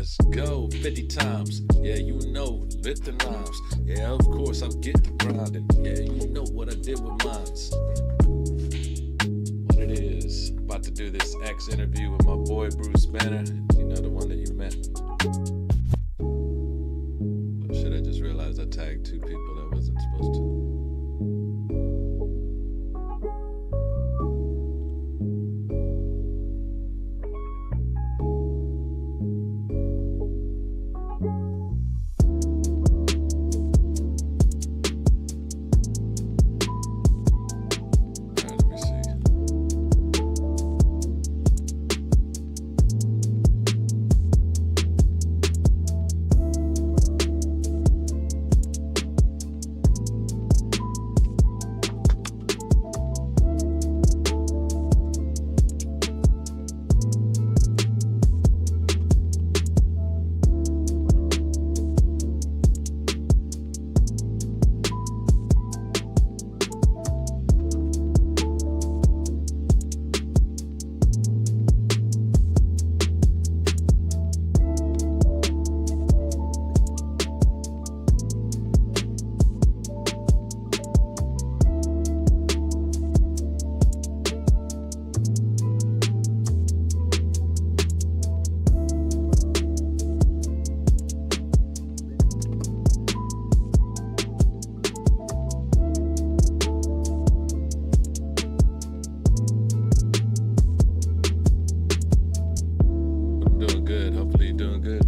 let's go. 50 times, yeah, you know, lifting rhymes. Yeah, of course, I'm getting grinding. Yeah, you know what I did with mines. What it is, about to do this X interview with my boy Bruce Banner. You know, the one that you met. Oh shit, I just realized I tagged two people that wasn't supposed to.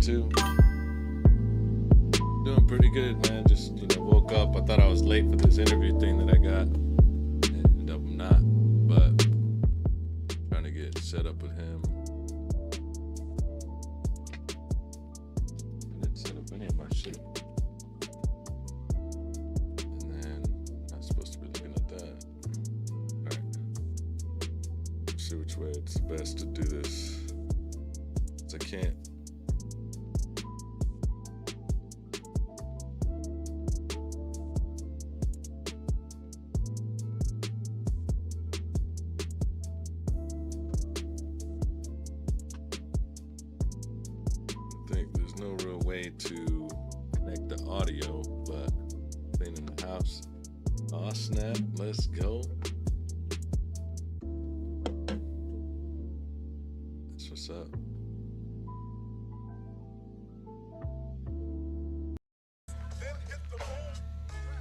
Too. Doing pretty good, man. Just, woke up. I thought I was late for this interview thing that I got. And ended up not. But trying to get set up with him. I didn't set up any of my shit. And then I'm supposed to be looking at that. Alright. See which way it's best to do this. Because I can't. There's no real way to connect the audio, but being in the house. Aw, snap, let's go. That's what's up. Then hit the room,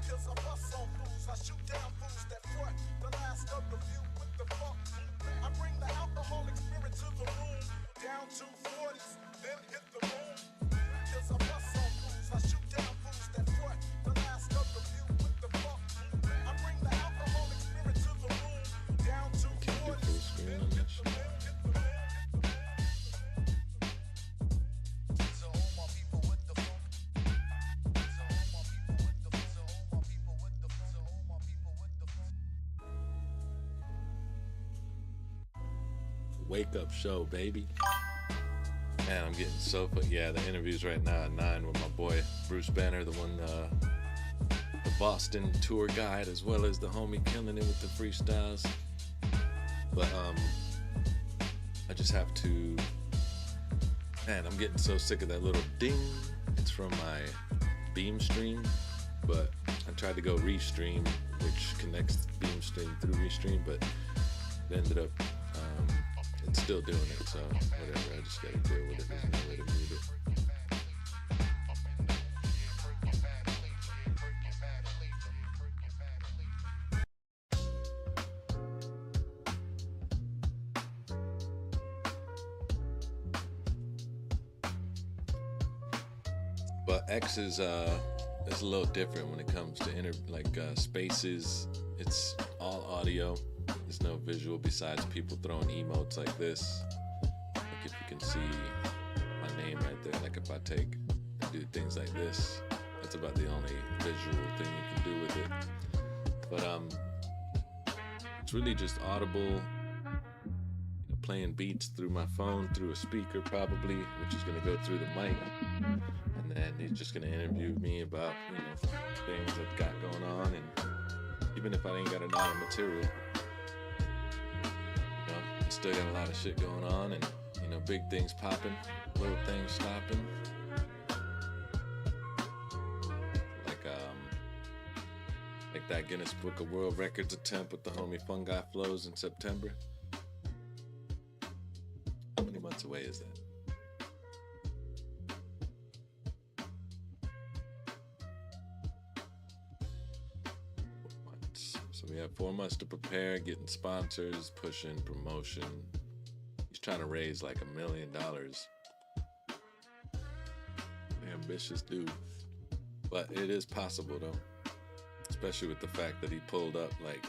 'cause I bust on fools. I shoot down fools that front. The last of the few with the funk. I bring the alcoholic spirit to the room. Down 240s, then hit the room. 'Cause I bust on fools. I shoot down fools that front. The last of the few with the funk. I bring the alcoholic spirit to the room. Down 240s, then hit the room. Wake up show, baby. Man, I'm getting so fun. Yeah, the interview's right now at 9 with my boy Bruce Banner, the one, the Boston tour guide, as well as the homie killing it with the freestyles. But I just have to. Man, I'm getting so sick of that little ding. It's from my Beam stream, but I tried to go Restream, which connects Beam stream through Restream, but it ended up. It's still doing it, so whatever, I just gotta deal with it. There's no way to mute it. But X is a little different when it comes to spaces. It's all audio. There's no visual besides people throwing emotes like this. Like if you can see my name right there, like if I take and do things like this, that's about the only visual thing you can do with it. But it's really just audible, playing beats through my phone, through a speaker probably, which is gonna go through the mic. And then he's just gonna interview me about, things I've got going on, and even if I ain't got a lot of material, I still got a lot of shit going on, and You know, big things popping, little things stopping. Like that Guinness Book of World Records attempt with the homie Fungi Flows in September. How many months away is that? So we have 4 months to prepare, getting sponsors, pushing, promotion. He's trying to raise like $1 million. Ambitious dude. But it is possible though. Especially with the fact that he pulled up, like,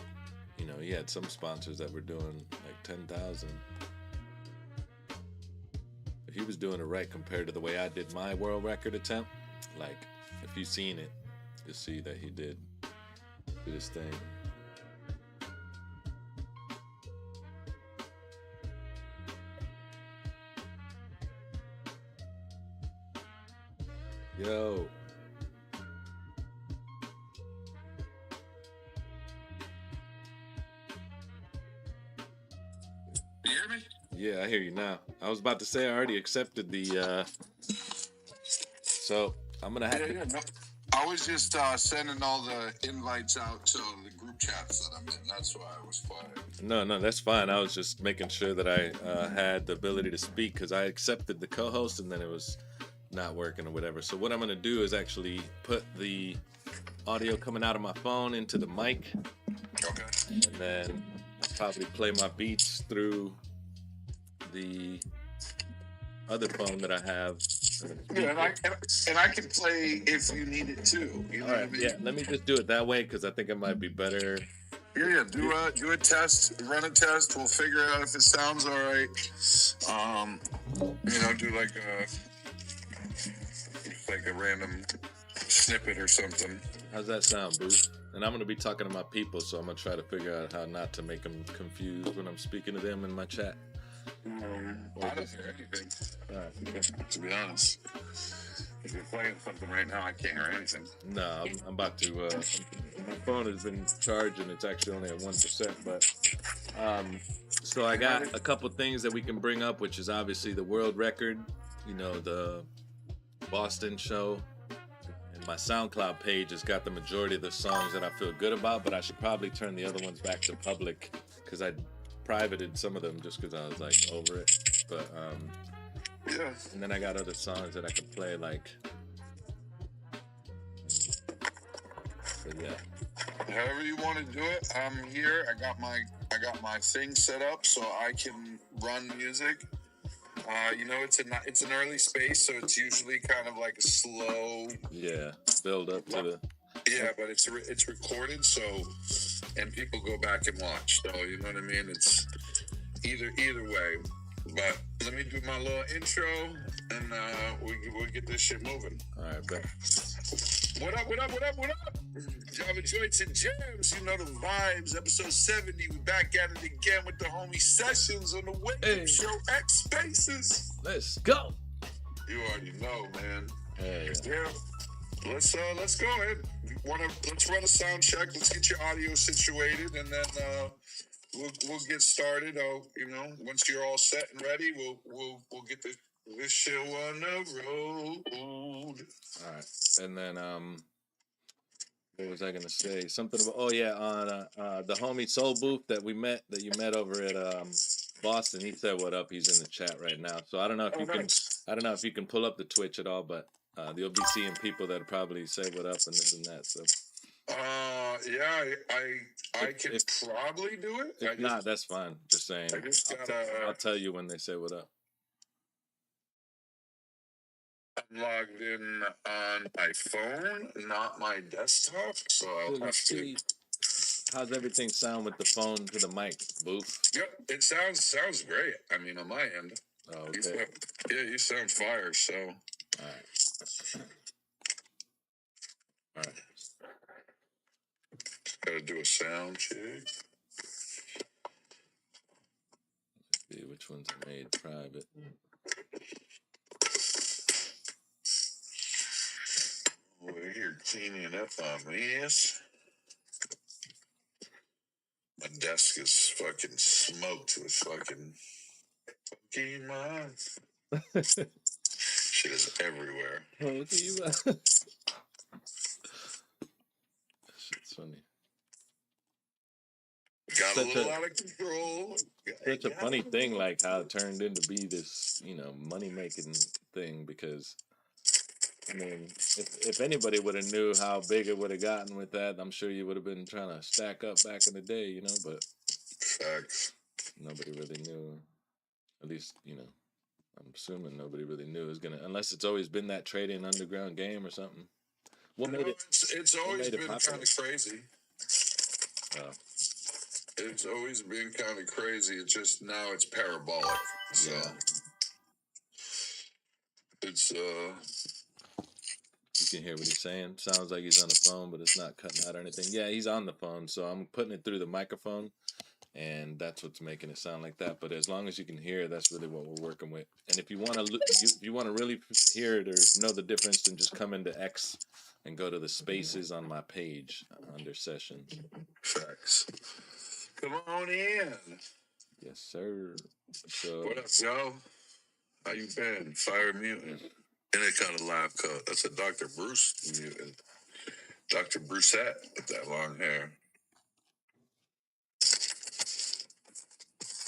you know, he had some sponsors that were doing like 10,000. If he was doing it right compared to the way I did my world record attempt, like, if you've seen it, you'll see that he did his thing. Yo. You hear me? Yeah, I hear you now. I was about to say I already accepted the so I'm gonna have to. No. I was just sending all the invites out to the group chats that I'm in. That's why I was quiet. No, that's fine. I was just making sure that I had the ability to speak because I accepted the co-host and then it was not working or whatever. So what I'm gonna do is actually put the audio coming out of my phone into the mic. Okay. And then I'll probably play my beats through the other phone that I have. Yeah, and I can play if you need it too. You know All right, what I mean? yeah. Let me just do it that way because I think it might be better. Yeah. Do a test, run a test. We'll figure out if it sounds all right. You know, do like a random snippet or something. How's that sound, Booth? And I'm gonna be talking to my people, so I'm gonna try to figure out how not to make them confused when I'm speaking to them in my chat. I don't hear anything. All right. To be honest, if you're playing something right now, I can't hear anything. No, I'm about to. My phone has been charging. It's actually only at 1%, but so I got a couple things that we can bring up, which is obviously the world record. You know, the Boston show. And my SoundCloud page has got the majority of the songs that I feel good about, but I should probably turn the other ones back to public because I privated some of them just because I was like over it. But Yeah. and then I got other songs that I could play, like, but yeah. However you want to do it, I'm here. I got my thing set up so I can run music. You know, it's an early space, so it's usually kind of like a slow. Yeah, build up to the. Yeah, but it's recorded, so, and people go back and watch. So you know what I mean. It's either way. But let me do my little intro, and we'll get this shit moving. All right, bet. What up? Java Joints and Jams, you know the vibes. Episode 70, we back at it again with the homie Sessions on the Wake Up Show X Spaces. Let's go. You already know, man. Hey. Yeah. Let's go ahead. Let's run a sound check. Let's get your audio situated, and then we'll get started. You know, once you're all set and ready, we'll get this show on the road. All right, and then what was I gonna say? Something about on the homie Soul Booth that you met over at Boston. He said what up. He's in the chat right now. So I don't know if you can pull up the Twitch at all, but you'll be seeing people that probably say what up and this and that. So yeah, I can probably do it. If not, that's fine. Just saying. I just gotta. I'll tell you when they say what up. I'm logged in on my phone, not my desktop, so I'll have to. How's everything sound with the phone to the mic, Booth? Yep, it sounds great. I mean, on my end. Oh, okay. You sound fire. So. All right. Gotta do a sound check. Let's see which ones are made private. We're here cleaning up on this. My desk is fucking smoked with fucking Monkey mind. Shit is everywhere. Shit's funny. Got a Such little a out of control. such a funny thing, like how it turned into be this, money making thing. Because I mean, if anybody would have knew how big it would have gotten with that, I'm sure you would have been trying to stack up back in the day, But Facts. nobody really knew. At least, I'm assuming nobody really knew it was gonna, unless it's always been that trading underground game or something. What made it? It's always made it been popular? kind of crazy. Oh, It's always been kind of crazy. It's just now it's parabolic. So yeah. it's You can hear what he's saying. Sounds like he's on the phone, but it's not cutting out or anything. Yeah, he's on the phone, so I'm putting it through the microphone, and that's what's making it sound like that. But as long as you can hear, that's really what we're working with. And if you want to, if you want to really hear it or know the difference, then just come into X and go to the spaces on my page under sessions. facts. Come on in. Yes, sir. So What up, Joe? How you been? Fire mutant. And it kind of live cut. That's a Dr. Bruce mutant. Dr. Brucette with that long hair.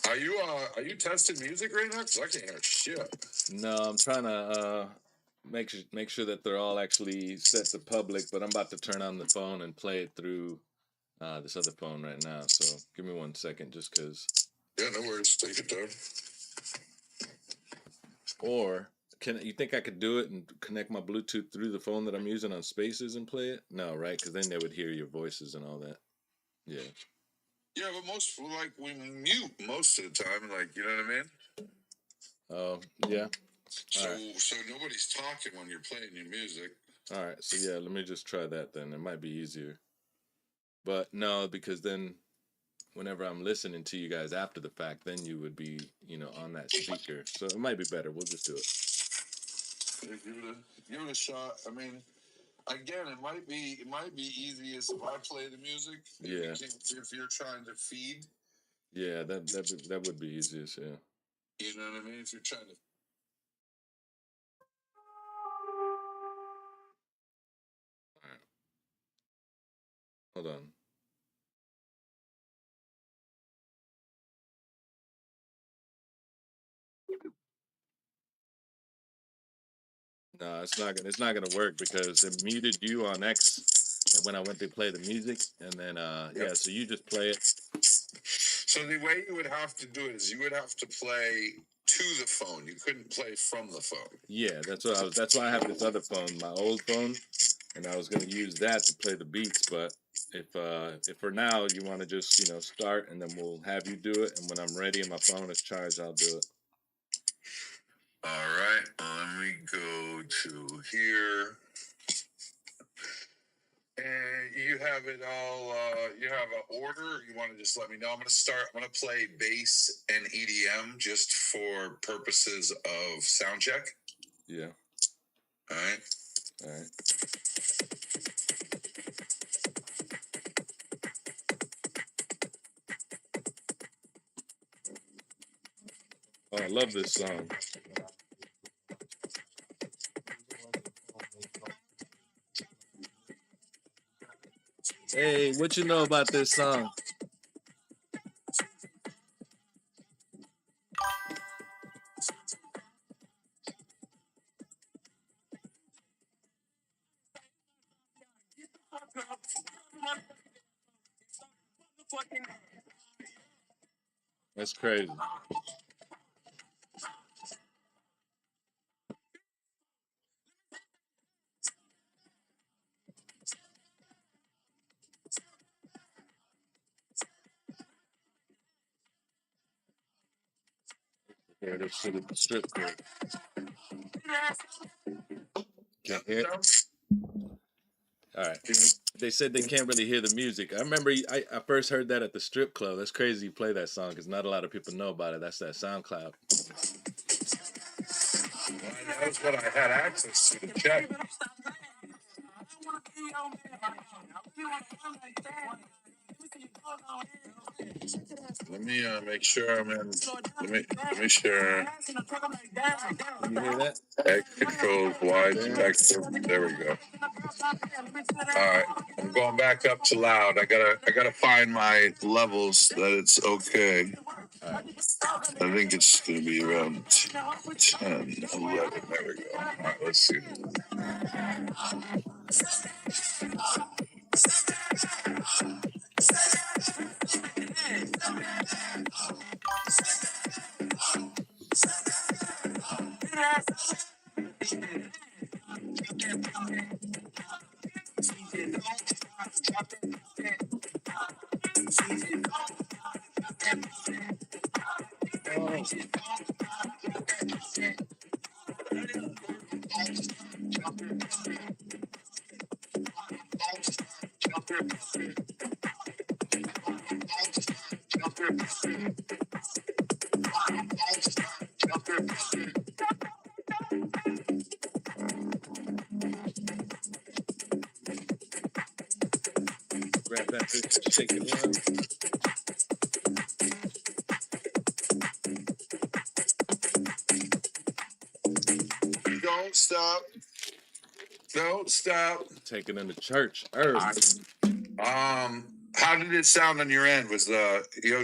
Are you testing music right now? Cause I can't hear shit. no, I'm trying to make sure that they're all actually set to public. But I'm about to turn on the phone and play it through this other phone right now. So give me 1 second, just because. Yeah, no worries. Take your time. Or you think I could do it and connect my Bluetooth through the phone that I'm using on Spaces and play it? No, right? Because then they would hear your voices and all that. Yeah. Yeah, but we mute most of the time, you know what I mean? Oh, yeah. So right. so nobody's talking when you're playing your music. All right. So yeah, let me just try that then. It might be easier. But no, because then whenever I'm listening to you guys after the fact, then you would be, on that speaker. So it might be better. We'll just do it. Give it a shot. I mean, again, it might be easiest if I play the music. Yeah. If you're trying to feed. Yeah, that would be easiest. Yeah. You know what I mean? If you're trying to. All right. Hold on. No, it's not gonna work because it muted you on X and when I went to play the music, and then yeah, so you just play it. So the way you would have to do it is you would have to play to the phone. You couldn't play from the phone. Yeah, that's why I have this other phone, my old phone, and I was gonna use that to play the beats, but if for now you want to just start, and then we'll have you do it, and when I'm ready and my phone is charged, I'll do it. All right, let me go to here. And you have it all, you have an order. You want to just let me know? I'm going to play bass and EDM just for purposes of sound check. Yeah. All right. All right. Oh, I love this song. Hey, what you know about this song? That's crazy. Yeah, this shit at the strip club. Can't hear it? All right. They said they can't really hear the music. I remember I first heard that at the strip club. That's crazy you play that song because not a lot of people know about it. That's that SoundCloud. That was what I had access to check. Let me make sure I'm in. Let me share. You hear that? X controls wide spectrum. There we go. All right, I'm going back up to loud. I gotta find my levels that it's okay. All right. I think it's gonna be around 10, 11. There we go. All right, let's see. Grab that bitch, shake it around. Don't stop. Don't stop. Taking them to church. Early. How did it sound on your end? Was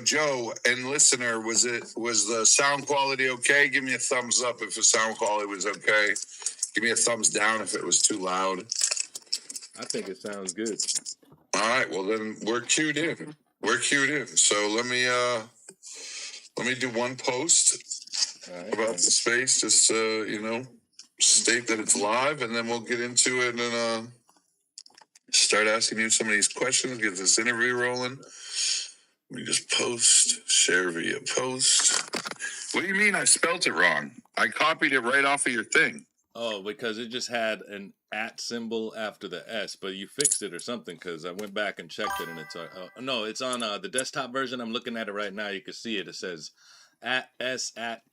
Joe and listener, was the sound quality okay? Give me a thumbs up if the sound quality was okay. Give me a thumbs down if it was too loud. I think it sounds good. All right, well then we're queued in. So let me do one post about the space, just state that it's live, and then we'll get into it and start asking you some of these questions, get this interview rolling. Let me just post, share via post. What do you mean I spelt it wrong? I copied it right off of your thing. Oh, because it just had an @ symbol after the S, but you fixed it or something, because I went back and checked it, and it's no, it's on the desktop version. I'm looking at it right now. You can see it. It says @ESSIONS.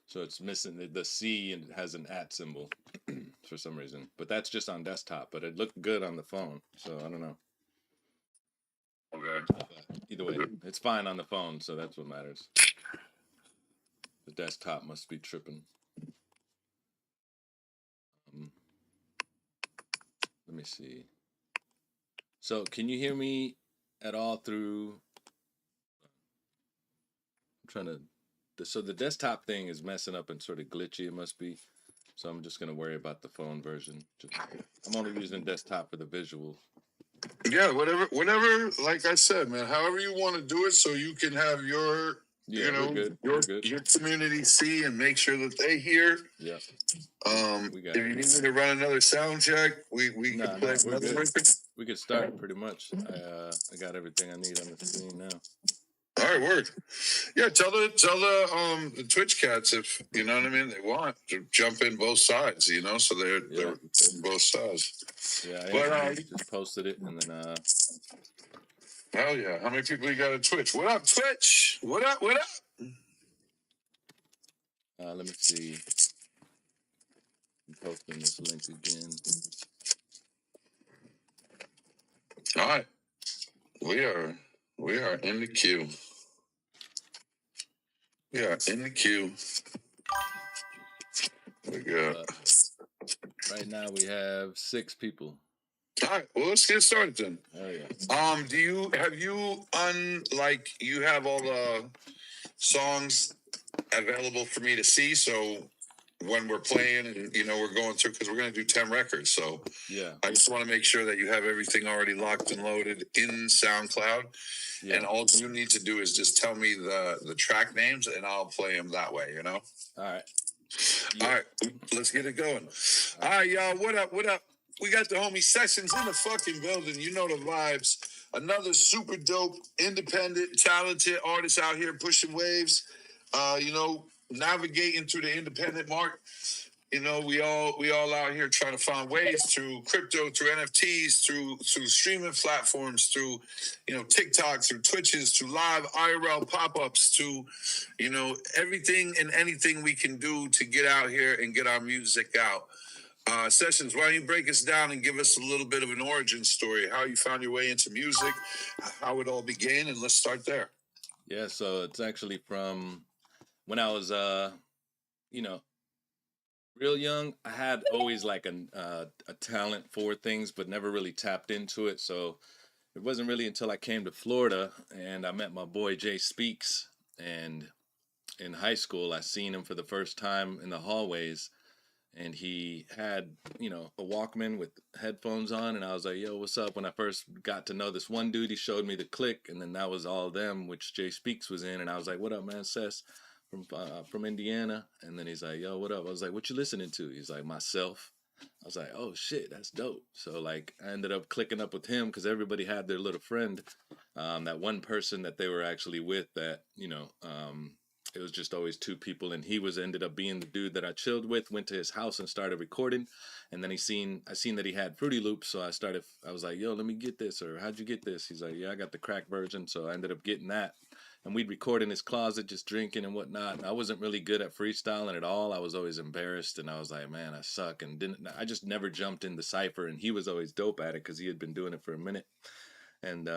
So it's missing the C, and it has an @ symbol for some reason. But that's just on desktop, but it looked good on the phone, so I don't know. Okay. Either way, it's fine on the phone, so that's what matters. The desktop must be tripping. Let me see. So can you hear me at all through? I'm trying to. So the desktop thing is messing up and sort of glitchy. It must be. So I'm just gonna worry about the phone version. I'm only using desktop for the visual. Yeah, whatever. Like I said, man, however you want to do it, so you can have your, your community see and make sure that they hear. Yeah. If you need me to run another sound check, we can play another record. We could start pretty much. I got everything I need on the screen now. All right, word. Yeah, tell the Twitch cats, if you know what I mean, they want to jump in both sides, so they're on both sides. Yeah, I just posted it, and then hell yeah! How many people you got at Twitch? What up, Twitch? What up? Let me see. I'm posting this link again. All right, we are in the queue. Yeah, in the queue. We got. Right now we have 6 people. All right, well, let's get started then. Oh yeah. You have all the songs available for me to see, so when we're playing and we're going through, because we're going to do 10 records, so yeah, I just want to make sure that you have everything already locked and loaded in SoundCloud. Yeah. And all you need to do is just tell me the track names, and I'll play them that way. All right. Yeah. All right, let's get it going. All right, y'all. What up? We got the homie Sessions in the fucking building. You know the vibes. Another super dope, independent, talented artist out here pushing waves. Navigating through the independent market. We all out here trying to find ways through crypto, through NFTs, through streaming platforms, through TikTok, through Twitches, through live IRL pop-ups, to everything and anything we can do to get out here and get our music out. Sessions, why don't you break us down and give us a little bit of an origin story, how you found your way into music, how it all began, and let's start there. Yeah, so it's actually from when I was, you know, real young. I had always like a talent for things, but never really tapped into it. So it wasn't really until I came to Florida and I met my boy Jay Speaks. And in high school, I seen him for the first time in the hallways, and he had, a Walkman with headphones on, and I was like, yo, what's up? When I first got to know this one dude, he showed me the Click, and then that was all of them, which Jay Speaks was in, and I was like, what up, man? Sess from Indiana. And then he's like, yo, what up? I was like, what you listening to? He's like, myself. I was like, oh shit, that's dope. So like I ended up clicking up with him because everybody had their little friend, that one person that they were actually with that, it was just always two people, and he was ended up being the dude that I chilled with, went to his house and started recording. And then I seen that he had Fruity Loops, so I was like, yo, let me get this, or how'd you get this? He's like, yeah, I got the crack version. So I ended up getting that. And we'd record in his closet just drinking and whatnot. And I wasn't really good at freestyling at all. I was always embarrassed, and I was like, man, I suck. And I just never jumped in the cypher, and he was always dope at it because he had been doing it for a minute. And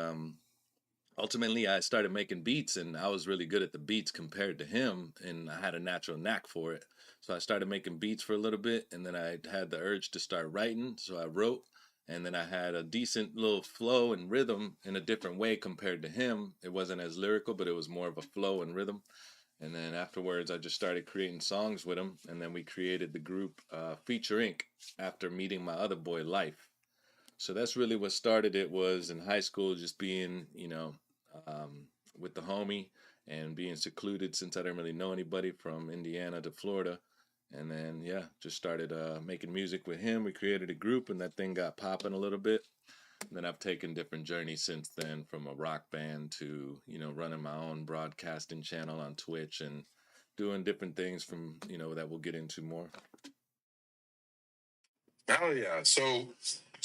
ultimately I started making beats, and I was really good at the beats compared to him, and I had a natural knack for it. So I started making beats for a little bit, and then I had the urge to start writing, so I wrote. And then I had a decent little flow and rhythm in a different way compared to him. It wasn't as lyrical, but it was more of a flow and rhythm. And then afterwards I just started creating songs with him, and then we created the group Feature Inc. after meeting my other boy Life. So that's really what started it. Was in high school, just being, with the homie and being secluded since I didn't really know anybody, from Indiana to Florida. And then, yeah, just started making music with him. We created a group, and that thing got popping a little bit. And then I've taken different journeys since then, from a rock band to, running my own broadcasting channel on Twitch and doing different things from, that we'll get into more. Hell yeah. So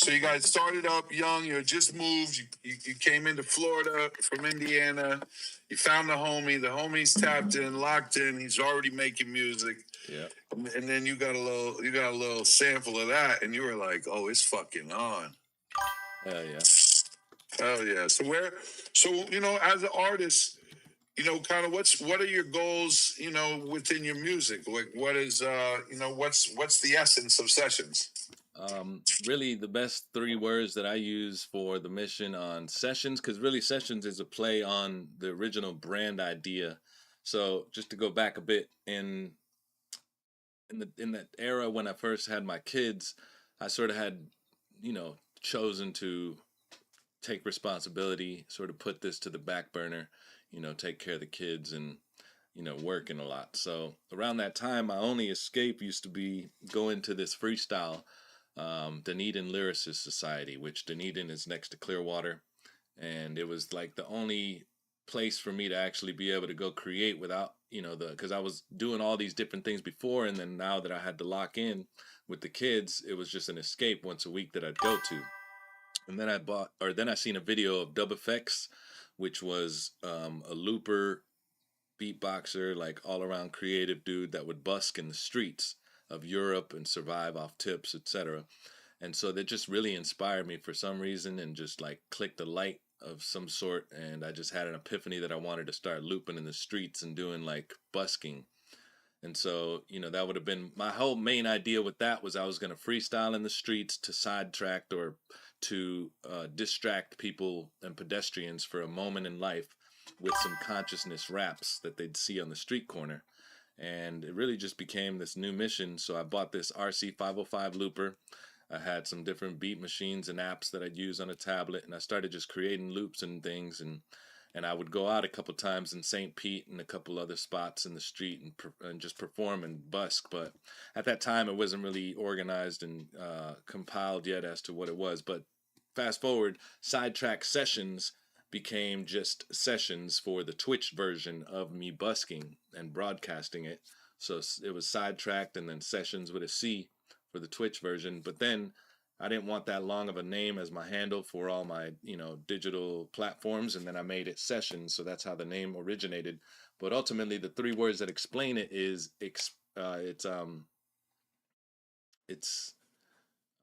you guys started up young, you had just moved, you came into Florida from Indiana, you found the homie's tapped in, locked in, he's already making music. Yeah. And then you got a little sample of that, and you were like, oh, it's fucking on. Hell yeah. Hell yeah. So as an artist, kind of what are your goals, within your music? Like what is what's the essence of Sessions? Really the best three words that I use for the mission on Sessions, because really Sessions is a play on the original brand idea. So just to go back a bit, in that era when I first had my kids, I sort of had, chosen to take responsibility, sort of put this to the back burner, take care of the kids and, working a lot. So around that time, my only escape used to be going to this freestyle, Dunedin Lyricist Society, which Dunedin is next to Clearwater. And it was like the only place for me to actually be able to go create without, because I was doing all these different things before, and then now that I had to lock in with the kids, it was just an escape once a week that I'd go to. And then I seen a video of Dub Effects, which was a looper, beatboxer, like all around creative dude that would busk in the streets of Europe and survive off tips, etc. And so that just really inspired me for some reason, and just like clicked a light of some sort, and I just had an epiphany that I wanted to start looping in the streets and doing like busking. And so, that would have been my whole main idea with that, was I was going to freestyle in the streets to sidetrack or to distract people and pedestrians for a moment in life with some consciousness raps that they'd see on the street corner. And it really just became this new mission. So I bought this RC505 looper. I had some different beat machines and apps that I'd use on a tablet, and I started just creating loops and things, and I would go out a couple times in St. Pete and a couple other spots in the street and just perform and busk. But at that time, it wasn't really organized and compiled yet as to what it was. But fast forward, Sidetrackt Sessions became just sessions for the Twitch version of me busking and broadcasting it. So it was Sidetrackt and then Sessions with a C for the Twitch version. But then I didn't want that long of a name as my handle for all my, digital platforms, and then I made it Sessions, so that's how the name originated. But ultimately, the three words that explain it is it's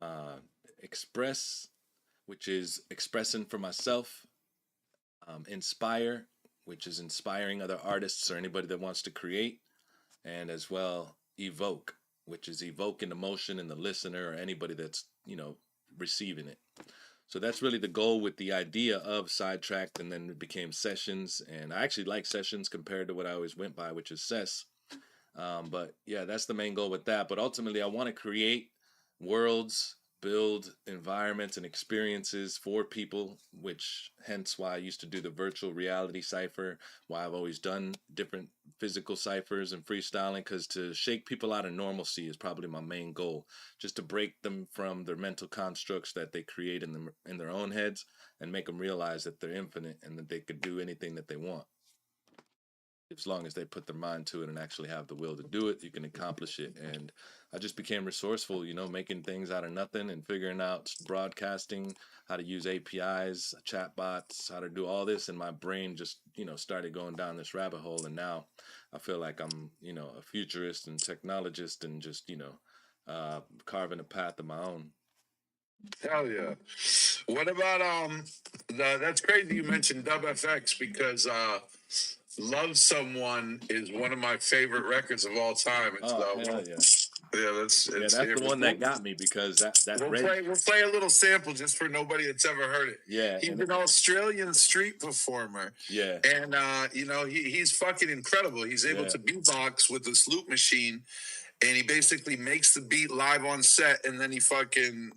uh, express, which is expressing for myself, inspire, which is inspiring other artists or anybody that wants to create, and as well evoke, which is evoking emotion in the listener or anybody that's receiving it. So that's really the goal with the idea of Sidetrackt, and then it became Sessions, and I actually like Sessions compared to what I always went by, which is Sess. But yeah, that's the main goal with that. But ultimately, I want to create worlds, build environments and experiences for people, which hence why I used to do the virtual reality cipher, why I've always done different physical ciphers and freestyling, because to shake people out of normalcy is probably my main goal, just to break them from their mental constructs that they create in their own heads and make them realize that they're infinite and that they could do anything that they want. As long as they put their mind to it and actually have the will to do it, you can accomplish it. And I just became resourceful, making things out of nothing and figuring out broadcasting, how to use APIs, chatbots, how to do all this. And my brain just, started going down this rabbit hole. And now I feel like I'm, a futurist and technologist and just, carving a path of my own. Hell yeah. What about that's crazy you mentioned DubFX because Love Someone is one of my favorite records of all time. It's hell yeah. Yeah, that's the one that got me, because we'll play a little sample just for nobody that's ever heard it. Yeah, he's an Australian street performer. Yeah, and he's fucking incredible. He's able to beatbox with this loop machine, and he basically makes the beat live on set, and then he fucking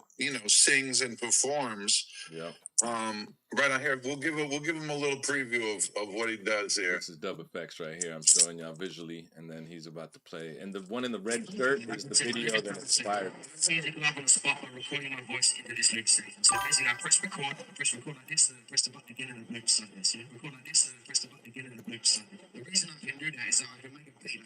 sings and performs. Yeah. Right on here, we'll give him a little preview of what he does here. This is DubFX right here. I'm showing y'all visually, and then he's about to play. And the one in the red shirt is the video that inspired me. Music live on the spot by recording my voice into this loop station. So basically, I press record like this, and then press the button again, and it loops like this. Yeah, record like this, and then press the button again, and it loops like this. The reason I can do that is that I can make a beat,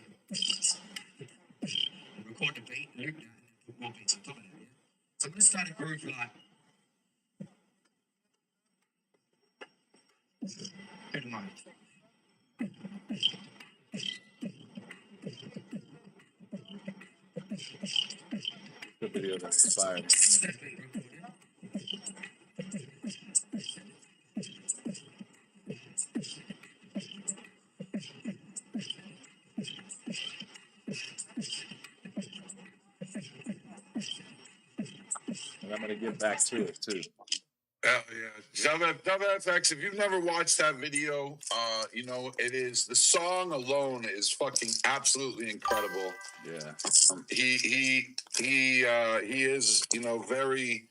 record the beat, loop that, and then put more beats on top of it. Yeah? So I'm gonna start a groove like. Good night. The video that inspired me. And I'm gonna get back to it too. Oh yeah, DubFX. If you've never watched that video, it is, the song alone is fucking absolutely incredible. Yeah. He is very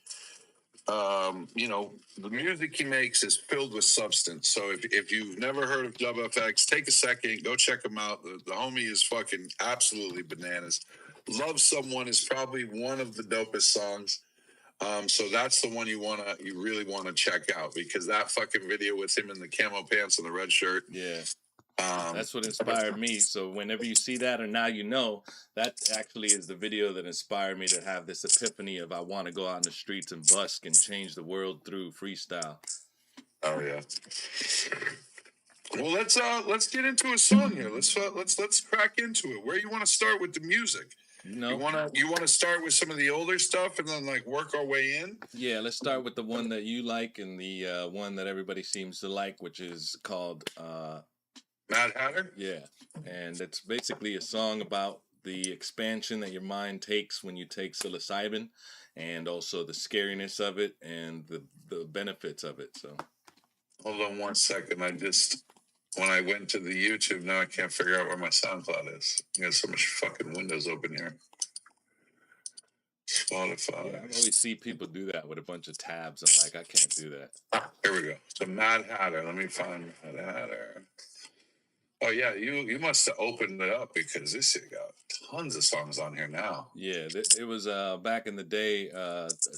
the music he makes is filled with substance. So if you've never heard of DubFX, take a second, go check him out. The homie is fucking absolutely bananas. Love Someone is probably one of the dopest songs. So that's the one you really wanna check out, because that fucking video with him in the camo pants and the red shirt. Yeah. That's what inspired me. So whenever you see that, or now that actually is the video that inspired me to have this epiphany of I want to go out in the streets and busk and change the world through freestyle. Oh yeah. Well, let's get into a song here. Let's crack into it. Where you want to start with the music? You want to start with some of the older stuff and then work our way in? Yeah, let's start with the one that you like and the one that everybody seems to like, which is called Mad Hatter? Yeah, and it's basically a song about the expansion that your mind takes when you take psilocybin, and also the scariness of it and the benefits of it. So, hold on one second. When I went to the YouTube, now I can't figure out where my SoundCloud is. I got so much fucking windows open here. Spotify. Yeah, I always see people do that with a bunch of tabs. I'm like, I can't do that. Here we go. So Mad Hatter. Let me find Mad Hatter. Oh yeah, you must have opened it up, because this shit got tons of songs on here now. Yeah, it was back in the day,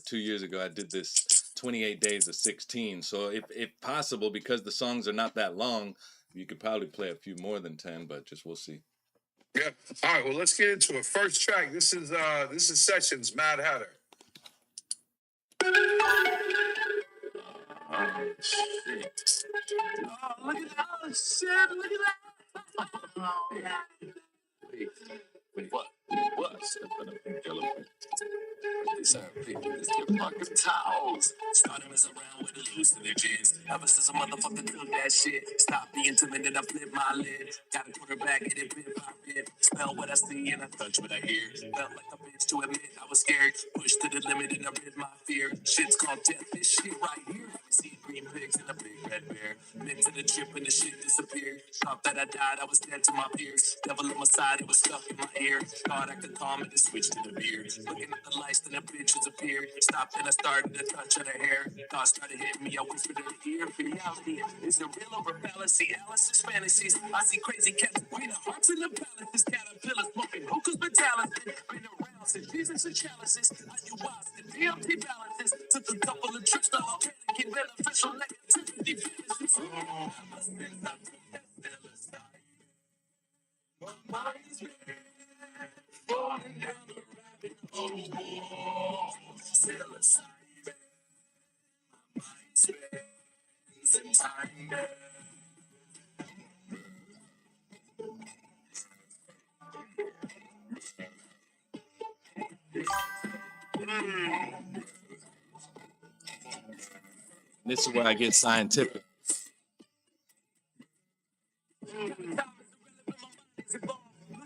2 years ago. I did this 28 days of 16. So if possible, because the songs are not that long, you could probably play a few more than 10, but we'll see. Yeah. All right. Well, let's get into it. First track. This is Sessions, Mad Hatter. Oh, shit. Oh, look at that. Oh, shit. Look at that. Oh, yeah. Wait, what? What? This motherfucking towels. Started messing around with hallucinogens. Ever since a motherfucker took that shit. Stop being timid and I flip my lid. Got a quarterback and it bit by bit. Smell what I see and I touch what I hear. Felt like a bitch to admit I was scared. Pushed to the limit and I rid my fear. Shit's called death, this shit right here. See green pigs and a big red bear. Been to the trip and the shit disappeared. Thought that I died, I was dead to my peers. Devil on my side, it was stuck in my ear. Thought I could calm it and switch to the beer. Looking at the lights, then the bitches appeared. Stopped and I started to touch on her hair. Thoughts started hitting me, I whispered in her ear. Reality, is it real or a fallacy? Alice's fantasies. I see crazy cats, green hearts in the palaces. Caterpillars smoking hookahs, battalions. Been around since Jesus and chalices. I you wise, the DMT balances. Took a couple of trips to all panicking, beneficial negativity. Ever since I took that psilocybin, my mind's been falling down the rabbit hole. Psilocybin, my mind's been some time there. This is where I get scientific. Look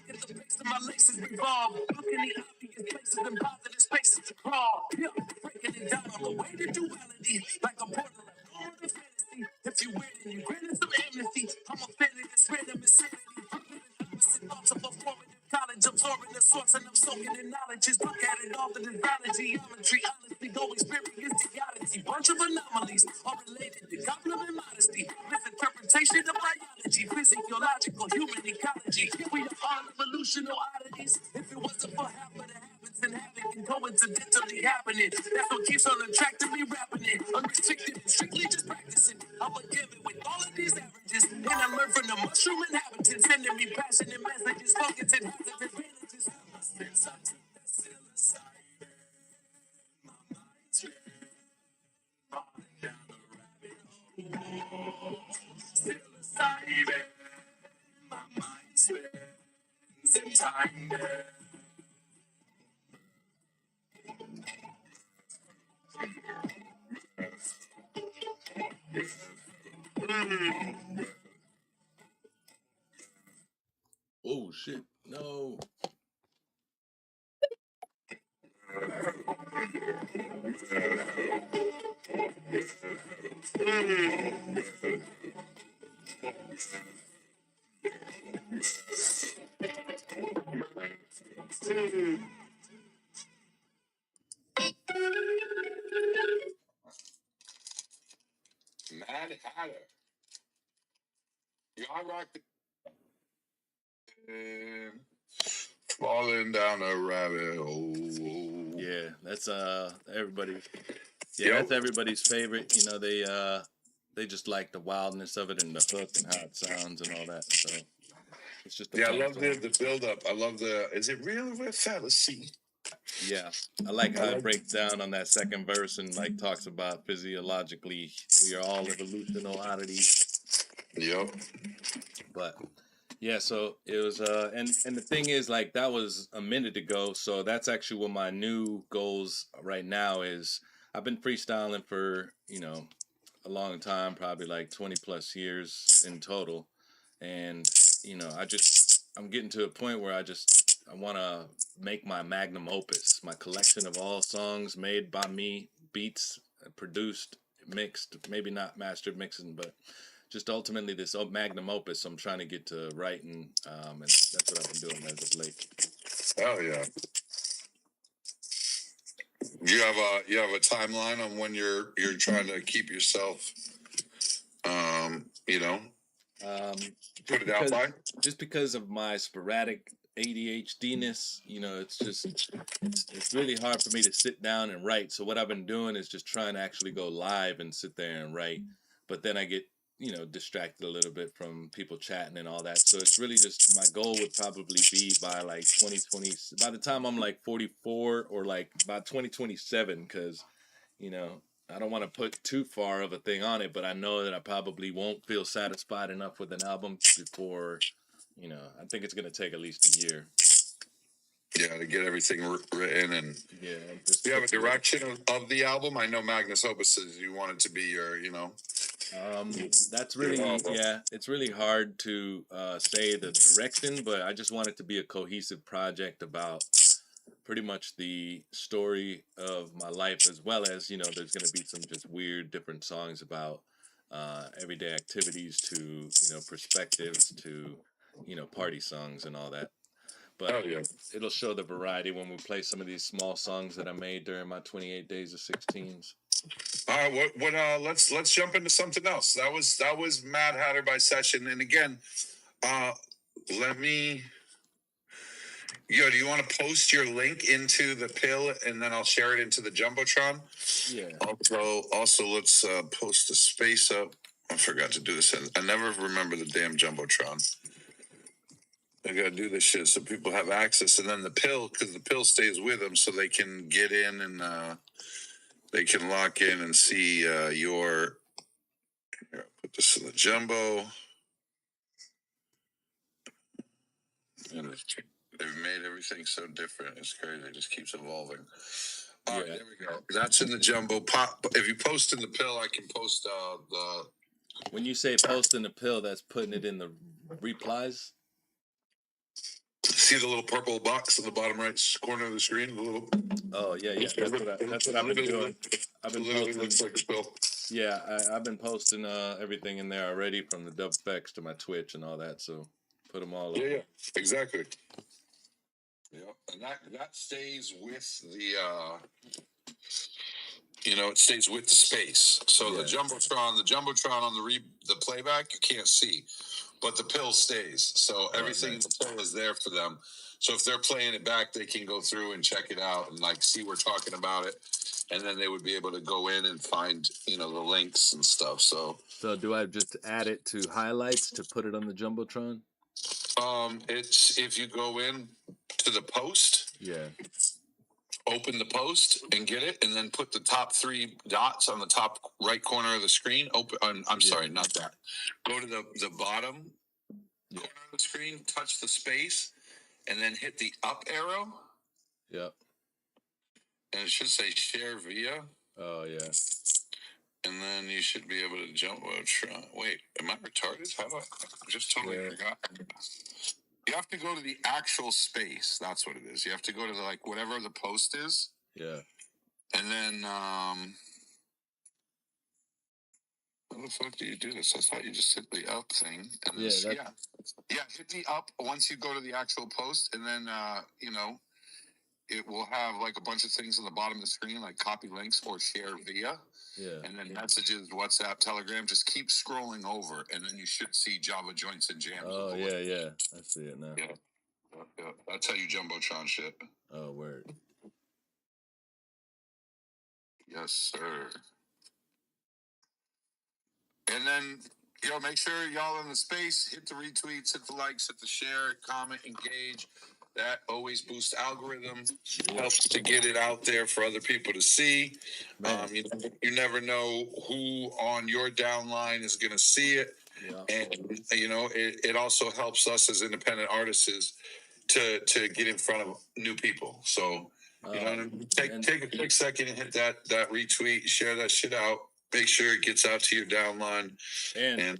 at the face of my laces revolve. Look in the obvious places and positive spaces to crawl. Yeah, breaking it down on the way to duality. Like a portal of going to fantasy. If you weird and you granted some amnesty, I'm offended, it's random insanity. Opposite thoughts of a formative college, absorbing the source and I'm soaking in knowledge. Look at it all in biology, geometry, honestly, go experience the oddity. Bunch of anomalies are related to compliment modesty. Misinterpretation of biology, physiological, human ecology. We are all evolutional oddities. If it wasn't for half of the habits and having and coincidentally happening, that's what keeps on attracting me, rapping it. Unrestricted and strictly just practicing. I would give it with all of these averages. And I learned from the mushroom inhabitants, sending me passionate messages, focus and hazards, advantages. Ever since I took that psilocybin, my mind's been falling down the rabbit hole. Psilocybin, my mind's been some time there. Oh shit! No. Mad Hatter. You all rock and falling down a rabbit hole. Yeah, that's everybody. Yeah, Yep. that's everybody's favorite. You know, they just like the wildness of it and the hook and how it sounds and all that. So it's just a Yeah, I fun love song. the build up. I love the. Is it real or a fallacy? Yeah, I like how it breaks down on that second verse and like talks about physiologically we are all evolutional oddities. Yep. But yeah, so it was and the thing is like that was a minute ago, so that's actually what my new goals right now is. I've been freestyling for, you know, a long time, probably like 20 plus years in total. And, you know, I'm getting to a point where I want to make my magnum opus, my collection of all songs made by me, beats, produced, mixed, maybe not mastered mixing, but just ultimately this magnum opus I'm trying to get to writing, and that's what I've been doing as of late. Oh yeah. You have a timeline on when you're trying to keep yourself, you know, put it out by? Just because of my sporadic ADHDness, you know, it's really hard for me to sit down and write. So what I've been doing is just trying to actually go live and sit there and write. But then I get, you know, distracted a little bit from people chatting and all that. So it's really just my goal would probably be by like 2020, by the time I'm like 44 or like by 2027, because, you know, I don't want to put too far of a thing on it, but I know that I probably won't feel satisfied enough with an album before, you know, I think it's going to take at least a year. to get everything written. And Yeah. do you have a direction of the album? I know Magnus Opus says you want it to be your, That's really, it's really hard to say the direction, but I just want it to be a cohesive project about pretty much the story of my life, as well as, there's going to be some just weird different songs about everyday activities to, perspectives to, party songs and all that. But it'll show the variety when we play some of these small songs that I made during my 28 days of 16s. All right, let's jump into something else. That was Mad Hatter by Session. And again, let me. Yo, do you want to post your link into the pill and then I'll share it into the Jumbotron? Yeah. Also, let's post the space up. I forgot to do this. I never remember the damn Jumbotron. I gotta do this shit so people have access, and then the pill, because the pill stays with them, so they can get in and they can lock in and see your. Here, I'll put this in the Jumbo. And they've made everything so different. It's crazy. It just keeps evolving. All right, there we go. That's in the Jumbo. Pop. If you post in the pill, I can post the. When you say post in the pill, that's putting it in the replies. See the little purple box in the bottom right corner of the screen? The little. Oh yeah. That's what I've been doing. I've been posting. Like a spill. Yeah, I've been posting everything in there already, from the dubfex to my Twitch and all that. So put them all. Yeah, exactly. Yeah, and that stays with the. It stays with the space. So the Jumbotron on the playback, you can't see, but the pill stays. So everything in the pill is there for them. So if they're playing it back, they can go through and check it out and see we're talking about it, and then they would be able to go in and find the links and stuff. So do I just add it to highlights to put it on the Jumbotron? It's if you go in to the post. Yeah. Open the post and get it, and then put the top 3 dots on the top right corner of the screen. Sorry, not that. Go to the bottom corner of the screen, touch the space, and then hit the up arrow. Yep. And it should say share via. Oh, yeah. And then you should be able to jump. Wait, am I retarded? How do I just totally forgot? You have to go to the actual space. That's what it is. You have to go to whatever the post is. Yeah. And then, how the fuck do you do this? I thought you just hit the up thing. And hit the up once you go to the actual post, and then, it will have a bunch of things on the bottom of the screen, like copy links or share via. Yeah. And then messages, WhatsApp, Telegram. Just keep scrolling over, and then you should see Java Joints and Jams. Oh, yeah. I see it now. Yeah. That's how you Jumbotron shit. Oh, word. Yes, sir. And then, make sure y'all in the space, hit the retweets, hit the likes, hit the share, comment, engage. That always boosts algorithm, helps to get it out there for other people to see. You never know who on your downline is going to see it. Yeah. And, it also helps us as independent artists to get in front of new people. So, take a quick second and hit that retweet, share that shit out. Make sure it gets out to your downline. And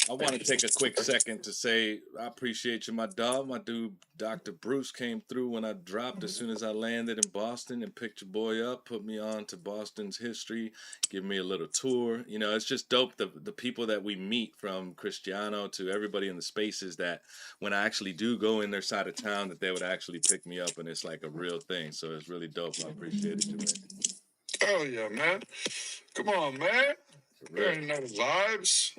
I want to take a quick second to say I appreciate you, my dog. My dude, Dr. Bruce, came through when I dropped as soon as I landed in Boston and picked your boy up, put me on to Boston's history, give me a little tour. It's just dope, the people that we meet, from Cristiano to everybody in the spaces, that when I actually do go in their side of town, that they would actually pick me up, and it's like a real thing. So it's really dope. I appreciate it, man. Oh, yeah, man. Come on, man. You already know the vibes.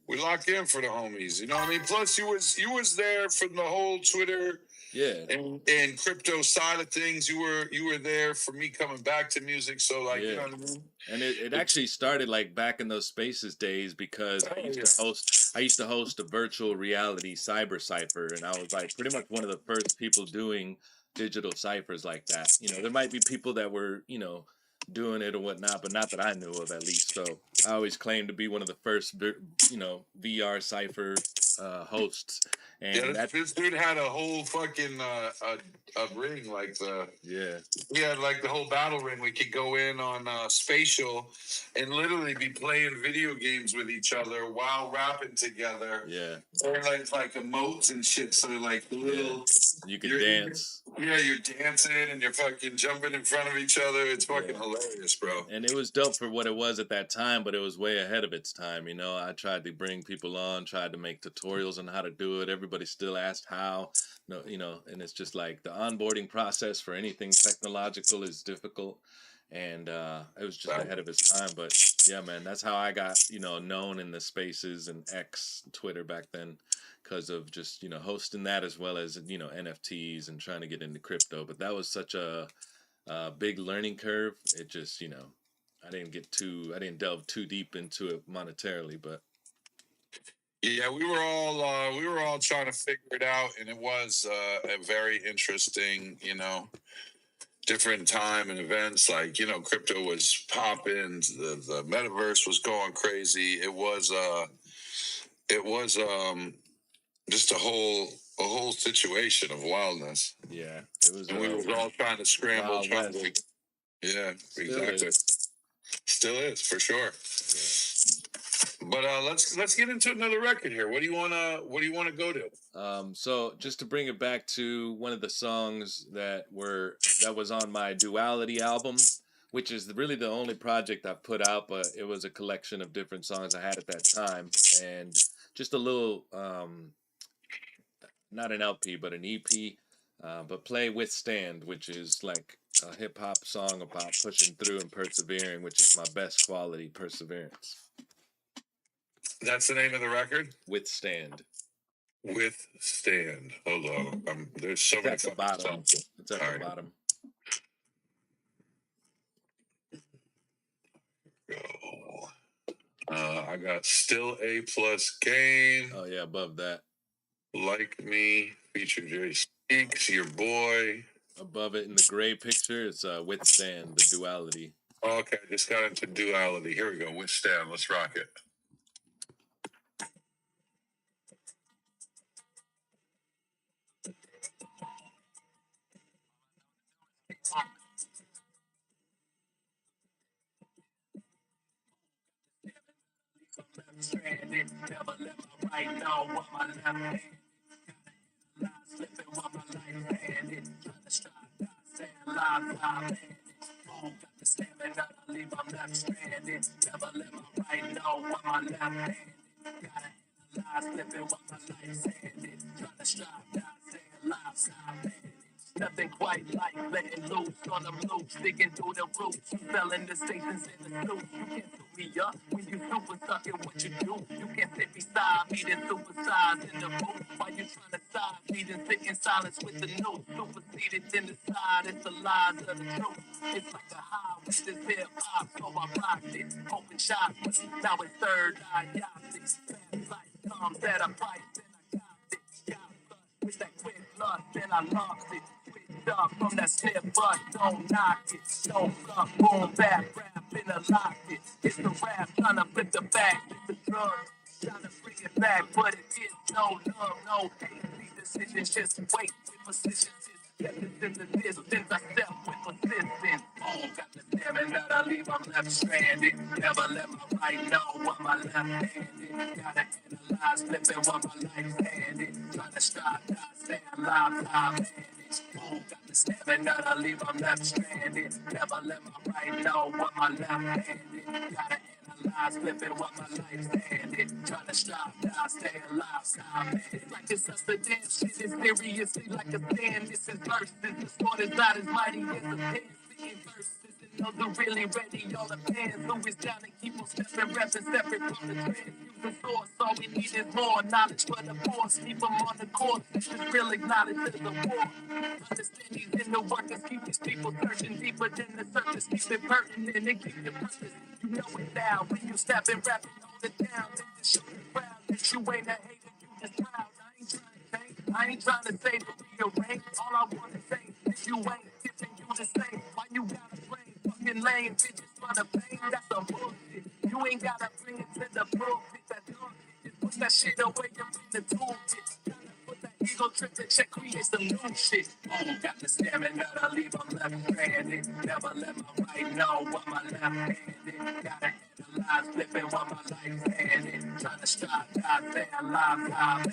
We lock in for the homies. You know what I mean? Plus, you was there for the whole Twitter and crypto side of things. You were there for me coming back to music. So you know what I mean? And it actually started back in those Spaces days, because I used to host a virtual reality cyber cipher, and I was pretty much one of the first people doing digital ciphers like that. There might be people that were doing it or whatnot, but not that I knew of, at least. So I always claimed to be one of the first VR cipher hosts. And Yeah, that, this dude had a whole fucking a ring like yeah, he had like the whole battle ring. We could go in on spatial and literally be playing video games with each other while rapping together. yeah, Or like emotes and shit. So like the little you could dance. Yeah, you're dancing and you're fucking jumping in front of each other. It's fucking hilarious, bro. And it was dope for what it was at that time, but it was way ahead of its time. You know, I tried to bring people on, tried to make tutorials on how to do it. Everybody still asked how. No, you know, and it's just like the onboarding process for anything technological is difficult, and it was just ahead of its time. But yeah, man, that's how I got, you know, known in the spaces and X, Twitter back then, because of just, you know, hosting that as well as, you know, NFTs and trying to get into crypto. But that was such a big learning curve. It just, you know, I didn't delve too deep into it monetarily, but yeah, we were all trying to figure it out, and it was a very interesting, you know, different time and events. Like, you know, crypto was popping, the metaverse was going crazy. It was just a whole situation of wildness. yeah, it was. And we were all trying to scramble, yeah, exactly. Still is for sure. Yeah. But let's get into another record here. What do you wanna go to? So just to bring it back to one of the songs that was on my Duality album, which is really the only project I put out, but it was a collection of different songs I had at that time, and just a little, not an LP, but an EP. But play Withstand, which is like a hip hop song about pushing through and persevering, which is my best quality, perseverance. That's the name of the record? Withstand. Withstand. Hold on. There's so many fucking songs. It's at the bottom. Go. I got Still A Plus Game. Oh yeah, above that. Like Me, feature Jay Speaks, Your Boy. Above it in the gray picture, it's Withstand, the Duality. Okay, I just got into Duality. Here we go. Withstand. Let's rock it. Stranded, never let my right know what my left hand. Lies slipping while my life handed. Trying to strive, die, staying alive, bandit. Got the stamina to leave, I'm left stranded. Never let my right know what my left handed. Gotta analyze, slipping while my life's handed. Trying to strive, die, staying alive, bandit. Nothing quite like letting loose on them loops, digging through the roots, selling the stations in the suits. You can't suit me up when you super stuck in what you do. You can't sit beside me, then supersize in the booth. While you trying to side me, then sit in silence with the notes. Superseded in the side, it's the lies of the truth. It's like a high with this hip hop, so I rocked it. Open shot, now it's third eye, yachts. Fast life comes at a price, then I got it. Got with that quick lust, then I lost it. Up from that slip, but don't knock it. Don't suck, boom, bap, rap in a lock it. It's the rap trying to flip the back. It's the drug trying to bring it back, but it is no love, no hate. These decisions just wait with precision. Skeptics in the distance, I step with persistence. Got the stamina to leave, I'm left stranded. Never let my right know what my left handed. Gotta analyze, flipping what my life's handed. Trying to strive, die, stay alive, managed. Got the stamina to leave, I'm left stranded. Never let my right know what my left handed. Gotta analyze, flipping what my life's handed. Trying to strive, die, stay alive, it's like it's us, the damn shit is seriously like a stand. This is verses, the sword is not as mighty as the pen. Singing verses, and those are really ready, all the pans. Who is down and keep on stepping, repping separate from the trans. Use the source, all we need is more knowledge for the force. Keep them on the course, this is real acknowledge there's a war. Understand these inner workers, keep these people searching deeper than the surface. Keep it pertinent and keep your purpose. You know it now, when you step and rap it, hold it down. Then just show the crowd that you ain't a hater, you just proud. I ain't trying to say to rearrange. All I want to say is you ain't giving you the same. Why you gotta blame fucking lame bitches for the pain? That's some bullshit. You ain't gotta bring it to the pulpit. That's bullshit. Just put put that shit away up in the toolkit. Gotta put that ego trip to check, create some new shit. Got the stamina to leave them left-handed. Never let my right know what my left-handed. Gotta analyze, flipping what my life-handed. Trying to strive, die, stay alive, die.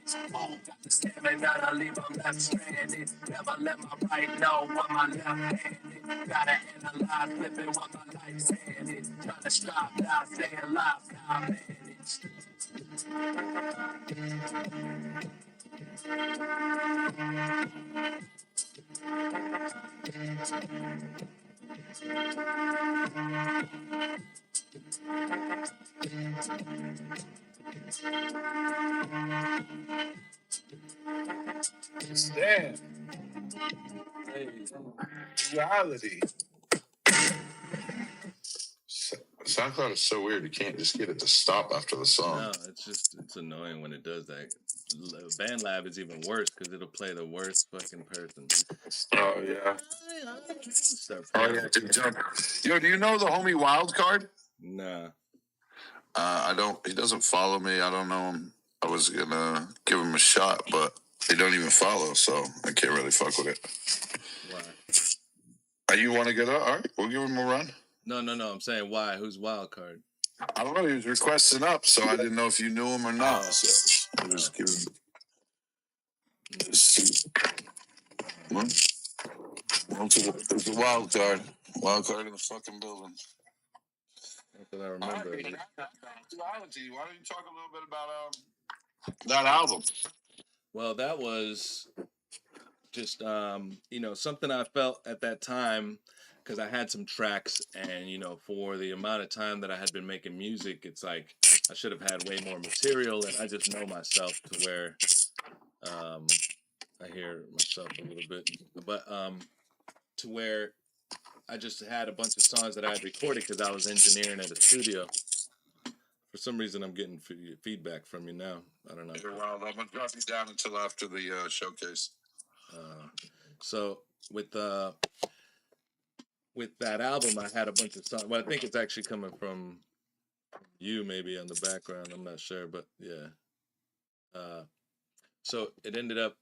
Got the stamina to leave them left stranded. Never let my right know what my left handed. Gotta analyze, flipping what my life's handed. Trying to strive, die, stay alive, die, managed. Damn. Reality. SoundCloud is so weird. You can't just get it to stop after the song. No, it's annoying when it does that. BandLab is even worse because it'll play the worst fucking person. Oh yeah. Start Oh playing. yeah. To jump. Yo, do you know the homie Wildcard? Nah. I don't. He doesn't follow me. I don't know him. I was gonna give him a shot, but he don't even follow, so I can't really fuck with it. Why? You want to get up? All right, we'll give him a run. No. I'm saying why? Who's Wildcard? I don't know. He was requesting up, so I didn't know if you knew him or not. Oh. So I was giving. Well, it's a wild card. Wild card in the fucking building. That's what I remember. Why don't you talk a little bit about that album? Well, that was just something I felt at that time because I had some tracks, and for the amount of time that I had been making music, it's like I should have had way more material, and I just know myself to where I hear myself a little bit, but to where I just had a bunch of songs that I had recorded because I was engineering at a studio. For some reason, I'm getting feedback from you now. I don't know. You're wild. I'm gonna drop you down until after the showcase. So with that album, I had a bunch of songs. Well, I think it's actually coming from you, maybe on the background. I'm not sure, but yeah. So it ended up,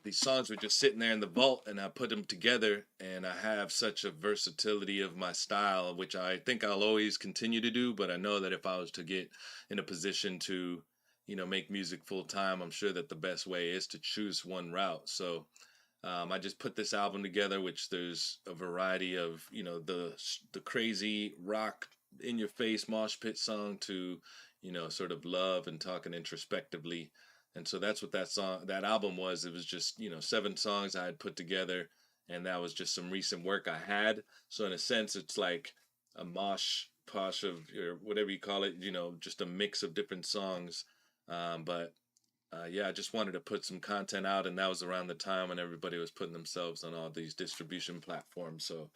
these songs were just sitting there in the vault, and I put them together, and I have such a versatility of my style, which I think I'll always continue to do, but I know that if I was to get in a position to, make music full time, I'm sure that the best way is to choose one route. So I just put this album together, which there's a variety of, the crazy rock in your face mosh pit song to, sort of love and talking introspectively. And so that's what that album was. It was just, 7 songs I had put together, and that was just some recent work I had. So in a sense, it's like a mosh posh of, or whatever you call it, just a mix of different songs. Yeah, I just wanted to put some content out, and that was around the time when everybody was putting themselves on all these distribution platforms. So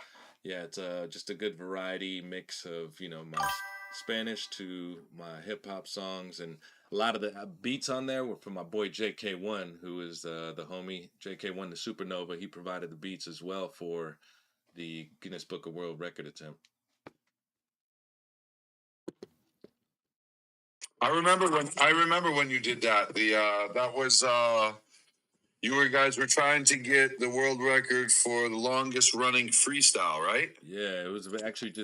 yeah, it's just a good variety mix of, my Spanish to my hip hop songs, and a lot of the beats on there were from my boy JK1, who is the homie JK1, the Supernova. He provided the beats as well for the Guinness Book of World Record attempt. I remember when you did that. That was you guys were trying to get the world record for the longest running freestyle, right? Yeah, it was actually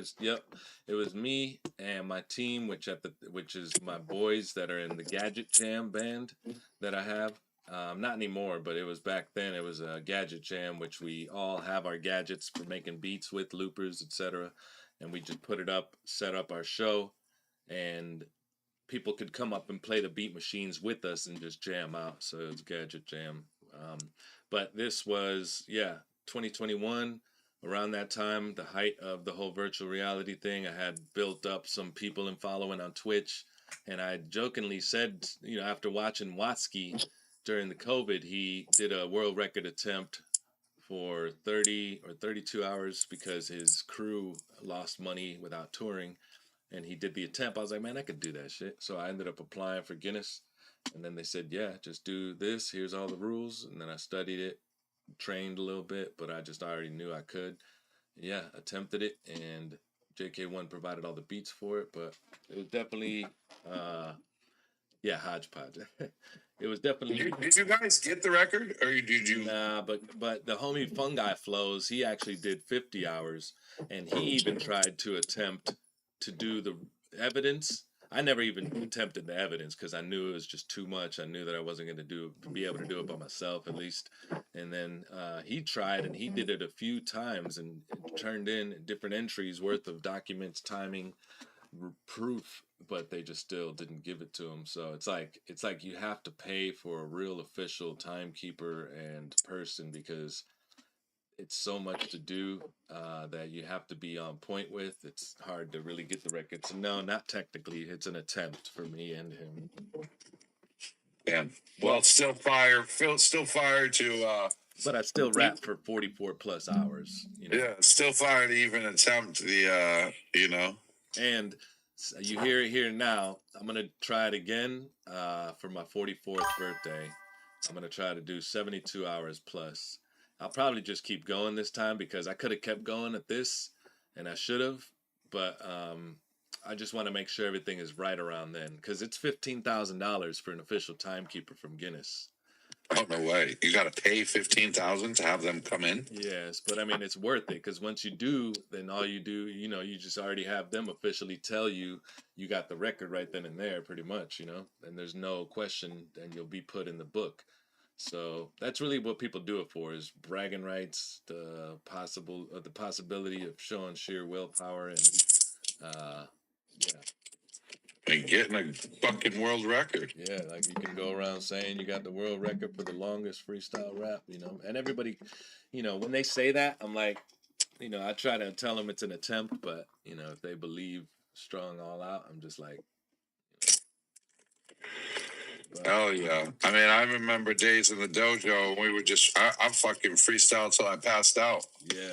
it was me and my team, which is my boys that are in the Gadget Jam band that I have. Not anymore, but it was back then. It was a Gadget Jam, which we all have our gadgets for making beats with, loopers, etc. And we just put it up, set up our show, and people could come up and play the beat machines with us and just jam out. So it was Gadget Jam. But this was 2021. Around that time, the height of the whole virtual reality thing, I had built up some people and following on Twitch, and I jokingly said, after watching Watsky during the COVID, he did a world record attempt for 30 or 32 hours because his crew lost money without touring, and he did the attempt. I was like, man, I could do that shit. So I ended up applying for Guinness, and then they said, yeah, just do this. Here's all the rules. And then I studied it, trained a little bit, but I already knew I could. Yeah, attempted it, and JK1 provided all the beats for it, but it was definitely Yeah, hodgepodge. It was definitely Did you guys get the record, or did you? nah, but the homie Fungi Flows, he actually did 50 hours, and he even tried to attempt to do the evidence. I never even attempted the evidence because I knew it was just too much. I knew that I wasn't going to be able to do it by myself at least. And then he tried and he did it a few times and turned in different entries worth of documents, timing, proof, but they just still didn't give it to him. So it's like you have to pay for a real official timekeeper and person because it's so much to do that you have to be on point with. It's hard to really get the record. So no, not technically. It's an attempt for me and him. Yeah. Well, still fire. Still fire to. But I still rap for 44 plus hours. You know? Yeah, still fire to even attempt the. You know. And you hear it here now. I'm gonna try it again for my 44th birthday. I'm gonna try to do 72 hours plus. I'll probably just keep going this time because I could have kept going at this, and I should have. But I just want to make sure everything is right around then because it's $15,000 for an official timekeeper from Guinness. Oh no way! You got to pay $15,000 to have them come in. Yes, but I mean it's worth it because once you do, then all you do, you know, you just already have them officially tell you you got the record right then and there, pretty much, you know, and there's no question, and you'll be put in the book. So that's really what people do it for: is bragging rights, the possibility of showing sheer willpower, and yeah. And getting a fucking world record. Yeah, like you can go around saying you got the world record for the longest freestyle rap, you know. And everybody, you know, when they say that, I'm like, you know, I try to tell them it's an attempt, but you know, if they believe strong all out, I'm just like. Oh yeah. I mean, I remember days in the dojo when we would just, I fucking freestyle till I passed out. Yeah.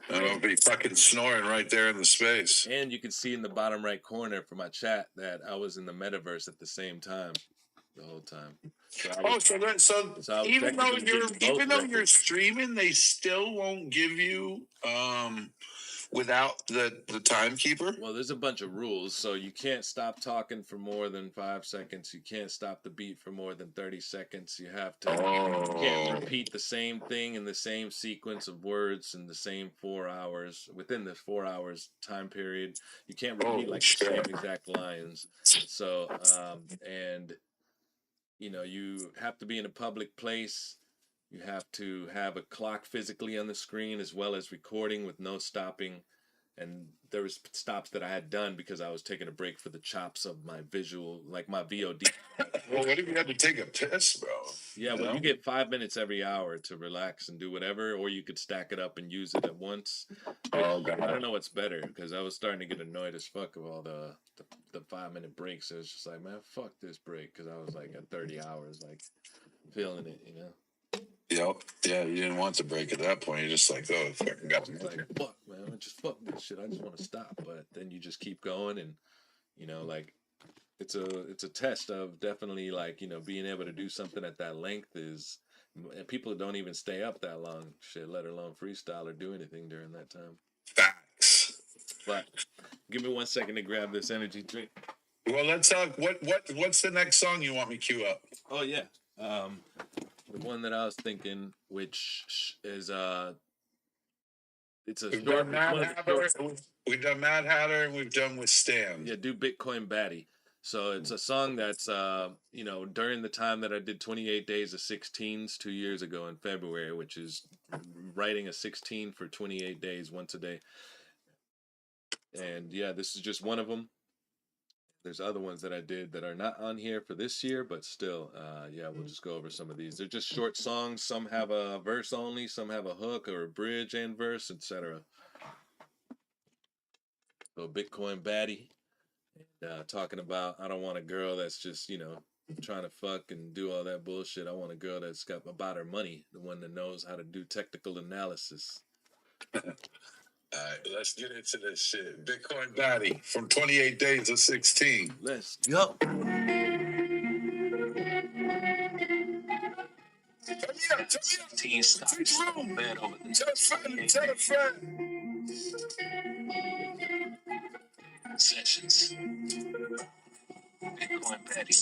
And I'll be fucking snoring right there in the space. And you can see in the bottom right corner for my chat that I was in the metaverse at the same time, the whole time. So even though you're streaming, they still won't give you without the timekeeper. Well, there's a bunch of rules, so you can't stop talking for more than 5 seconds. You can't stop the beat for more than 30 seconds. You have to. You can't repeat the same thing in the same sequence of words in the same 4 hours within the 4 hours time period. You can't repeat the same exact lines. So, and you know, you have to be in a public place. You have to have a clock physically on the screen as well as recording with no stopping. And there was stops that I had done because I was taking a break for the chops of my visual, like my VOD. Well, what if you had to take a piss, bro? Yeah, well, you get 5 minutes every hour to relax and do whatever, or you could stack it up and use it at once. Oh, God. I don't know what's better because I was starting to get annoyed as fuck of all the 5-minute breaks. It was just like, man, fuck this break because I was like at 30 hours, like feeling it, you know. Yep. Yeah, you didn't want to break at that point. You're just like, oh, fucking got me. Like, fuck, man, just fuck this shit. I just want to stop. But then you just keep going, and you know, like it's a test of definitely like, you know, being able to do something at that length is, and people don't even stay up that long, shit, let alone freestyle or do anything during that time. Facts. But give me 1 second to grab this energy drink. Well, let's talk. What's the next song you want me to cue up? Oh yeah. The one that I was thinking, which is it's a We've short, done Mad Hatter. We've done Mad Hatter, and we've done Withstand. Yeah, do Bitcoin Baddie. So it's a song that's you know, during the time that I did 28 days of 16s 2 years ago in February, which is writing a 16 for 28 days once a day. And yeah, this is just one of them. There's other ones that I did that are not on here for this year, but still, yeah, we'll just go over some of these. They're just short songs. Some have a verse only, some have a hook or a bridge and verse, etc. So Bitcoin Baddie, talking about, I don't want a girl that's just, you know, trying to fuck and do all that bullshit. I want a girl that's got about her money, the one that knows how to do technical analysis. All right, let's get into this shit. Bitcoin Baddie from 28 days of 16. Let's go. Tell me up. Teen stocks. Man over the Tell a friend. sessions. Bitcoin Bitcoin Betty.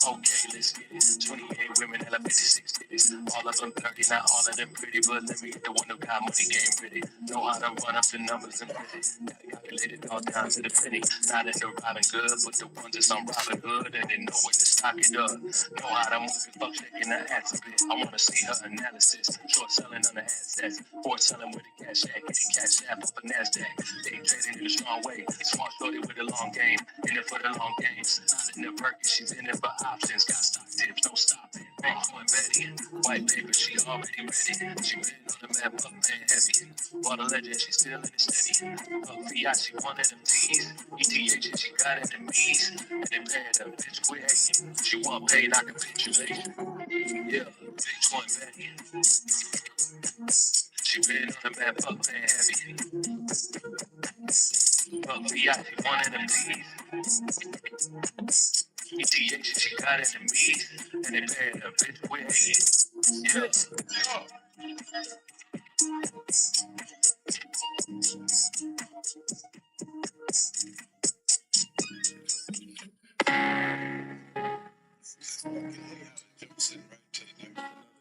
Okay, let's get it. 28 women and 56 titties. All of them 30, not all of them pretty, but let me get the one who got money game ready. Know how to run up the numbers and put it. Gotta calculate it all down to the penny. Not in the Robin Good, but the ones that's on Robin Hood, and they know when to stock it up. Know how to move it, fuck shaking the ass a bit. I wanna see her analysis. Short selling on the assets, for selling with a cash app, getting cash app up a NASDAQ. They trading in a strong way. Smart shorty with a long game, in it for the long games. Not in the Perkins, she's in it for options. Got stock tips, don't stop it. Bitcoin Betty, white paper, she already ready. She been on the map, up paying heavy. Bought a legend, she still in the steady. Up VI, she wanted them T's. ETH, and she got it in B's. And they paying her, bitch, quit hating. She want paid, I capitulate. Yeah, Bitcoin Betty. She been on the map, up paying heavy. Up VI, she wanted them T's. ETH, she got it in B's. And they paying her, bitch, quit hating. Yeah.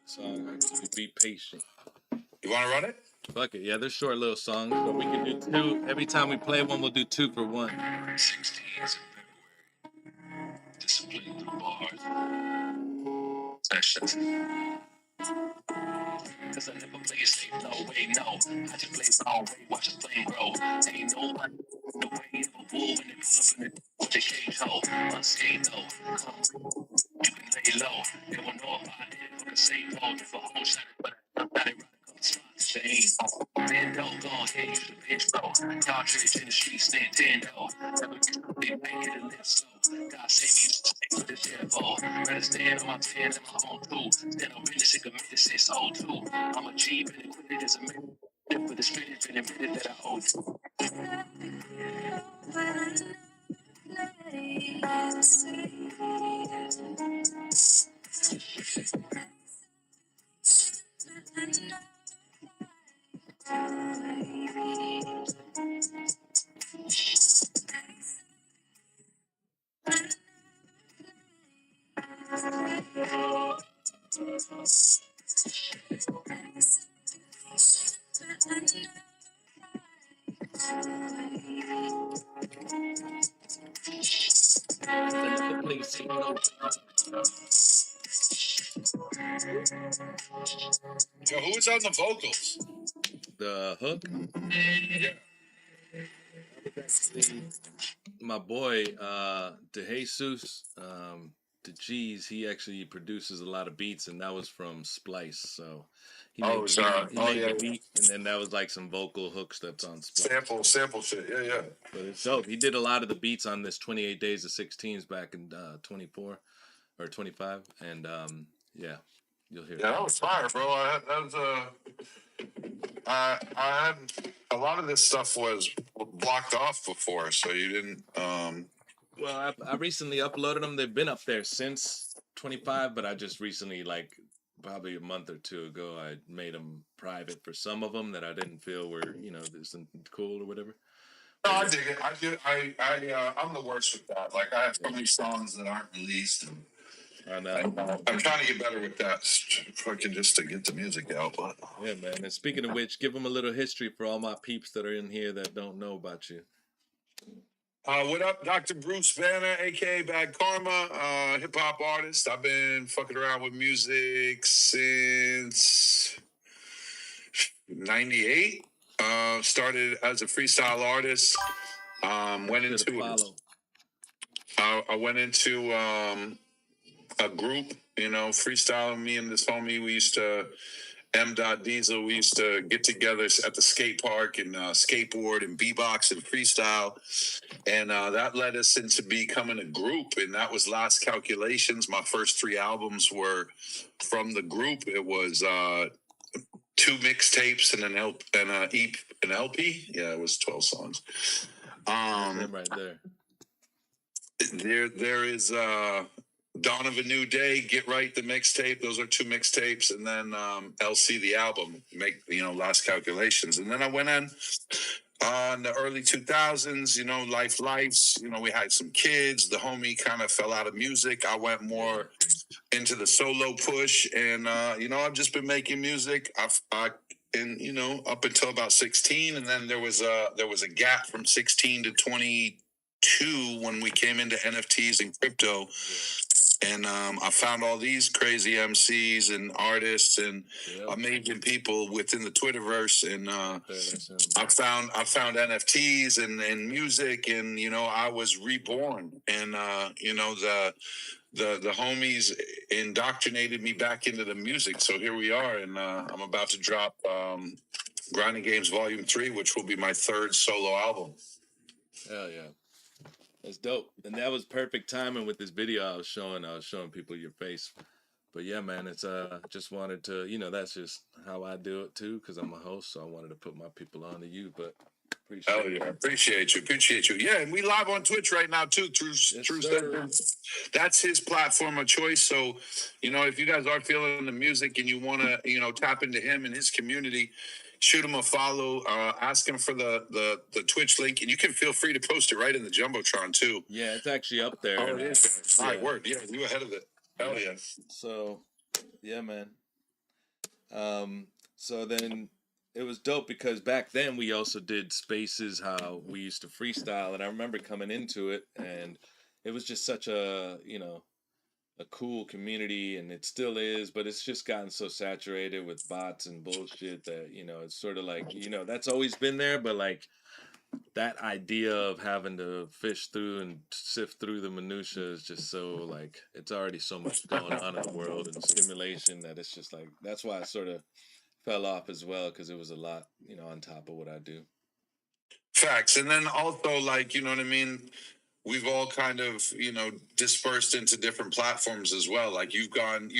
Song, actually. Be patient. You want to run it? Fuck it. Yeah, they're short little songs, but we can do two. Every time we play one, we'll do 2 for 1. 16 is in February. Discipline through bars. Sessions. Cause I never play it safe, no way, no. I just play my own way, watch the flame grow. Ain't no one, no way of a bull when they pull up in the cage hole. Unscathed though, you can lay low. They will know about it, for the safe hole. If a whole shot it, but I got it right a couple spots. They ain't man, don't go ahead, use the bitch, bro. Cartridge in the streets, Nintendo. Never get the big bank in the left slow. God save me with the devil. Rather stand on my 10 and my own tool. Stand on business and commit to since 02. I'm a G, and acquitted as a man. With the spirit, been admitted that I owe you. So who's on the vocals? The hook. My boy, DeJesus, the G's, he actually produces a lot of beats, and that was from Splice. So he made, the beat, and then that was like some vocal hooks that's on Splice. Sample shit. Yeah. But it's dope. He did a lot of the beats on this 28 Days of 16s back in 24 or 25, and yeah, you'll hear. Yeah, that was fire, bro. I had a lot of this stuff was blocked off before, so you didn't. Well, I recently uploaded them. They've been up there since 25, but I just recently, like probably a month or 2 ago, I made them private for some of them that I didn't feel were, this isn't cool or whatever. No, I dig it. I'm the worst with that. Like, I have so many songs that aren't released, and I know. I'm trying to get better with that, fucking just to get the music out. But yeah, man. And speaking of which, give them a little history for all my peeps that are in here that don't know about you. What up, DrBruceBanner, aka Bad Karma, hip hop artist. I've been fucking around with music since '98. Started as a freestyle artist. Went into I went into a group, freestyling. Me and this homie, we used to M.Diesel. We used to get together at the skate park and skateboard and beatbox and freestyle. And that led us into becoming a group. And that was Last Calculations. My first 3 albums were from the group. It was 2 mixtapes and an LP. Yeah, it was 12 songs. Right there. There is Dawn of a New Day, Get Right, the mixtape. Those are 2 mixtapes, and then LC, the album, Last Calculations. And then I went on In the early 2000s, you know, lives, you know, we had some kids. The homie kind of fell out of music. I went more into the solo push, and you know, I've just been making music. And you know, up until about 16, and then there was a gap from 16 to 22 when we came into NFTs and crypto. And I found all these crazy MCs and artists and amazing people within the Twitterverse, and I found NFTs and music, and you know, I was reborn, and you know, the homies indoctrinated me back into the music. So here we are, and I'm about to drop Grinding Games Volume 3, which will be my third solo album. Hell yeah. That's dope. And that was perfect timing with this video I was showing people your face. But yeah, man, it's just wanted to, you know, that's just how I do it too, because I'm a host, so I wanted to put my people on to you, but appreciate you. Yeah, and we live on Twitch right now too. That's his platform of choice. So, you know, if you guys are feeling the music and you want to, you know, tap into him and his community, shoot him a follow. Ask him for the Twitch link, and you can feel free to post it right in the jumbotron too. Yeah, it's actually up there. Oh, it is. All right, word. Yeah, you ahead of it. Hell yeah. So, yeah, man. So then it was dope because back then we also did spaces, how we used to freestyle, and I remember coming into it, and it was just such a, you know, a cool community, and it still is, but it's just gotten so saturated with bots and bullshit that, you know, it's sort of like, you know, that's always been there, but like that idea of having to fish through and sift through the minutia is just so like, it's already so much going on in the world and stimulation that it's just like, that's why I sort of fell off as well, because it was a lot, you know, on top of what I do. Facts. And then also, like, you know what I mean, we've all kind of, you know, dispersed into different platforms as well. Like you've gone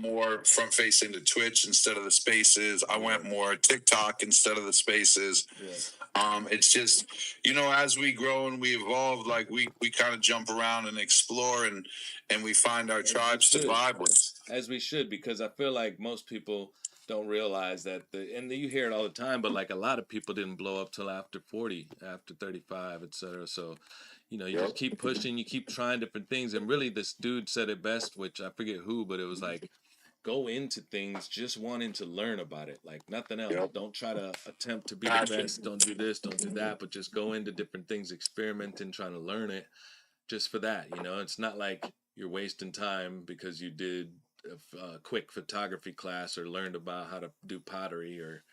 more front facing to Twitch instead of the spaces. I went more TikTok instead of the spaces. It's just, you know, as we grow and we evolve, like we kind of jump around and explore, and we find our tribes to vibe with. As we should, because I feel like most people don't realize that and you hear it all the time, but like a lot of people didn't blow up till after 40, after 35, etc. So, you know, you just keep pushing, you keep trying different things. And really, this dude said it best, which I forget who, but it was like, go into things just wanting to learn about it, like nothing else. Don't try to attempt to be the best. Don't do this, don't do that, but just go into different things, experimenting, trying to learn it just for that. You know, it's not like you're wasting time because you did a quick photography class or learned about how to do pottery, or,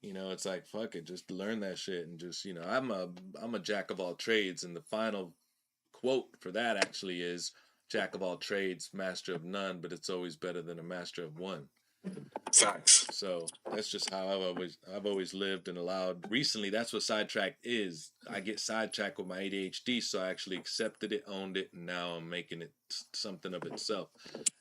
you know, it's like, fuck it, just learn that shit. And just, you know, I'm a jack of all trades, and the final quote for that actually is jack of all trades, master of none, but it's always better than a master of one. Facts. So that's just how I've always lived and allowed. Recently, that's what Sidetrackt is. I get sidetracked with my ADHD, so I actually accepted it, owned it, and now I'm making it something of itself.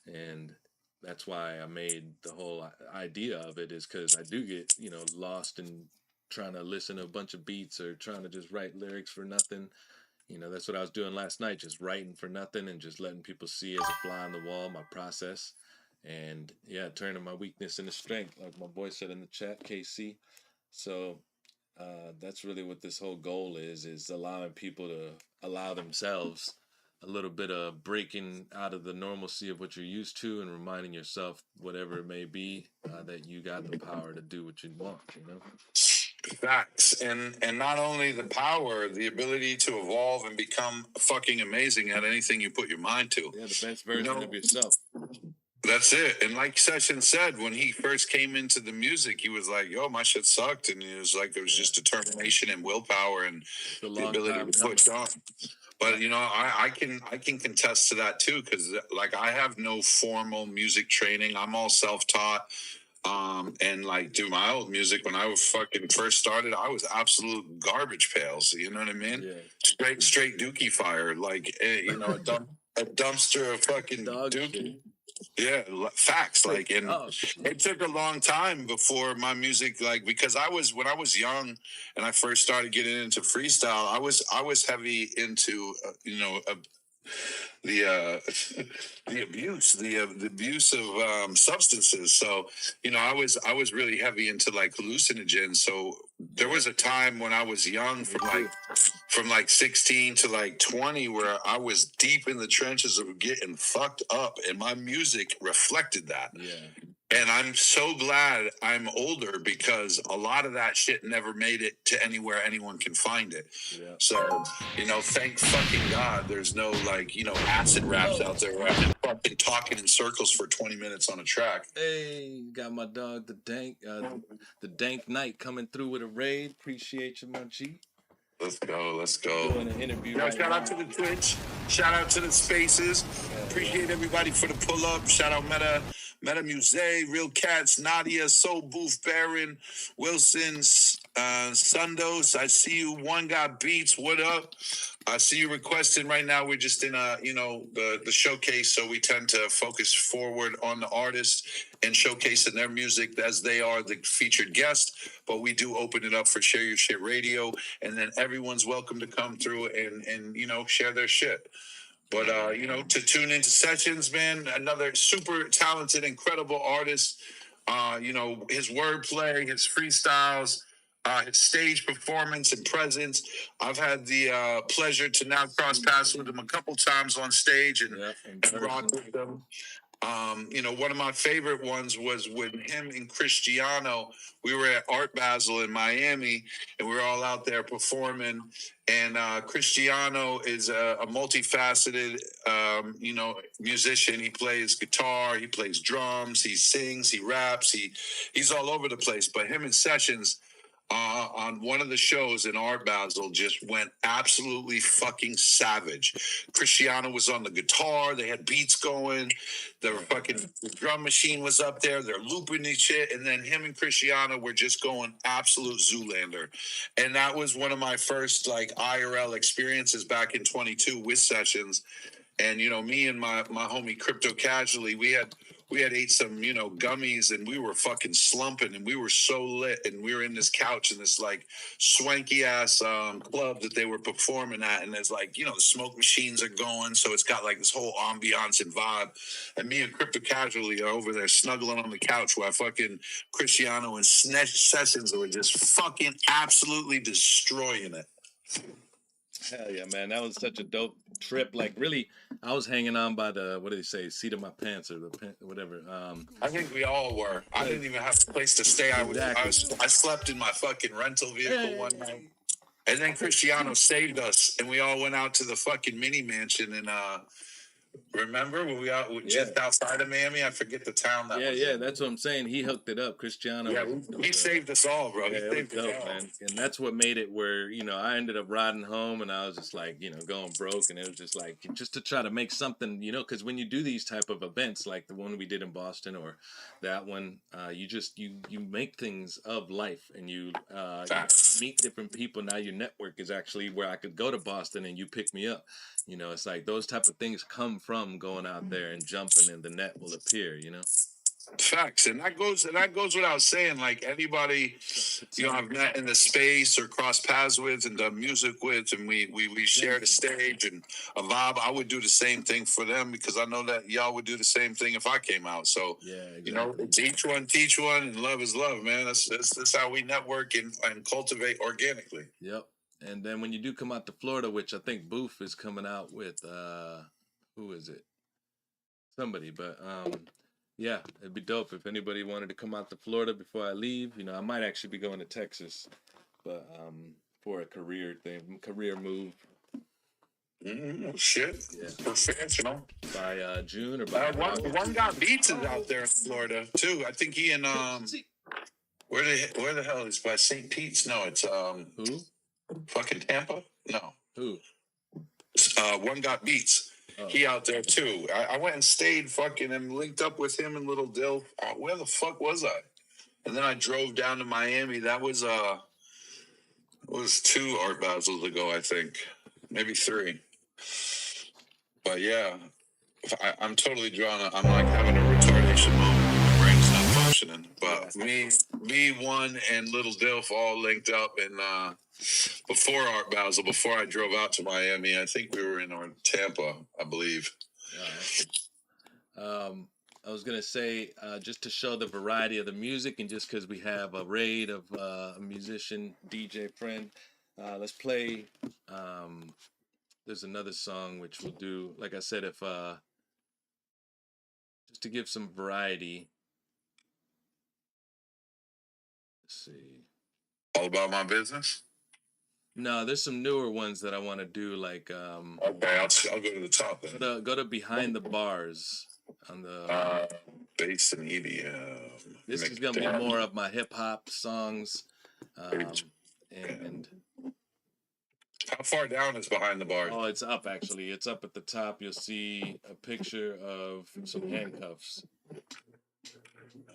And that's why I made the whole idea of it, is because I do get, you know, lost in trying to listen to a bunch of beats or trying to just write lyrics for nothing. You know, that's what I was doing last night, just writing for nothing and just letting people see as a fly on the wall my process. And yeah, turning my weakness into strength, like my boy said in the chat, KC. So that's really what this whole goal is allowing people to allow themselves a little bit of breaking out of the normalcy of what you're used to, and reminding yourself, whatever it may be, that you got the power to do what you want, you know? Facts. And not only the power, the ability to evolve and become fucking amazing at anything you put your mind to. Yeah, the best version of yourself. That's it. And like Session said, when he first came into the music, he was like, yo, my shit sucked. And it was like, it was just determination and willpower and the ability to push on. But, you know, I can contest to that too, because like I have no formal music training. I'm all self-taught. And like do my old music, when I was fucking first started, I was absolute garbage pails. You know what I mean? Yeah. Straight dookie fire, like, you know, a dumpster of fucking dookie. Yeah, facts. Like, and it took a long time before my music, like, because when I was young and I first started getting into freestyle, I was heavy into, you know, the abuse of substances. So, you know, I was really heavy into like hallucinogens. So There was a time when I was young, from like 16 to like 20, where I was deep in the trenches of getting fucked up, and my music reflected that. Yeah. And I'm so glad I'm older, because a lot of that shit never made it to anywhere anyone can find it. Yeah. So, thank fucking God there's no, acid raps out there where I'm fucking talking in circles for 20 minutes on a track. Hey, got my dog, the Dank Knight coming through with a raid. Appreciate you, my G. Let's go. Doing an interview right Shout now. out to the Twitch. Shout out to the Spaces. Appreciate everybody for the pull up. Shout out Meta Muse, Real Cats, Nadia, Soul Booth, Baron, Wilson, Sundos. I see you. One Got Beats. What up? I see you requesting right now. We're just in the showcase, so we tend to focus forward on the artists and showcasing their music as they are the featured guest. But we do open it up for Share Your Shit Radio, and then everyone's welcome to come through and share their shit. But to tune into sessions, man, another super talented, incredible artist. His wordplay, his freestyles, his stage performance and presence. I've had the pleasure to now cross paths with him a couple times on stage and rock with them. One of my favorite ones was with him and Cristiano. We were at Art Basel in Miami, and we were all out there performing. And Cristiano is a multifaceted, musician. He plays guitar, he plays drums, he sings, he raps, he's all over the place. But him in sessions on one of the shows in Art Basel just went absolutely fucking savage. Cristiano was on the guitar, they had beats going, the drum machine was up there, they're looping and shit, and then him and Cristiano were just going absolute Zoolander. And that was one of my first IRL experiences back in 22 with sessions. And me and my homie Crypto Casually, we had ate some gummies, and we were fucking slumping, and we were so lit, and we were in this couch in this swanky ass club that they were performing at, and there's the smoke machines are going, so it's got this whole ambiance and vibe, and me and Crypto Casually are over there snuggling on the couch while fucking Cristiano and Sessions were just fucking absolutely destroying it. Hell yeah, man. That was such a dope trip. Really, I was hanging on by the, what do they say, seat of my pants or whatever. I think we all were. I didn't even have a place to stay. I slept in my fucking rental vehicle one night. And then Cristiano saved us, and we all went out to the fucking mini mansion and remember when we just outside of Miami? I forget the town that was. Yeah, that's what I'm saying. He hooked it up, Cristiano. Yeah, he saved us all, bro. Yeah, he saved us all, man. And that's what made it where, I ended up riding home, and I was just going broke, and it was just just to try to make something, because when you do these type of events, like the one we did in Boston or that one, you make things of life, and you meet different people. Now your network is actually where I could go to Boston and you pick me up. It's those type of things come from going out there and jumping, and the net will appear, Facts. And that goes without saying. Anybody I've met in the space or crossed paths with and done music with, and we shared a stage and a vibe, I would do the same thing for them, because I know that y'all would do the same thing if I came out. So it's each one teach one, and love is love, man. That's how we network and cultivate organically. Yep. And then when you do come out to Florida, which I think Booth is coming out with, who is it? Somebody, but yeah, it'd be dope if anybody wanted to come out to Florida before I leave. I might actually be going to Texas, but for a career move. Shit. Yeah. Professional. By June or by one Got Beats is out there in Florida too. I think he in where the hell is by St. Pete's? No, it's who? Fucking Tampa? No. Who? One Got Beats. Oh. He out there too. I went and stayed fucking and linked up with him and Little Dill. Where the fuck was I? And then I drove down to Miami. That was 2 Art Basels ago, I think. Maybe 3. But yeah, I'm totally drawn. I'm having a retardation moment. My brain's not functioning. But me, One, and Little Dilf all linked up, and before Art Basel, before I drove out to Miami, I think we were in Tampa, I believe. I was gonna say, just to show the variety of the music, and just because we have a raid of a musician DJ friend, let's play. There's another song which we'll do. Like I said, if just to give some variety. Let's see. All about my business. No, there's some newer ones that I want to do. Like Okay, I'll go to the top then. go to Behind the Bars on the. Bass and EDM. This is gonna be more of my hip hop songs, and how far down is Behind the Bars? oh, it's up actually. It's up at the top. You'll see a picture of some handcuffs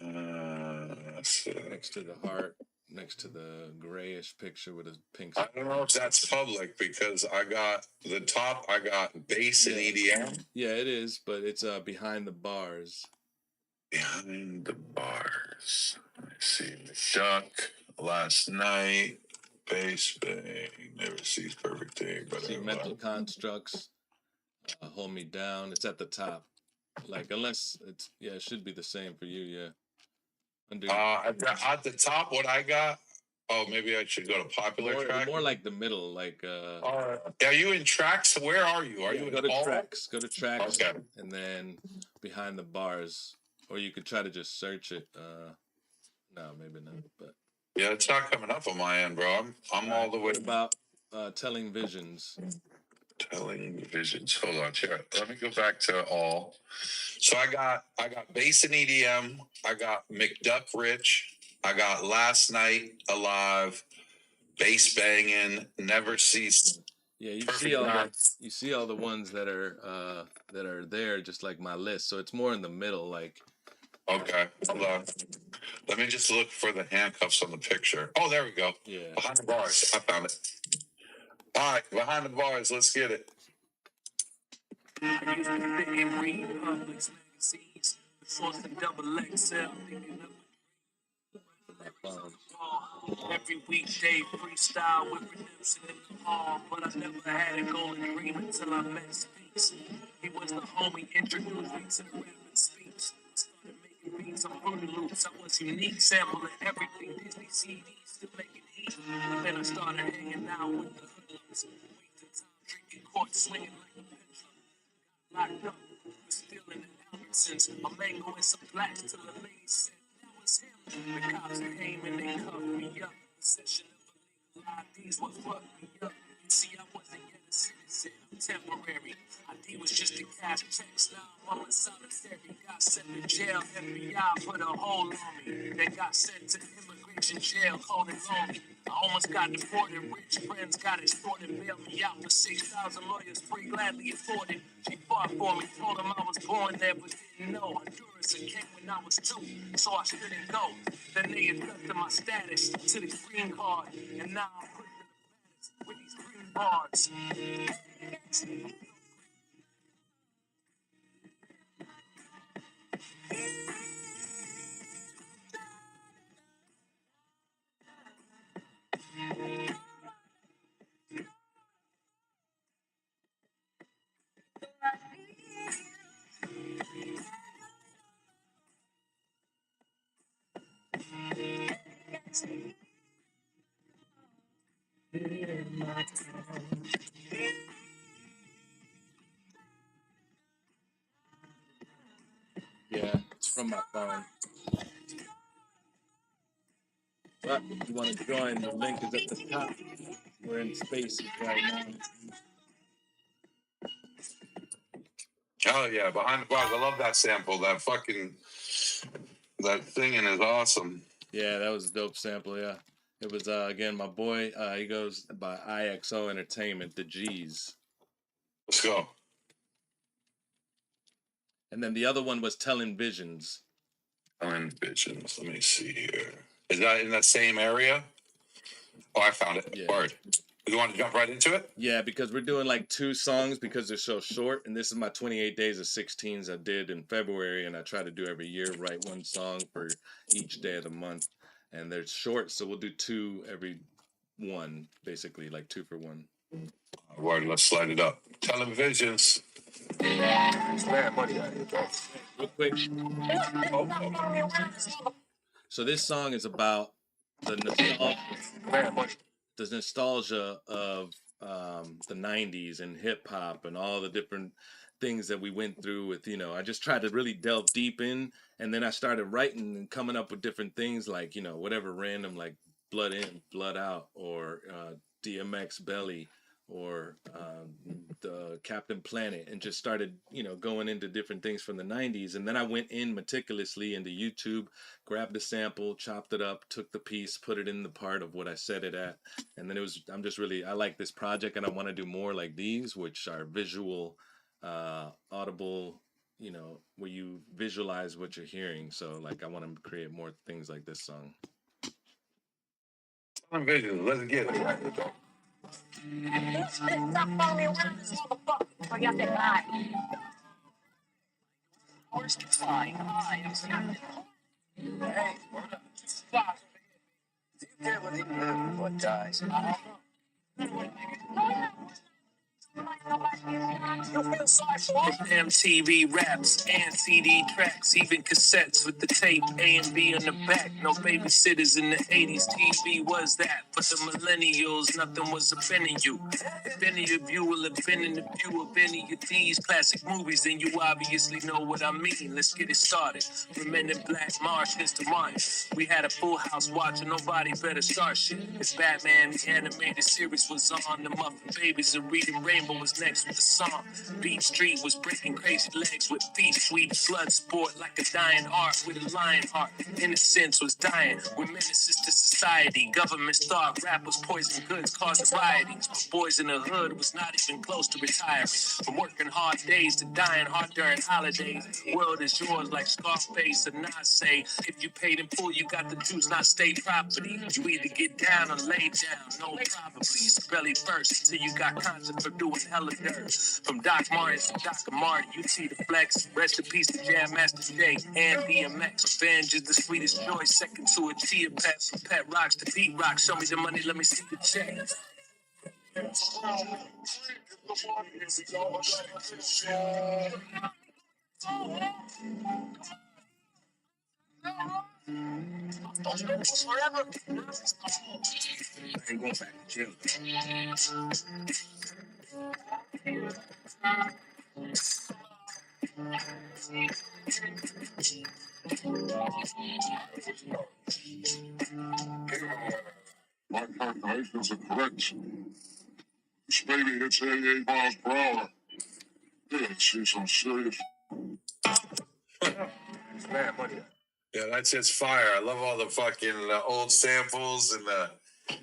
next to the heart, next to the grayish picture with a pink. I don't know if that's public because I got the top. I got bass and EDM. Yeah, it is, but it's Behind the Bars. Behind the Bars. Let's see. Duck. Last Night. Bass Bang. Never Sees Perfect Day. But see Mental Constructs. Hold Me Down. It's at the top. Like unless it's it should be the same for you. Yeah. At the top, what I got. Oh, maybe I should go to popular track. More like the middle, like. Are you in tracks? Where are you? Are you in go to all? tracks? Go to tracks, okay. And then Behind the Bars, or you could try to just search it. No, maybe not. But yeah, it's not coming up on my end, bro. I'm all the way. What about Telling Visions? Telling Visions. Hold on, here. Let me go back to all. So I got bass and EDM. I got McDuck Rich. I got Last Night Alive. Bass Banging. Never Cease. Yeah, you see all the ones that are there, just like my list. So it's more in the middle, like. Okay, hold on. Let me just look for the handcuffs on the picture. Oh, there we go. Yeah. Behind the Bars. I found it. All right, Behind the Bars. Let's get it. I used to fit and read Publix magazines, source the double XL, thinking of every weekday freestyle with redemption in the hall, but I never had a golden dream until I met Speaks. He was the homie introduced me to the rapping speech. Started making beats on Fruity Loops. I was unique, sampling everything Disney CDs, still making heat. And then I started hanging out with the hoodlums. Wasting time drinking court, swinging like a pendulum. Locked up, was still in the Albertsons. A mango and some blacks till the lady said that was him. The cops came and they cuffed me up. Possession of illegal IDs what fucked me up. You see, I wasn't yet a citizen. I'm temporary. ID was just a cash check. Now I'm a solitary. Got sent to jail. FBI put a hold on me. Then got sent to immigration jail. Holding on me. I almost got deported. Rich friends got extorted. Bailed me out for 6,000 lawyers. Free gladly afforded. She fought for me. Told them I was born there, but didn't know. Honduras came when I was 2, so I shouldn't go. Then they adjusted my status to the green card, and now I'm put in the with these green bars. Yeah, it's from my phone. But if you want to join, the link is at the top. We're in Spaces right now. Oh yeah, Behind the Bars. I love that sample. That singing is awesome. Yeah, that was a dope sample. Yeah, it was again my boy. He goes by IXO Entertainment, the G's. Let's go. And then the other one was Telling Visions. Telling Visions. Let me see here. Is that in that same area? Oh, I found it. Yeah. Word. You want to jump right into it? Yeah, because we're doing like 2 songs because they're so short. And this is my 28 days of 16s I did in February. And I try to do every year, write 1 song for each day of the month. And they're short, so we'll do 2 every one, basically, like 2 for 1. Word, let's slide it up. Televisions. Real quick. So this song is about the nostalgia of the 90s and hip hop and all the different things that we went through with, I just tried to really delve deep in, and then I started writing and coming up with different things like, whatever random, like Blood In, Blood Out, or DMX Belly, or the Captain Planet, and just started, going into different things from the 90s. And then I went in meticulously into YouTube, grabbed the sample, chopped it up, took the piece, put it in the part of what I set it at. And then I like this project, and I want to do more like these, which are visual, audible, where you visualize what you're hearing. So like I want to create more things like this song. Televisions, let's get it. What guys? MTV raps and CD tracks, even cassettes with the tape A and B on the back. No babysitters in the 80s. TV was that. For the millennials, nothing was offending you. If any of you will have been in the view of any of these classic movies, then you obviously know what I mean. Let's get it started. From Men in Black, Martians to Martin. We had a full house watching, nobody better start shit. If Batman, the animated series was on, the Muffin Babies and Reading Rainbow was next with the song. Beat Street was breaking crazy legs with feet, sweet blood sport like a dying art with a lion heart. Innocence was dying with menaces to society. Governments thought rappers poison goods causing rioting. Boys in the hood was not even close to retiring. From working hard days to dying hard during holidays. World is yours like Scarface and I say. If you paid in full, you got the juice, not state property. You either get down or lay down, no probably. Belly first till you got content for doing hella dirt. From Doc Martin to Dr. Marty, you see the flex. Rest in peace to Jam Master Jay and DMX. Revenge is the sweetest joy, second to a chia pet. From pet rocks to beat rocks. Show me the money, let me see the check. Forever. I ain't going back to jail. My calculations are correct. This baby hits 88 miles per hour. Yeah, see some serious. Yeah, that's just fire. I love all the fucking old samples and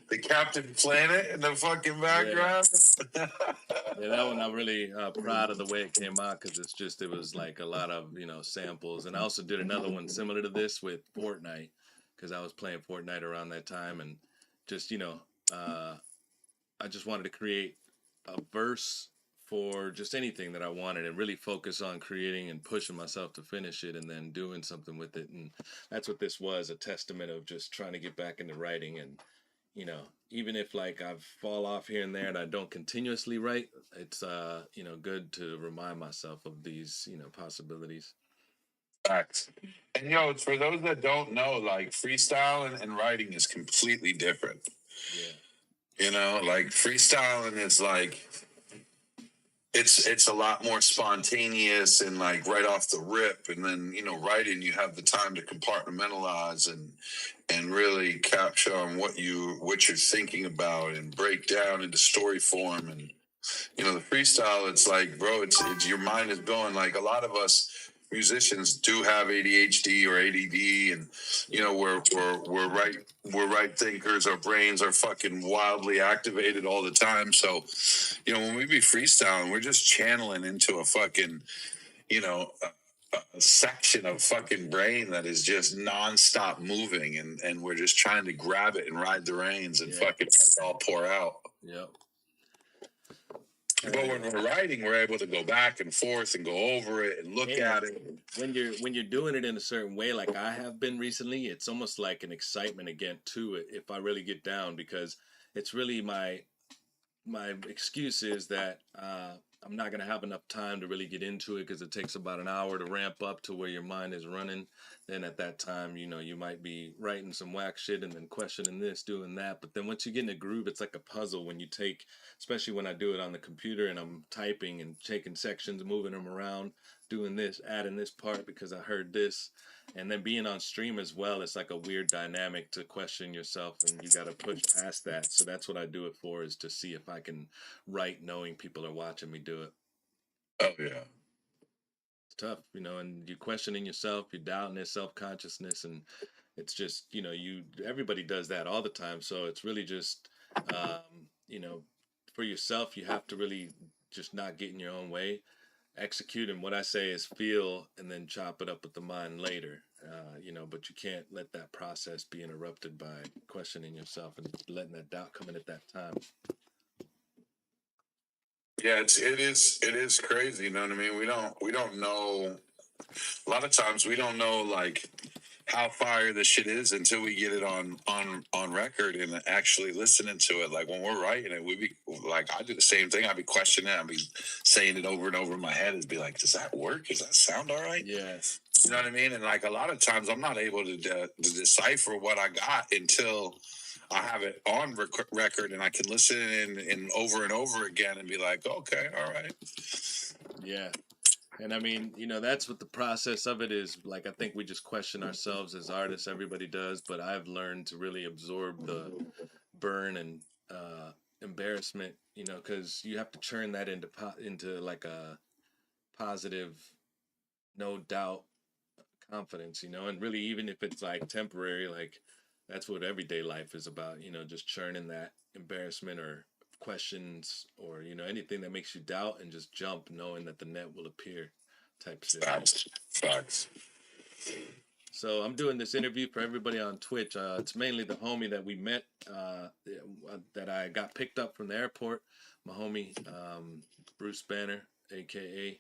the Captain Planet in the fucking background. Yeah, that one I'm really proud of the way it came out, because it was like a lot of, samples. And I also did another one similar to this with Fortnite, because I was playing Fortnite around that time, and just, I just wanted to create a verse for just anything that I wanted, and really focus on creating and pushing myself to finish it, and then doing something with it. And that's what this was, a testament of just trying to get back into writing. And even if like I fall off here and there and I don't continuously write, it's good to remind myself of these possibilities. Facts. And for those that don't know, like freestyle and writing is completely different. Yeah. Like freestyling is like it's a lot more spontaneous and like right off the rip, and then writing, you have the time to compartmentalize and really capture on what you're thinking about and break down into story form. And the freestyle, it's like, bro, it's your mind is going. Like a lot of us musicians do have ADHD or ADD, and we're right thinkers. Our brains are fucking wildly activated all the time. So when we be freestyling, we're just channeling into a fucking a section of fucking brain that is just nonstop moving, and we're just trying to grab it and ride the reins and fucking all pour out. Yep. But when we're writing, we're able to go back and forth and go over it and look at it. When you're doing it in a certain way, like I have been recently, it's almost like an excitement again to it if I really get down, because it's really my my excuse is that I'm not gonna have enough time to really get into it because it takes about an hour to ramp up to where your mind is running. Then at that time, you might be writing some whack shit and then questioning this, doing that. But then once you get in a groove, it's like a puzzle when you take, especially when I do it on the computer and I'm typing and taking sections, moving them around, doing this, adding this part because I heard this. And then being on stream as well, it's like a weird dynamic to question yourself, and you got to push past that. So that's what I do it for, is to see if I can write knowing people are watching me do it. Oh yeah. It's tough, and you're questioning yourself, you're doubting their self-consciousness, and it's just, everybody does that all the time. So it's really just, for yourself, you have to really just not get in your own way. Execute, and what I say is feel and then chop it up with the mind later. But you can't let that process be interrupted by questioning yourself and letting that doubt come in at that time. Yeah, it is crazy, you know what I mean? We don't know, a lot of times we don't know like how fire this shit is until we get it on record and actually listening to it. Like when we're writing it, we be like, I do the same thing. I'd be questioning it. I'd be saying it over and over in my head. It'd be like, does that work? Does that sound all right? Yes. You know what I mean? And like a lot of times I'm not able to decipher what I got until I have it on record and I can listen and over again and be like, okay, all right. Yeah. And I mean, that's what the process of it is. Like, I think we just question ourselves as artists. Everybody does. But I've learned to really absorb the burn and embarrassment, because you have to turn that into like a positive, no doubt confidence, and really, even if it's like temporary, like that's what everyday life is about, just churning that embarrassment or questions or anything that makes you doubt, and just jump knowing that the net will appear type shit. Facts. So I'm doing this interview for everybody on Twitch. It's mainly the homie that we met, that I got picked up from the airport, my homie Bruce Banner, aka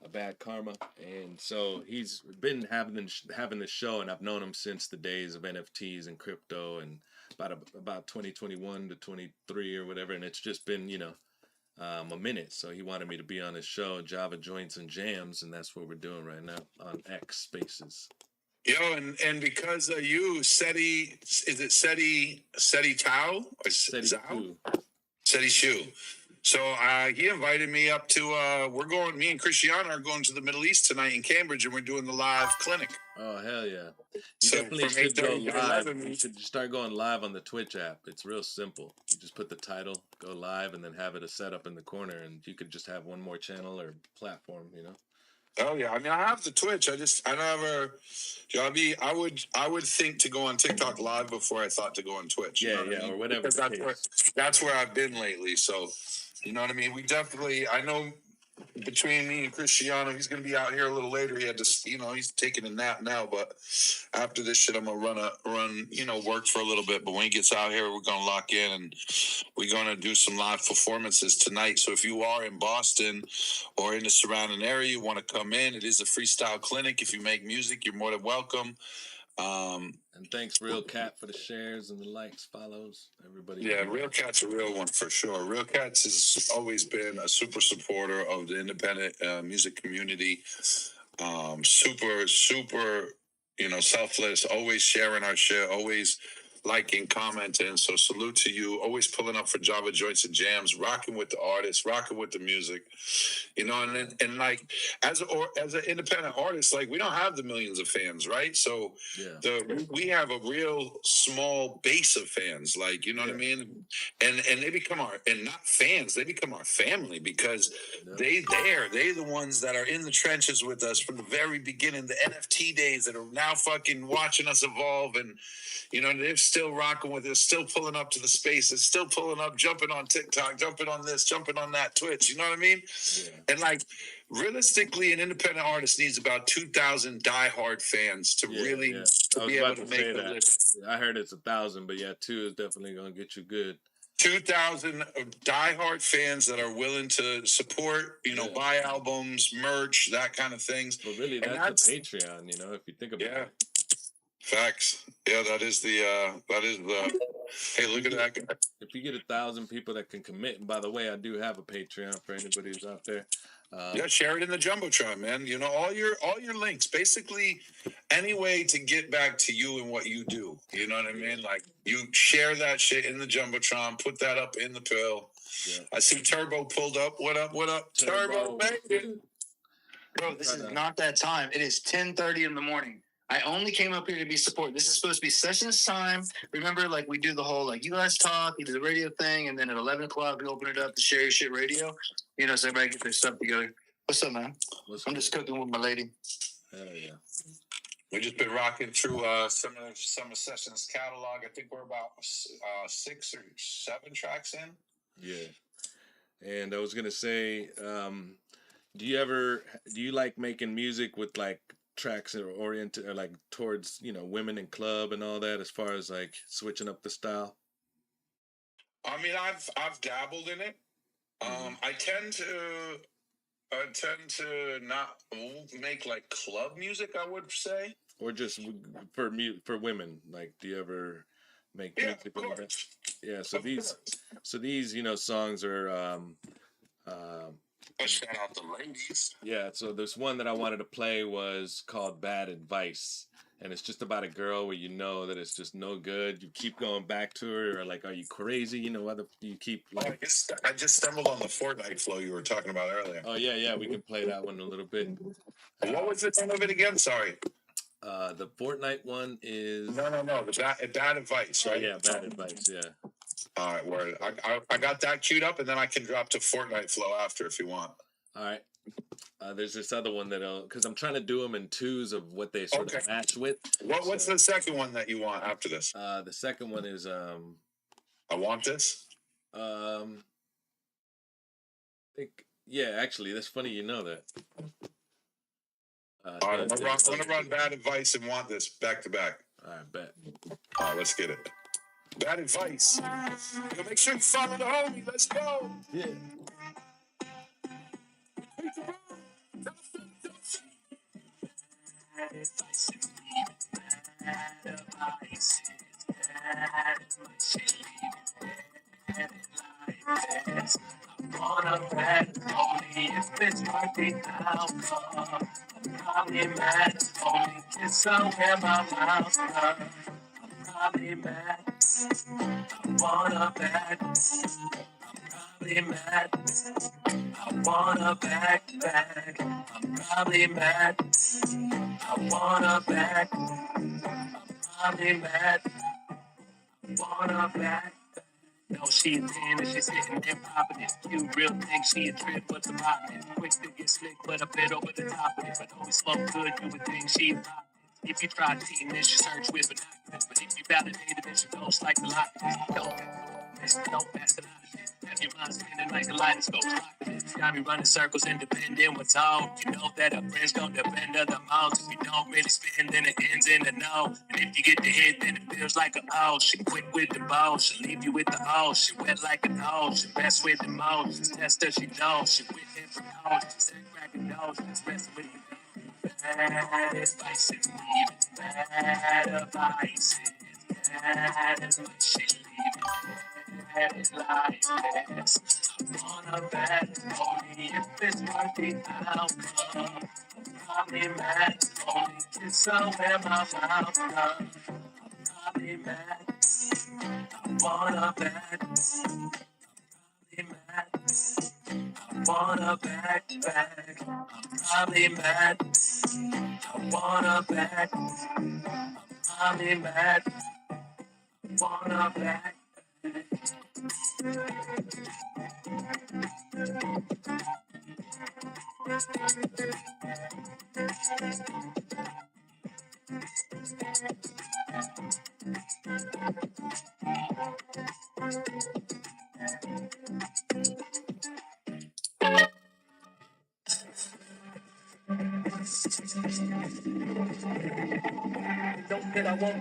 a Bad Karma. And so he's been having this show, and I've known him since the days of NFTs and crypto, and about 2021 to 23 or whatever. And it's just been a minute. So he wanted me to be on his show, Java Joints and Jams, and that's what we're doing right now on X Spaces. Yo, and because of you, is it Seti Tao or Zhao? Seti Shu. So he invited me up to, me and Cristiano are going to the Middle East tonight in Cambridge, and we're doing the live clinic. Oh, hell yeah. You So definitely from should go 8:30 to live. 11. You should start going live on the Twitch app. It's real simple. You just put the title, go live, and then have it a setup in the corner, and you could just have one more channel or platform, Oh yeah, I mean I have the Twitch. I never, I would think to go on TikTok live before I thought to go on Twitch. Yeah, what I mean? or whatever. Because that's where I've been lately. So, you know what I mean. I know between me and Cristiano, he's going to be out here a little later. He had to, he's taking a nap now. But after this shit, I'm gonna run, work for a little bit. But when he gets out here, we're gonna lock in and we're gonna do some live performances tonight. So if you are in Boston or in the surrounding area, you want to come in, it is a freestyle clinic. If you make music, you're more than welcome. And thanks, Real Cat, for the shares and the likes, follows, everybody. Yeah, Real Cat's a real one for sure. Real Cat's has always been a super supporter of the independent music community. Super, selfless, always sharing our shit, always liking, commenting. So salute to you, always pulling up for Java Joints and Jams, rocking with the artists, rocking with the music, and like as an independent artist, like we don't have the millions of fans, right? So we have a real small base of fans, like, what I mean? And they become not fans, they become our family because they're the ones that are in the trenches with us from the very beginning, the NFT days that are now fucking watching us evolve, and they're still rocking with us, still pulling up to the spaces, still pulling up, jumping on TikTok, jumping on this, jumping on that Twitch. You know what I mean? Yeah. And like, realistically, an independent artist needs about 2,000 diehard fans to really be able to make the list. I heard it's 1,000, but 2 is definitely gonna get you good. 2,000 diehard fans that are willing to support, buy albums, merch, that kind of things. But really, that's a Patreon, if you think about it. Facts. Yeah, that is the Hey, look at that guy. If you get 1,000 people that can commit, and by the way, I do have a Patreon for anybody who's out there. Yeah, share it in the Jumbotron, man. You know, all your links, basically any way to get back to you and what you do. You know what I mean? Like, you share that shit in the Jumbotron, put that up in the pill. Yeah. I see Turbo pulled up. What up? Turbo, baby. Bro, this is not that time. It is 10:30 in the morning. I only came up here to be support. This is supposed to be sessions time. Remember, like, we do the whole, like, you guys talk, you do the radio thing, and then at 11 o'clock, we open it up to Share Your Shit Radio. You know, so everybody get their stuff together. What's up, man? I'm just cooking with my lady. Hell yeah. We've just been rocking through some of Sessions catalog. I think we're about 6 or 7 tracks in. Yeah. And I was going to say, do you like making music with, like, tracks that are oriented or like towards, you know, women in club and all that, as far as like switching up the style? I mean, I've dabbled in it. I tend to not make like club music, I would say, or just for women. Like, do you ever make music like that? Yeah. So these you know, songs are shout out the ladies. Yeah, so this one that I wanted to play was called Bad Advice. And it's just about a girl where you know that it's just no good. You keep going back to her, or like, are you crazy? You know, whether you keep like... I just stumbled on the Fortnite flow you were talking about earlier. Oh, yeah, we can play that one a little bit. What was the name of it again? Sorry. The Fortnite one is... No. The Bad Advice, right? Oh, yeah, Bad Advice, yeah. All right, word. I got that queued up, and then I can drop to Fortnite flow after if you want. All right. There's this other one because I'm trying to do them in twos of what they sort of match with. What's the second one that you want after this? The second one is I Want This. Actually, that's funny you know that. All right, I'm gonna run Bad Advice and Want This back to back. All right, bet. All right, let's get it. Bad Advice. Yo, make sure you follow the homie. Let's go. Yeah. On a bad only if it's worth the outcome. I'm probably mad, only kiss somewhere my mouth. I'm probably mad. I want a bag. I'm probably mad. I want a bag. I'm probably mad. I want a bag. I'm probably mad. I want a bag. No, she a 10 and she's sitting there popping it. Cute, real thing, she a trip, but the poppin'. Quick to get slick, but a bit over the top of it. But always smoke good, you would think she a poppin'. If you try team, then she search with binoculars. But if you validate it, then she goes like the lock. Don't pass it out. Have your mind spinning like a kaleidoscope. Got me running circles independent what's all. You know that our friends gon' depend on the most. If you don't really spin, then it ends in a no. And if you get the hit, then it feels like a oh. She quick with the ball, she leave you with the oh. She wet like a nose, she best with the most. She's tester, she knows. She with him for nose. She said cracking nose, she's best with the bad advice. It's leaving bad advice. Bad advice. She leaving bad advice. I want a bad only if it's worth the outcome. I'm probably mad, only kiss somewhere my mouth. I'm probably mad. I want a bad. I'm probably mad. I want a bag. I'm probably mad. I want a bag. I'm probably mad. I want a bag.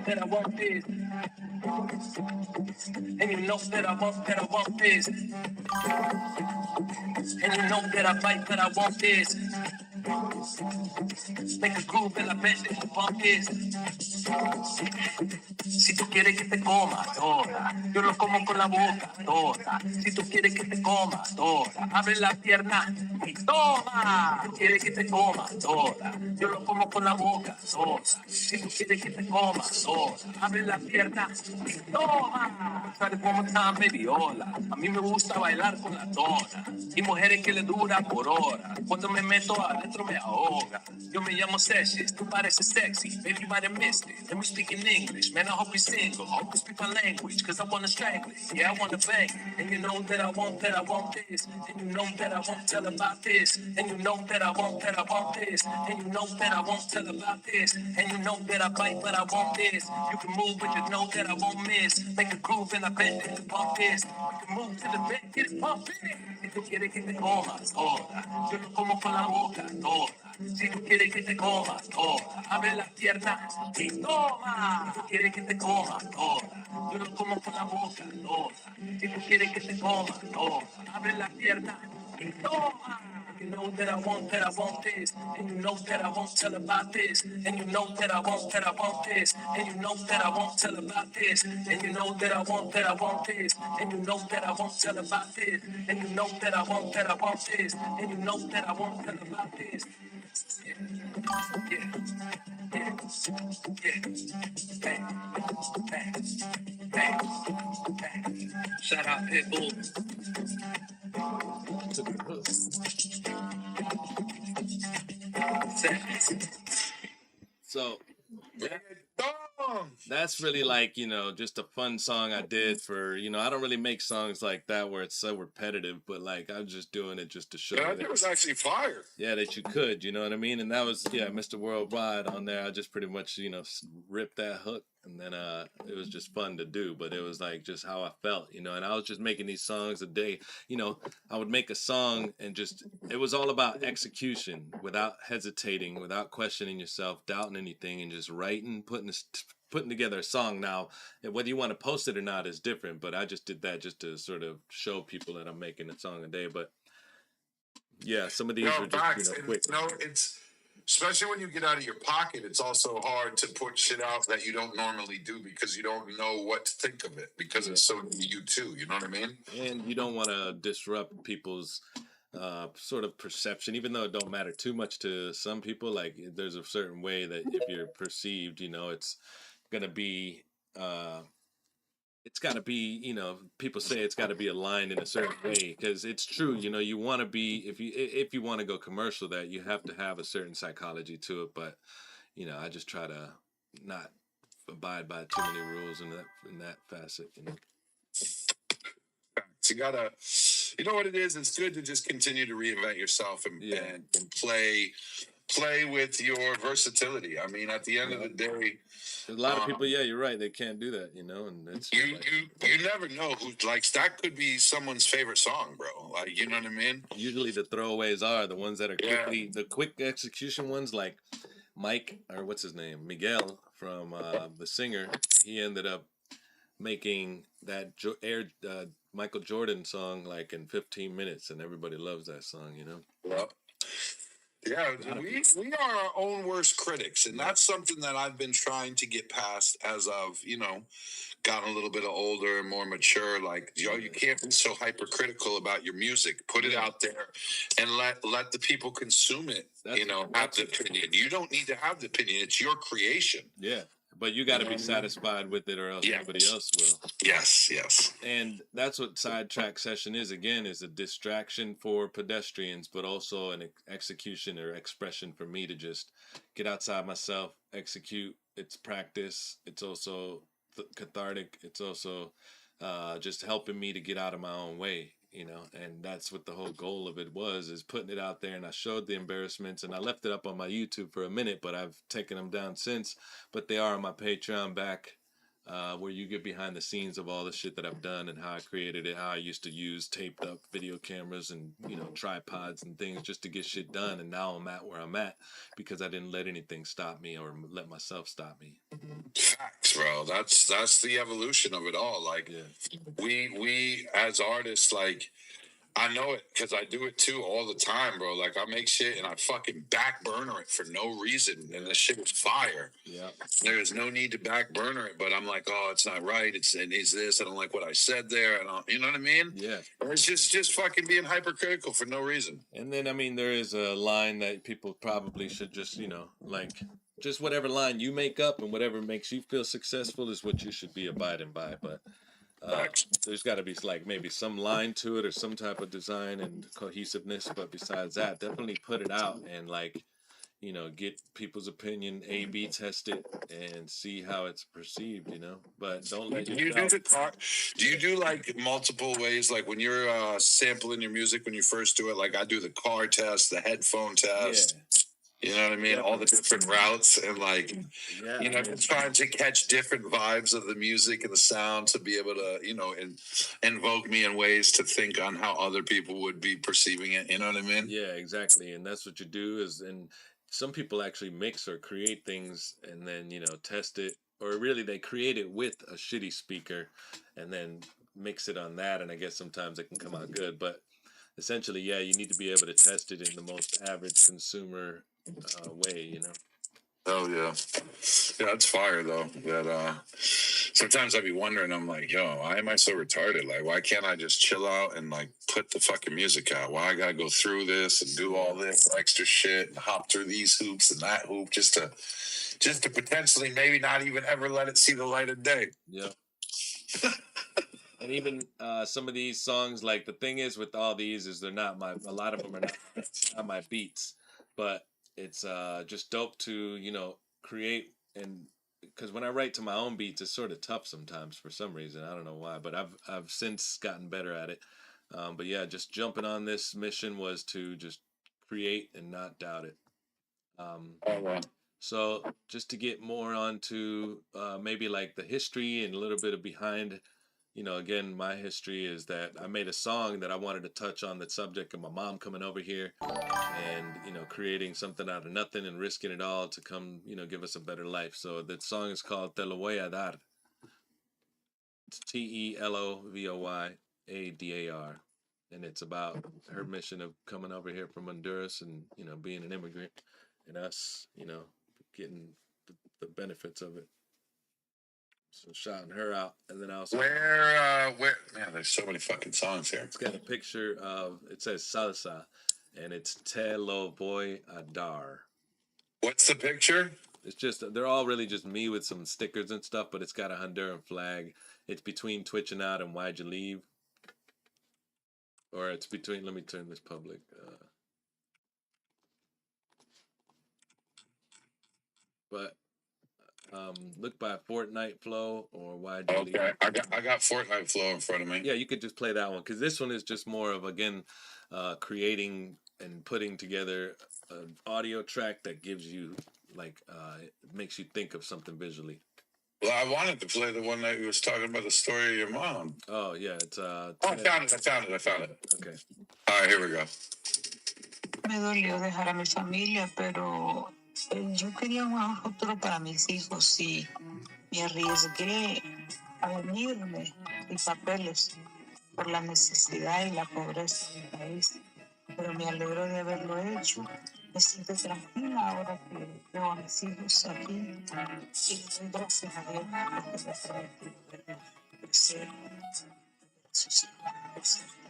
That I want this. And you know that I want this. And you know that I fight, that I want this. Make a groove en la mente, pump this. Si tú quieres que te coma toda, yo lo como con la boca toda. Si tú quieres que te coma toda, abre la pierna y toma. Si tú quieres que te coma toda, yo lo como con la boca toda. Si tú quieres que te coma toda, abre la pierna y toma. Try it one more time, baby, hola. A mí me gusta bailar con la dona y mujeres que le dura por hora. Cuando me meto adentro me ahoga. Yo me llamo Sessions, tú pareces sexy. Baby, you might have missed it. Let me speak in English. Man, I hope you're single. Hope you speak my language, cause I wanna strangle it. Yeah, I wanna bang. And you know that I want this. And you know that I won't tell about this. And you know that I want this. And you know that I won't tell about this. And you know that I bite, but I want this. You can move, but you know that I won't miss. Make a groove and I bet that you bump this. You can move to the bed, get it pumping. Si tú quieres que te comas toda, yo lo como con la boca toda. Si tú quieres que te comas toda, abre la pierna y toma. Si tú quieres que te comas toda, yo lo como con la boca toda. Si tú quieres que te comas toda, abre la pierna y toma. You know that I want this, and you know that I won't tell about this, and you know that I want this, and you know that I won't tell about this, and you know that I want this, and you know that I won't tell about this, and you know that I want this, and you know that I won't tell about this. Yeah, yeah, yeah, yeah. Bang, bang, bang. Shout out Pitbull. To the hook. So that's really like, just a fun song I did for, I don't really make songs like that where it's so repetitive, but like I'm just doing it just to show Yeah, that it was actually fire. Yeah, that you could, you know what I mean? And that was, Mr. Worldwide on there. I just pretty much, ripped that hook, and then it was just fun to do, but it was like just how I felt, and I was just making these songs a day. I would make a song and it was all about execution without hesitating, without questioning yourself, doubting anything, and just writing, putting together a song. Now, whether you want to post it or not is different, but I just did that just to sort of show people that I'm making a song a day. But yeah, some of these are just quick. It's especially when you get out of your pocket. It's also hard to put shit out that you don't normally do because you don't know what to think of it because it's so new to you too. You know what I mean? And you don't want to disrupt people's sort of perception, even though it don't matter too much to some people. Like there's a certain way that if you're perceived, it's gonna be. It's got to be, people say it's got to be aligned in a certain way because it's true. You want to be, if you want to go commercial, that you have to have a certain psychology to it. But, I just try to not abide by too many rules in that facet. You gotta, you know what it is? It's good to just continue to reinvent yourself and play with your versatility. I mean, at the end of the day, a lot of people, you're right. They can't do that, and it's you never know who likes that. Could be someone's favorite song, bro. Like, you know what I mean? Usually the throwaways are the ones that are the quick execution ones, like Mike, or what's his name? Miguel from the singer. He ended up making that Michael Jordan song like in 15 minutes, and everybody loves that song, Yep. Yeah, we are our own worst critics, and that's something that I've been trying to get past as I've, gotten a little bit older and more mature. Like, you can't be so hypercritical about your music. Put it out there and let the people consume it, have the opinion. You don't need to have the opinion. It's your creation. Yeah. But you got to be satisfied with it or else everybody else will. Yes. And that's what Sidetrackt session is, again, is a distraction for pedestrians, but also an execution or expression for me to just get outside myself, execute. It's practice. It's also cathartic. It's also just helping me to get out of my own way. And that's what the whole goal of it is putting it out there. And I showed the embarrassments, and I left it up on my YouTube for a minute, but I've taken them down since. But they are on my Patreon back, where you get behind the scenes of all the shit that I've done and how I created it, how I used to use taped up video cameras and, tripods and things just to get shit done. And now I'm at where I'm at because I didn't let anything stop me or let myself stop me. Facts, bro. That's the evolution of it all. Like, we as artists, like, I know it because I do it too all the time, bro. Like I make shit and I fucking back burner it for no reason, and the shit is fire. Yeah. There's no need to back burner it, but I'm like, oh, it's not right. It needs this. I don't like what I said there. You know what I mean? Yeah. Or it's just fucking being hypercritical for no reason. And then I mean, there is a line that people probably should just like just whatever line you make up and whatever makes you feel successful is what you should be abiding by. But there's got to be like maybe some line to it or some type of design and cohesiveness. But besides that, definitely put it out and like, get people's opinion, A/B test it and see how it's perceived, but don't let Do you do like multiple ways? Like when you're sampling your music, when you first do it, like I do the car test, the headphone test. Yeah. You know what I mean? Yeah. All the different routes and like, trying to catch different vibes of the music and the sound to be able to, invoke me in ways to think on how other people would be perceiving it. You know what I mean? Yeah, exactly. And that's what you do and some people actually mix or create things and then, test it, or really they create it with a shitty speaker and then mix it on that. And I guess sometimes it can come out good, but essentially, yeah, you need to be able to test it in the most average consumer way, Oh yeah, it's fire though. That sometimes I'd be wondering, I'm like, yo, why am I so retarded? Like, why can't I just chill out and like put the fucking music out? Why I gotta go through this and do all this extra shit and hop through these hoops and that hoop just to potentially maybe not even ever let it see the light of day. Yeah. And even some of these songs, like the thing is with all these is a lot of them are not my beats, but it's just dope to, create. And because when I write to my own beats, it's sort of tough sometimes for some reason. I don't know why, but I've since gotten better at it. But yeah, just jumping on this mission was to just create and not doubt it. So just to get more onto maybe like the history and a little bit of behind, again, my history is that I made a song that I wanted to touch on the subject of my mom coming over here and, creating something out of nothing and risking it all to come, give us a better life. So that song is called Te Lo Voy a Dar. It's TeLovoyadar. And it's about her mission of coming over here from Honduras and, being an immigrant and us, getting the benefits of it. So shouting her out, and then I also where man, there's so many fucking songs here. It's got a picture of, it says salsa, and it's Te Lo Voy a Dar. What's the picture? It's just they're all really just me with some stickers and stuff, but it's got a Honduran flag. It's between Twitching Out and Why'd You Leave, or it's between. Let me turn this public. But. Look by Fortnite Flow or Why'd You Leave? Okay, I got Fortnite Flow in front of me. Yeah, you could just play that one because this one is just more of, again, creating and putting together an audio track that gives you like it makes you think of something visually. Well, I wanted to play the one that you was talking about, the story of your mom. Oh yeah, it's I found it. Okay. All right, here we go. Me dolió dejar a mi familia, pero yo quería un futuro para mis hijos y me arriesgué a venirme sin papeles por la necesidad y la pobreza del país. Pero me alegro de haberlo hecho. Me siento tranquila ahora que veo a mis hijos aquí y le doy gracias a Dios porque me ha permitido verlos crecer, a sus hijos crecer también.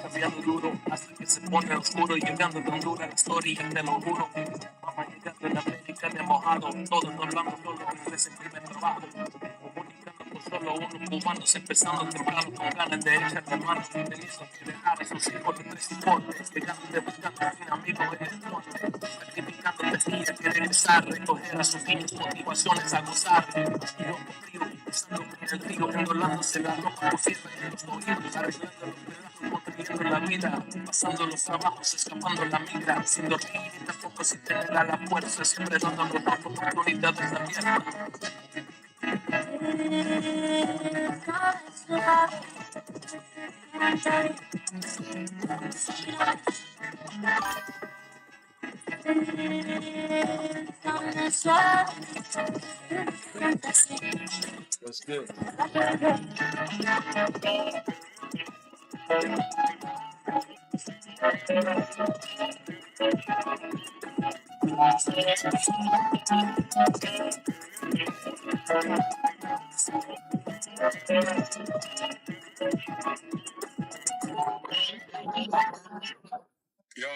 Cambiando duro hasta que se pone oscuro, llegando tan dura la historia, te lo juro. Vamos a llegar de la América de mojado, todos hablando solo que es el primer trabajo. Comunicando con solo uno, cubanos empezando temprano con ganas de echar la mano. Teniendo que dejar a sus hijos de tres importes, llegando de buscando un amigo en el monte. Sacrificando energía que regresar, recoger a sus niños motivaciones a gozar. Y yo frío, usando en el río, enrolándose la ropa por cierre en los oídos, arreglando los pedazos, la vida, pasando los trabajos, escapando la migra, sin dormir y tampoco sin tener a la fuerza, siempre dando oportunidades abiertas. What's good? Yo,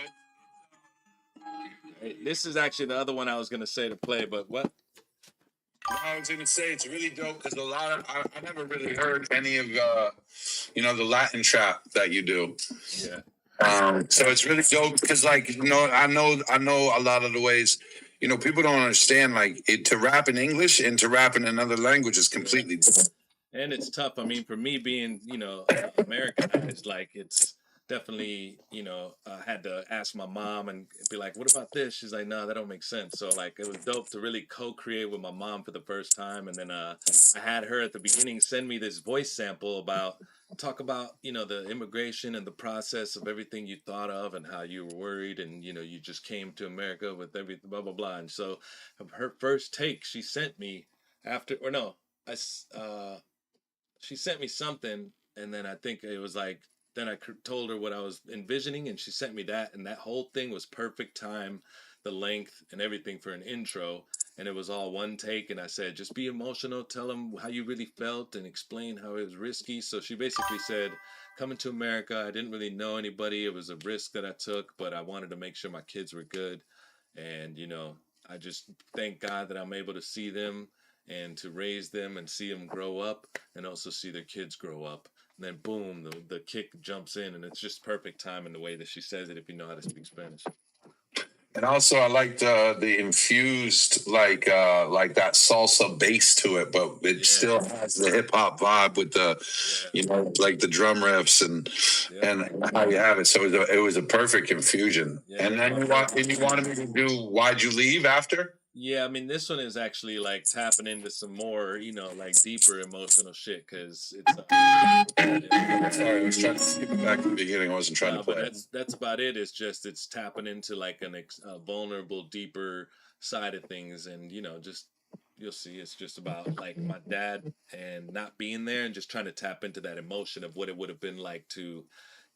Hey, this is actually the other one I was gonna say to play, but what? I was gonna say it's really dope because a lot of I never really heard any of the Latin trap that you do. Yeah. So it's really dope because I know a lot of the ways people don't understand to rap in English and to rap in another language is completely different. And it's tough. I mean, for me being, Americanized, like it's definitely, had to ask my mom and be like, what about this? She's like, no, that don't make sense. So like, it was dope to really co-create with my mom for the first time. And then I had her at the beginning send me this voice sample talk about, the immigration and the process of everything you thought of and how you were worried and, you just came to America with everything, blah, blah, blah. And so her first take she sent me after, or no, she sent me something, and then I think it was like, then I told her what I was envisioning, and she sent me that, and that whole thing was perfect time, the length, and everything for an intro, and it was all one take, and I said, just be emotional, tell them how you really felt, and explain how it was risky. So she basically said, coming to America, I didn't really know anybody, it was a risk that I took, but I wanted to make sure my kids were good, and, I just thank God that I'm able to see them, and to raise them and see them grow up and also see their kids grow up. And then boom, the kick jumps in, and it's just perfect time in the way that she says it if you know how to speak Spanish. And also, I liked the infused that salsa bass to it, but it still has the hip hop vibe with the the drum riffs and how you have it. So it was a perfect infusion. Yeah, and then you wanted me to do Why'd You Leave after? Yeah, I mean, this one is actually like tapping into some more, like deeper emotional shit because it's. Sorry, I was trying to skip it back to the beginning. I wasn't trying to play. But that's about it. It's just it's tapping into like a vulnerable, deeper side of things, and just you'll see. It's just about like my dad and not being there, and just trying to tap into that emotion of what it would have been like to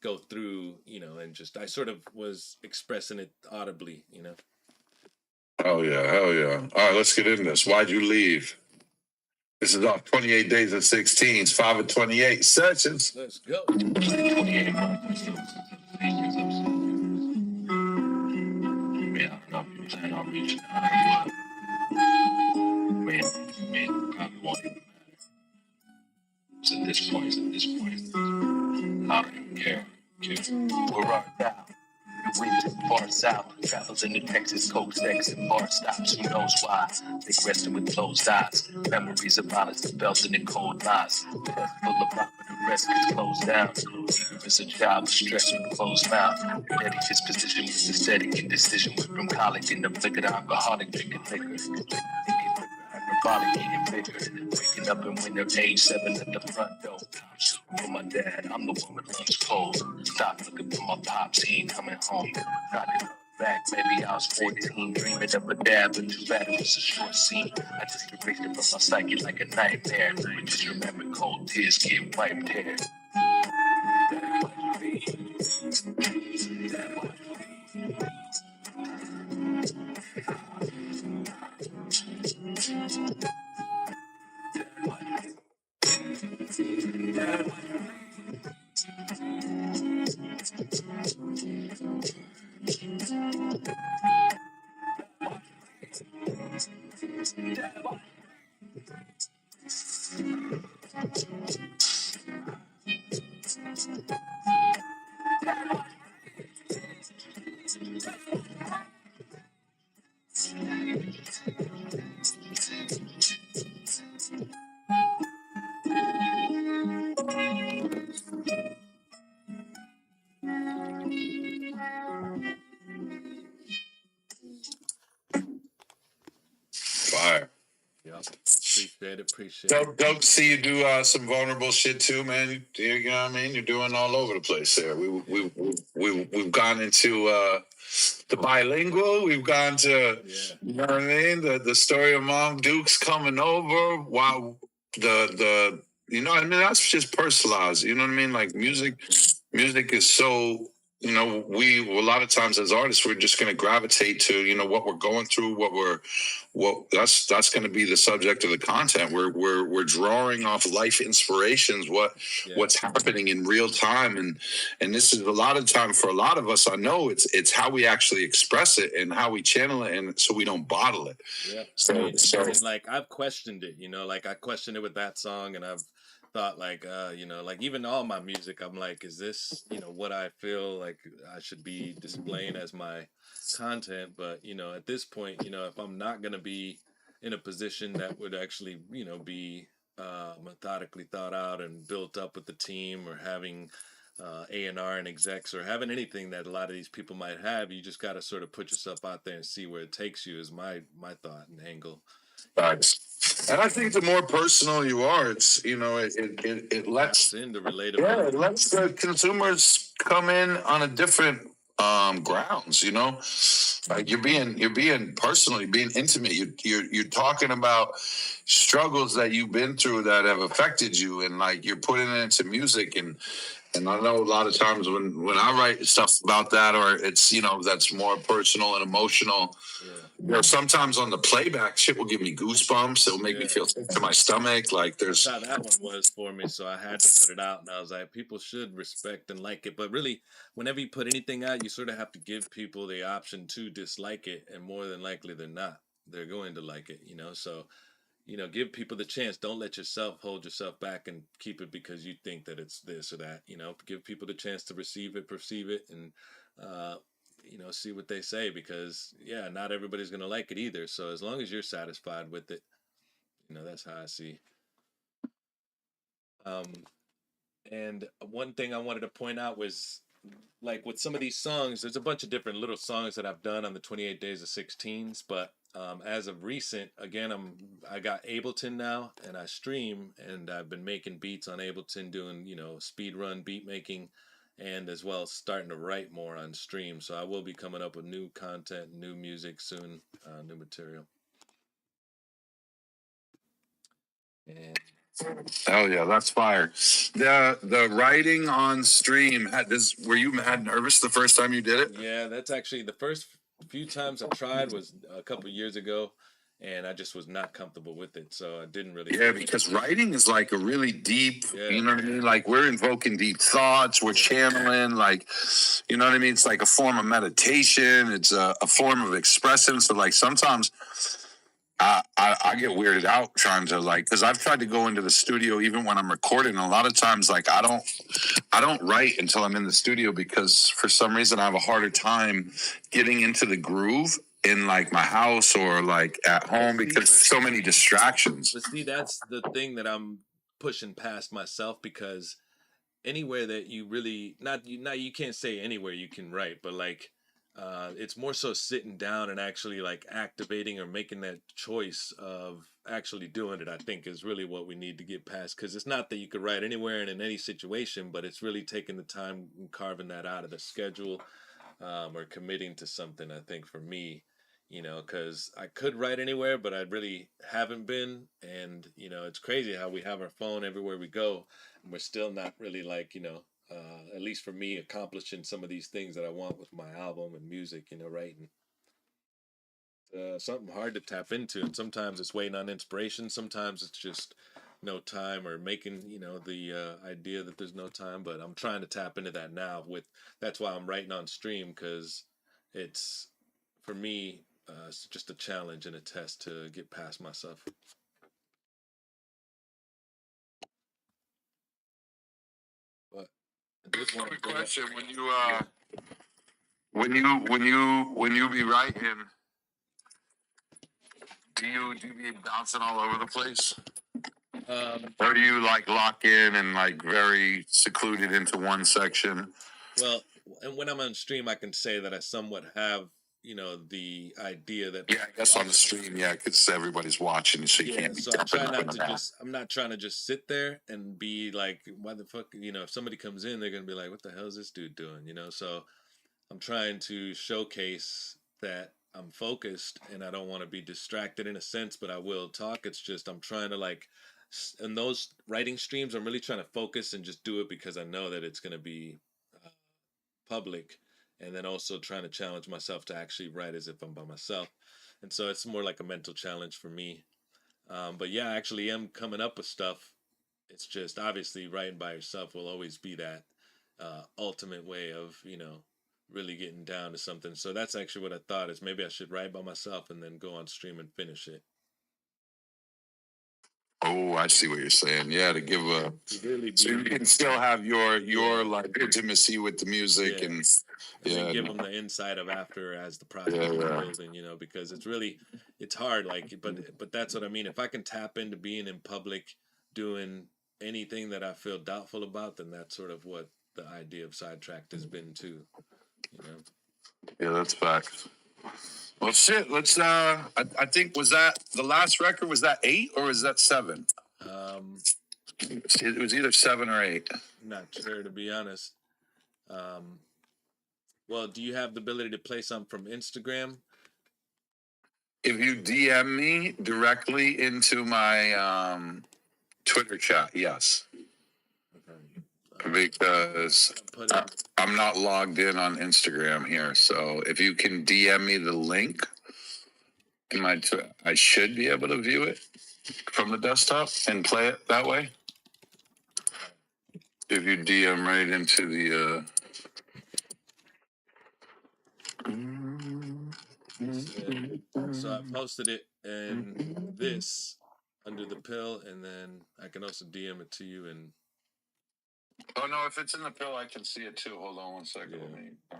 go through, and just I sort of was expressing it audibly. Oh yeah, hell yeah! All right, let's get into this. Why'd you leave? This is off 28 Days of 16s, 5 of 28 sessions. Let's go. 28 months. Yeah, I don't plan on reaching out. Man, probably won't even matter. So at this point, I don't even care. We're right now. Winter, far south, travels into Texas, coast X and bar stops. Who knows why? They rested with closed eyes. Memories of violence that felt in the cold lies. Full of rock, but the rest gets closed down. Even as a child was stressed with a closed mouth. Ready disposition with aesthetic indecision. Went from colic in the flickered alcoholic, drinking liquor. Hyperbolic, getting bigger. Waking up in winter, age 7 at the front door. For my dad, I'm the one with lungs cold. Stop looking for my pops, he ain't coming home. Got it back, maybe I was 14, dreaming of a dad, but too bad it was a short scene. I just erased it from my psyche like a nightmare. But just remember cold tears get wiped here. Fire. Yep. Appreciate it. Appreciate it. Dope to see you do some vulnerable shit too, man. You know what I mean? You're doing all over the place there. We've gone into the bilingual. We've gone to you know what I mean. The story of Mom Duke's coming over. Wow, the you know what I mean. That's just personalized. You know what I mean? Like music is so. You know, a lot of times as artists, we're just going to gravitate to, you know, what we're going through, that's going to be the subject of the content. We're drawing off life inspirations, what's happening in real time, and this is a lot of time for a lot of us. I know it's how we actually express it and how we channel it, and so we don't bottle it. Yeah. So and like I've questioned it, you know, like I questioned it with that song, and I've thought like you know, like even all my music, I'm like, is this, you know, what I feel like I should be displaying as my content? But you know, at this point, you know, if I'm not gonna be in a position that would actually, you know, be methodically thought out and built up with the team, or having A&R and execs, or having anything that a lot of these people might have, you just got to sort of put yourself out there and see where it takes you, is my thought and angle. Facts. And I think the more personal you are, it's, you know, it lets into relatability. Yeah, it lets the consumers come in on a different grounds. You know, like you're being personal, you're being intimate. You're talking about struggles that you've been through that have affected you, and like you're putting it into music. And I know a lot of times when I write stuff about that, or it's, you know, that's more personal and emotional. You know, sometimes on the playback, shit will give me goosebumps. It'll make me feel sick to my stomach. Like there's that's how that one was for me, so I had to put it out, and I was like, people should respect and like it. But really, whenever you put anything out, you sort of have to give people the option to dislike it, and more than likely they're not. They're going to like it, you know. So, you know, give people the chance. Don't let yourself hold yourself back and keep it because you think that it's this or that. You know, give people the chance to receive it, perceive it, and you know, see what they say, because not everybody's gonna like it either. So as long as you're satisfied with it, you know, that's how I see. And one thing I wanted to point out was, like, with some of these songs, there's a bunch of different little songs that I've done on the 28 Days of 16s, but as of recent, again, I got Ableton now, and I stream, and I've been making beats on Ableton, doing, you know, speed run beat making, and as well as starting to write more on stream. So I will be coming up with new content, new music soon, new material. And hell yeah, that's fire. The writing on stream, were you mad nervous the first time you did it? Yeah, that's actually the first few times I tried was a couple years ago, and I just was not comfortable with it, so I didn't really. Yeah, because writing is like a really deep, you know what I mean? Like we're invoking deep thoughts, we're channeling, like, you know what I mean? It's like a form of meditation. It's a form of expressing. So like sometimes I get weirded out trying to, like, because I've tried to go into the studio even when I'm recording. And a lot of times, like, I don't write until I'm in the studio, because for some reason I have a harder time getting into the groove in like my house or like at home, because there's so many distractions. But see, that's the thing that I'm pushing past myself, because anywhere that you really you can't say anywhere you can write, but like it's more so sitting down and actually like activating or making that choice of actually doing it, I think, is really what we need to get past. Because it's not that you could write anywhere and in any situation, but it's really taking the time and carving that out of the schedule, or committing to something, I think, for me. You know, because I could write anywhere, but I really haven't been. And, you know, it's crazy how we have our phone everywhere we go, and we're still not really, like, you know, at least for me, accomplishing some of these things that I want with my album and music, you know, writing. Something hard to tap into. And sometimes it's waiting on inspiration. Sometimes it's just no time, or making, you know, the idea that there's no time. But I'm trying to tap into that now. That's why I'm writing on stream, because it's, for me, it's just a challenge and a test to get past myself. But this one question: when you be writing, do you be bouncing all over the place? Or do you like lock in and like very secluded into one section? Well, and when I'm on stream, I can say that I somewhat have, you know, the idea that Yeah, I guess on the stream, yeah, because everybody's watching, so you can't be so I'm not trying to just sit there and be like, why the fuck, you know, if somebody comes in, they're gonna be like, what the hell is this dude doing, you know? So I'm trying to showcase that I'm focused and I don't want to be distracted in a sense, but I will talk. It's just I'm trying to like in those writing streams, I'm really trying to focus and just do it because I know that it's gonna be public, and then also trying to challenge myself to actually write as if I'm by myself. And so it's more like a mental challenge for me. But yeah, I actually am coming up with stuff. It's just obviously writing by yourself will always be that ultimate way of, you know, really getting down to something. So that's actually what I thought is maybe I should write by myself and then go on stream and finish it. Oh, I see what you're saying. Yeah, to give a Really so you can still have your like intimacy with the music and then give them the insight of after as the project is building, you know, because it's hard, like, but that's what I mean. If I can tap into being in public doing anything that I feel doubtful about, then that's sort of what the idea of Sidetrackt has been too, you know. Yeah, that's facts. Well, shit. Let's. I think was that the last record? Was that 8 or was that 7? It was either 7 or 8. Not sure, to be honest. Well, do you have the ability to play something from Instagram? If you DM me directly into my Twitter chat, yes. Because I'm not logged in on Instagram here, so if you can DM me the link in my, I should be able to view it from the desktop and play it that way. If you DM right into the. So I posted it in this under the pill, and then I can also DM it to you. And oh no, if it's in the pill, I can see it too. Hold on one second. Yeah.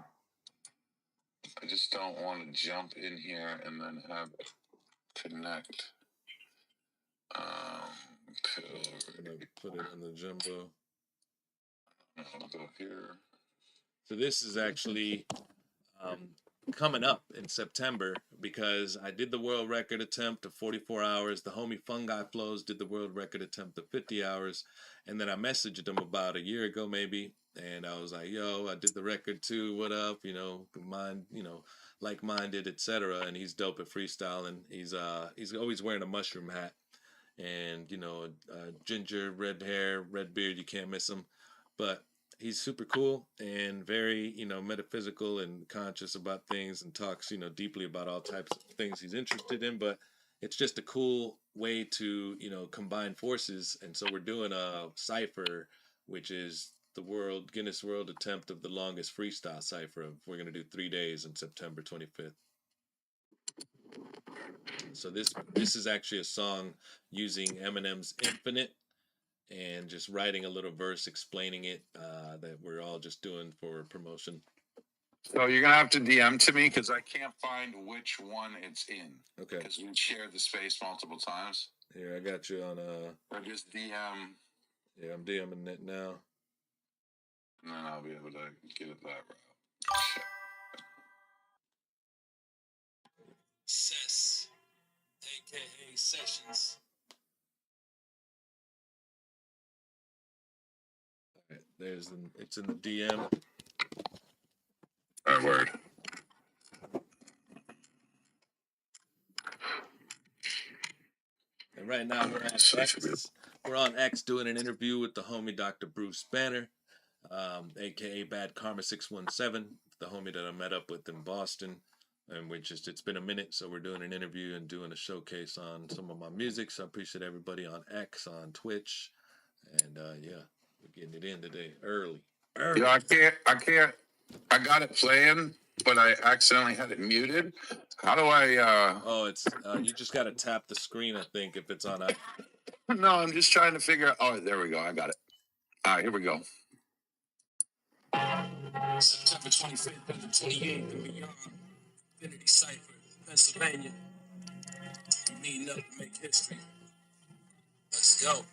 I just don't want to jump in here and then have it connect. Pill. I'm gonna put it on the jumbo. I'll go here. So this is actually coming up in September because I did the world record attempt of 44 hours. The homie Fungi Flows did the world record attempt of 50 hours. And then I messaged him about a year ago maybe. And I was like, yo, I did the record too. What up? You know, mind, you know, like-minded, etc. And he's dope at freestyle. And he's always wearing a mushroom hat. And, you know, ginger, red hair, red beard. You can't miss him. But he's super cool and very, you know, metaphysical and conscious about things and talks, you know, deeply about all types of things he's interested in. But it's just a cool way to, you know, combine forces. And so we're doing a cipher, which is the Guinness World attempt of the longest freestyle cipher. We're going to do 3 days on September 25th. So this is actually a song using Eminem's Infinite and just writing a little verse explaining it that we're all just doing for promotion. So you're going to have to DM to me because I can't find which one it's in. Okay. Because we shared the space multiple times. Here, I got you on or just DM. Yeah, I'm DMing it now. And then I'll be able to get it that route. Sess, aka Sessions. All right, it's in the DM. All right, word. And right now we're on X. We're on X doing an interview with the homie DrBruceBanner, aka Bad Karma 617, the homie that I met up with in Boston. And it's been a minute, so we're doing an interview and doing a showcase on some of my music. So I appreciate everybody on X, on Twitch, and yeah, we're getting it in today early. Yeah, I can't. I got it playing, but I accidentally had it muted. How do I? Oh, it's you just got to tap the screen, I think, if it's on. No, I'm just trying to figure out. Oh, there we go. I got it. All right, here we go. September 25th and the 28th in Beyond Infinity Cipher, Pennsylvania. Meeting up to make history. Let's go.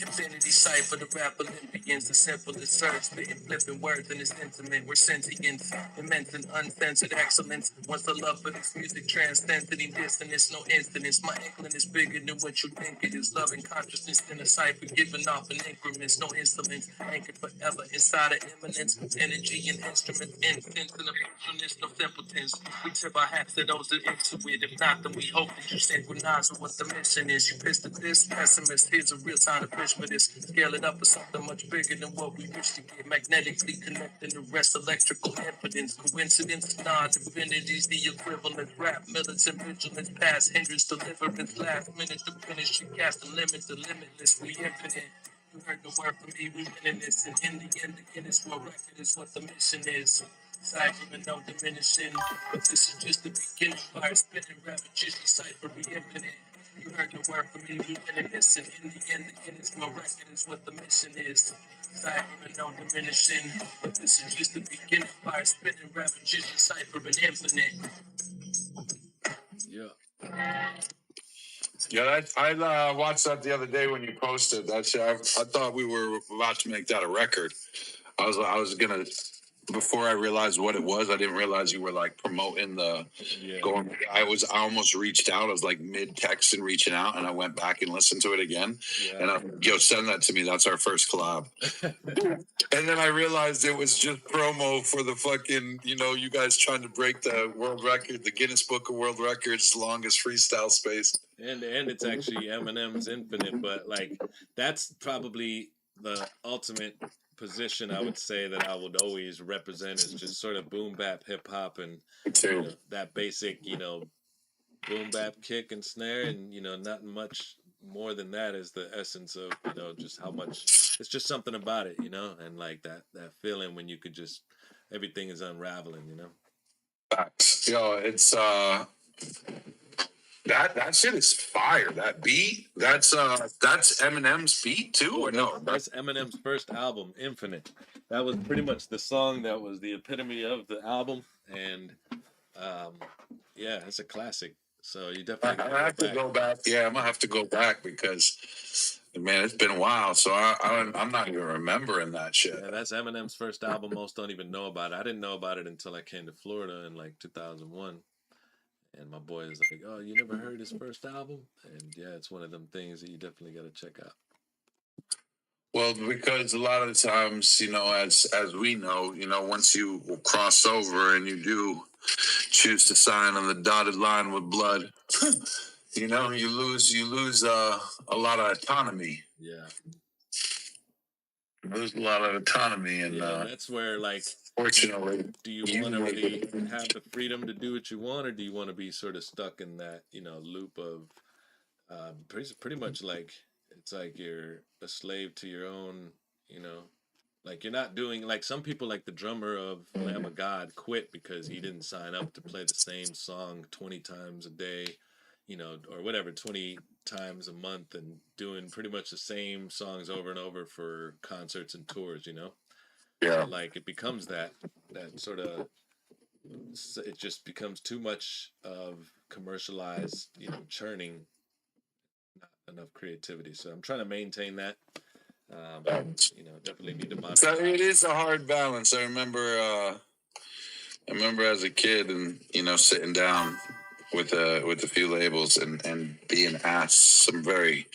Infinity cipher, the rap Olympians, the simplest search, spitting, flipping words in this intimate. We're sentience, immense and uncensored excellence. Once the love for this music transcends any distance, no incidents. My inkling is bigger than what you think it is. Loving consciousness in a cipher, giving off in increments, no instruments, anchored forever inside of imminence. Energy and instruments, incense and emotionless, no simpletons. We tip our hats to those that into it. If not, then we hope that you synchronize with what the mission is. You pissed at this pessimist. Here's a real time to pitch for this. Scale it up for something much bigger than what we wish to get. Magnetically connecting the rest, electrical impedance. Coincidence, nah, divinity's the equivalent. Rap, militant vigilance, past hindrance, deliverance. Last minute to finish, you cast the limit, the limitless, we infinite. You heard the word from me, we winning this. And in the end, the Guinness World Record is what the mission is. Cipher and no diminishing. But this is just the beginning. Fire spinning, ravages, cipher, be infinite. You heard the word from me, we winning this. And in the end, the Guinness World Record is what the mission is. Cipher and no diminishing. But this is just the beginning. Fire spinning, ravages, cipher, and infinite. Yeah. Yeah, I watched that the other day when you posted that shit. I thought we were about to make that a record. I was gonna, before I realized what it was, I didn't realize you were like promoting the going. I almost reached out. I was like mid text and reaching out, and I went back and listened to it again. Yeah. And I'm yo, send that to me. That's our first collab. And then I realized it was just promo for the fucking, you guys trying to break the world record, the Guinness Book of World Records, longest freestyle space. And it's actually Eminem's Infinite, but like that's probably the ultimate position I would say that I would always represent is just sort of boom bap hip hop and that basic, boom bap kick and snare, and not much more than that is the essence of just how much it's just something about it, and like that feeling when you could just everything is unraveling, Facts. Yo, it's that shit is fire. That beat, that's Eminem's beat too, or no? That's Eminem's first album, Infinite. That was pretty much the song that was the epitome of the album, and yeah, it's a classic. So you definitely I have to go back. Yeah, I'm gonna have to go back because man, it's been a while. So I'm not even remembering that shit. Yeah, that's Eminem's first album. Most don't even know about it. I didn't know about it until I came to Florida in like 2001. And my boy is like, "Oh, you never heard his first album?" And yeah, it's one of them things that you definitely got to check out. Well, because a lot of the times, as we know, once you cross over and you do choose to sign on the dotted line with blood, you lose a lot of autonomy. Yeah. You lose a lot of autonomy, and that's where, like, fortunately, do you want to really have the freedom to do what you want, or do you want to be sort of stuck in that, loop of pretty much like it's like you're a slave to your own, like you're not doing, like some people, like the drummer of Lamb of God quit because he didn't sign up to play the same song 20 times a day, or whatever, 20 times a month, and doing pretty much the same songs over and over for concerts and tours, Yeah. Like it becomes that sort of, it just becomes too much of commercialized, churning, not enough creativity. So I'm trying to maintain that. Definitely need to monitor. So it is a hard balance. I remember as a kid and sitting down with a few labels and being asked some very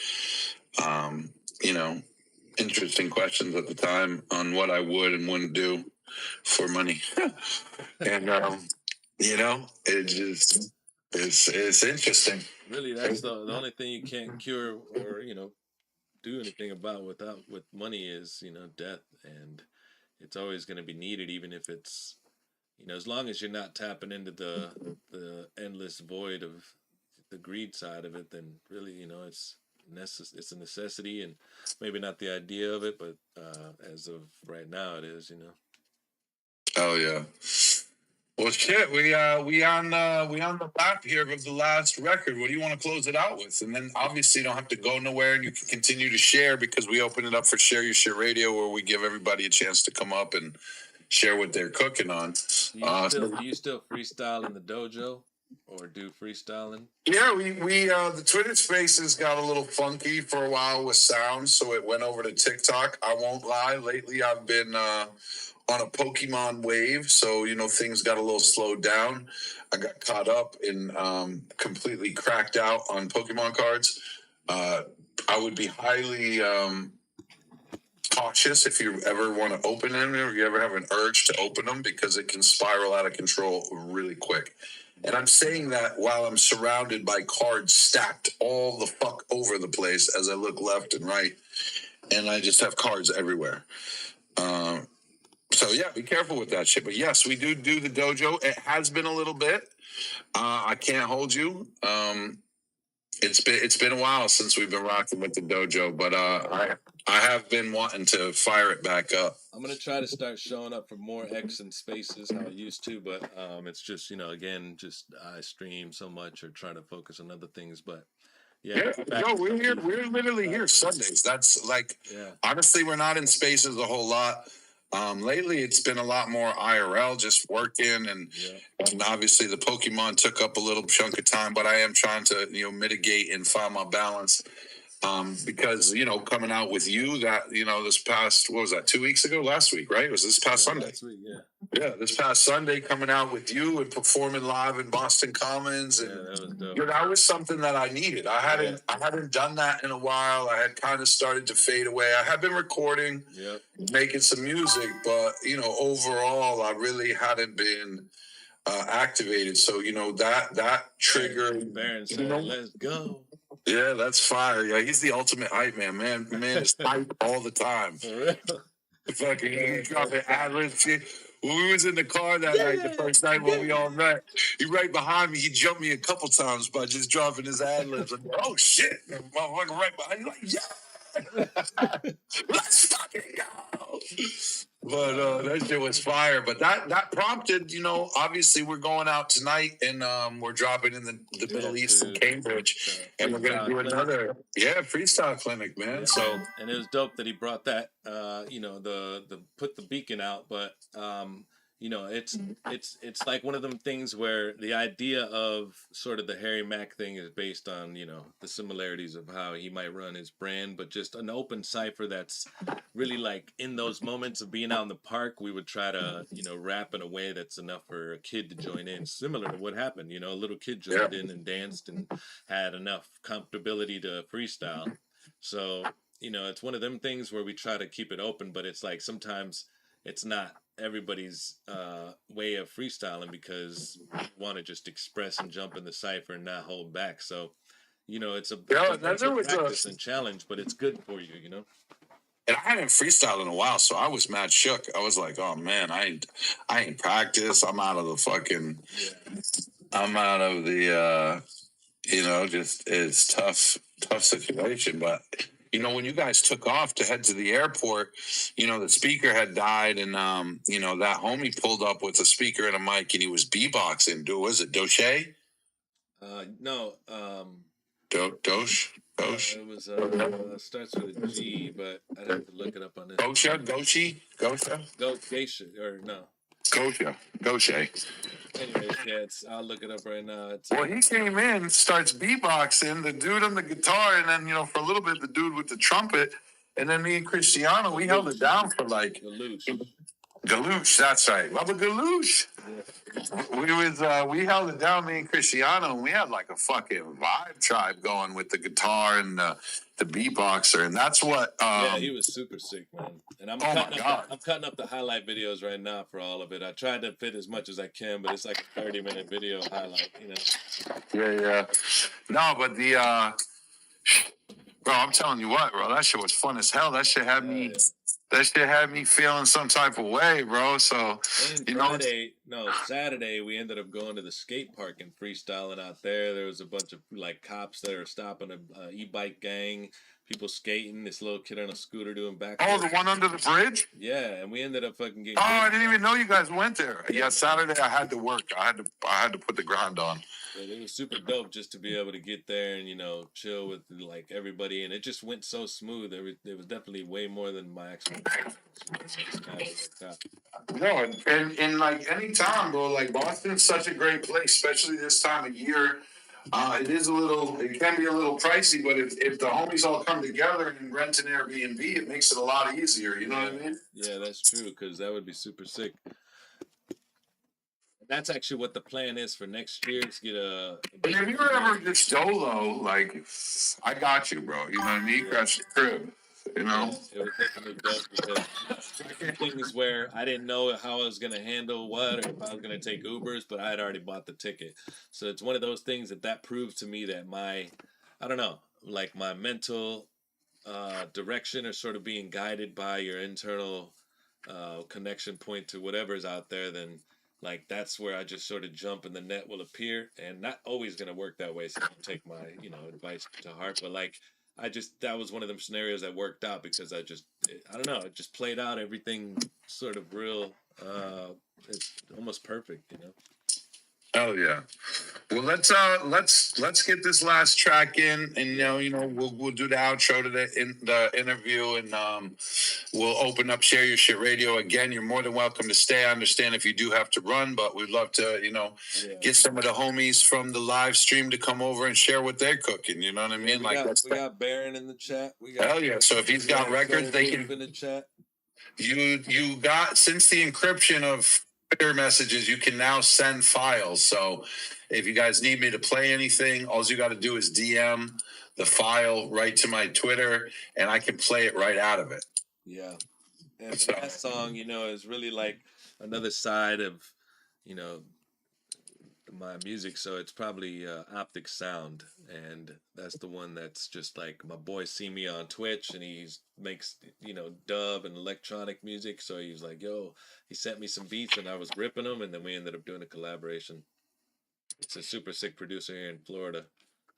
interesting questions at the time on what I would and wouldn't do for money. And it just it's interesting. Really, that's the only thing you can't cure or do anything about with money is death, and it's always going to be needed, even if it's as long as you're not tapping into the endless void of the greed side of it, then really it's a necessity, and maybe not the idea of it, but as of right now it is. Oh yeah. Well, shit, we on the lap here of the last record. What do you want to close it out with? And then obviously you don't have to go nowhere, and you can continue to share because we open it up for Share Your Shit Radio, where we give everybody a chance to come up and share what they're cooking on. Do you still freestyle in the dojo? or do freestyling? Yeah, we the Twitter Spaces got a little funky for a while with sound, so it went over to TikTok. I won't lie. Lately, I've been on a Pokemon wave, so things got a little slowed down. I got caught up in completely cracked out on Pokemon cards. I would be highly cautious if you ever want to open them, or you ever have an urge to open them, because it can spiral out of control really quick. And I'm saying that while I'm surrounded by cards stacked all the fuck over the place as I look left and right, and I just have cards everywhere. So yeah, be careful with that shit. But yes, we do the dojo. It has been a little bit. I can't hold you. It's been a while since we've been rocking with the dojo, but I have been wanting to fire it back up. I'm gonna try to start showing up for more X and spaces how I used to, but it's just again, just I stream so much or try to focus on other things. But yeah, no, we're here. We're literally here Sundays. That's like, honestly, we're not in spaces a whole lot. Lately, it's been a lot more IRL, just working, and obviously the Pokemon took up a little chunk of time. But I am trying to mitigate and find my balance. Because coming out with you that this past, what was that, 2 weeks ago, last week, right? It was this past Sunday. Last week, this past Sunday, coming out with you and performing live in Boston Commons, and that was dope. That was something that I needed. I hadn't done that in a while. I had kind of started to fade away. I had been recording, making some music, but overall, I really hadn't been activated. So that triggered. Baron said, "Let's go." Yeah, that's fire. Yeah, he's the ultimate hype man. Man is hype all the time. For real? Fucking, he's dropping ad-libs shit. When we was in the car that night, the first night when we all met, he right behind me. He jumped me a couple times by just dropping his ad-libs. Like, oh, shit. Motherfucker right behind you. Like, yeah. Let's fucking go. But that shit was fire. But that prompted, obviously we're going out tonight, and we're dropping in the Middle East in Cambridge, and we're going to do another freestyle clinic, man. Yeah. So, and it was dope that he brought that, the put the beacon out, but it's like one of them things where the idea of sort of the Harry Mack thing is based on the similarities of how he might run his brand, but just an open cipher that's really like in those moments of being out in the park, we would try to rap in a way that's enough for a kid to join in, similar to what happened. A little kid joined in and danced and had enough comfortability to freestyle. So it's one of them things where we try to keep it open, but it's like sometimes it's not everybody's way of freestyling, because we want to just express and jump in the cipher and not hold back. So it's a practice and challenge, but it's good for you. And I hadn't freestyled in a while, so I was mad shook. I was like, oh man, I ain't practiced. I'm out of the fucking I'm out of the just it's tough situation. But when you guys took off to head to the airport, the speaker had died, and that homie pulled up with a speaker and a mic, and he was beatboxing. Was it Doche? No. Dosh. It was starts with a G, but I'd have to look it up on this. Gosha. Anyways, I'll look it up right now. Well, he came in, starts beatboxing, the dude on the guitar, and then for a little bit the dude with the trumpet, and then me and Cristiano, we held it down for like Galoosh, that's right. Baba Galoosh. Yeah. We held it down, me and Cristiano, and we had like a fucking vibe tribe going with the guitar and the beatboxer, and that's what. He was super sick, man. And I'm cutting up the highlight videos right now for all of it. I tried to fit as much as I can, but it's like a 30-minute video highlight, Yeah. No, but bro, I'm telling you what, bro, that shit was fun as hell. That shit had me. That shit had me feeling some type of way, bro. So, Saturday, we ended up going to the skate park and freestyling out there. There was a bunch of, like, cops that were stopping a e-bike gang. people skating. This little kid on a scooter doing back. Oh, the one under the bridge? Yeah, and we ended up fucking getting. Oh, I didn't even know you guys went there. Yeah, Saturday I had to work. I had to put the grind on. But it was super dope just to be able to get there and, you know, chill with like everybody, and it just went so smooth. It was definitely way more than my expectations. No, and like any time, bro. Like Boston's such a great place, especially this time of year. It can be a little pricey, but if the homies all come together and rent an Airbnb, it makes it a lot easier. You know what I mean? Yeah, that's true, because that would be super sick. That's actually what the plan is for next year. Is get a. But if you were ever just solo, like, I got you, bro. You know what I mean? Got your crib. You know? It was definitely dope because things where I didn't know how I was gonna handle what, or if I was gonna take Ubers, but I had already bought the ticket. So it's one of those things that proves to me that I don't know, like my mental direction is sort of being guided by your internal connection point to whatever's out there. Then like that's where I just sort of jump and the net will appear, and not always gonna work that way. So don't take my advice to heart, but like. That was one of them scenarios that worked out because I don't know, it just played out everything sort of real, it's almost perfect, you know? Oh yeah. Well, let's get this last track in, and we'll do the outro to the interview, and we'll open up Share Your Shit Radio again. You're more than welcome to stay. I understand if you do have to run, but we'd love to get some of the homies from the live stream to come over and share what they're cooking. You know what I mean? We got Baron in the chat. Hell yeah! So if he's got records, they can in the chat. You got, since the encryption of Twitter messages, you can now send files. So if you guys need me to play anything, all you got to do is DM the file right to my Twitter, and I can play it right out of it. Yeah. And that song, is really like another side of, my music. So it's probably Optic Sound, and that's the one that's just like, my boy see me on Twitch, and he makes dub and electronic music. So he's like, yo, he sent me some beats, and I was ripping them, and then we ended up doing a collaboration. It's a super sick producer here in Florida.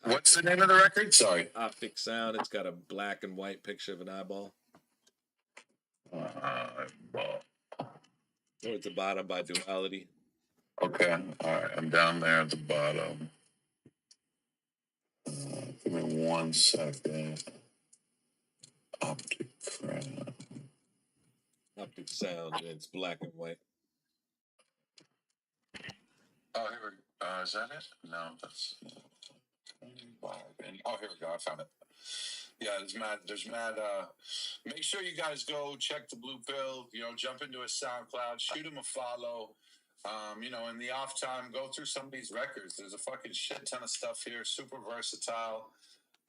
What's the name of the record? Sorry. Optic Sound. It's got a black and white picture of an eyeball. Towards the bottom by Duality. Okay, all right, I'm down there at the bottom. Give me 1 second. Optic Sound, and it's black and white. Oh, here we go. Is that it? No, that's... Oh, here we go, I found it. Yeah, there's mad, make sure you guys go check the Blue Pill, jump into his SoundCloud, shoot him a follow. In the off time, go through some of these records. There's a fucking shit ton of stuff here. Super versatile.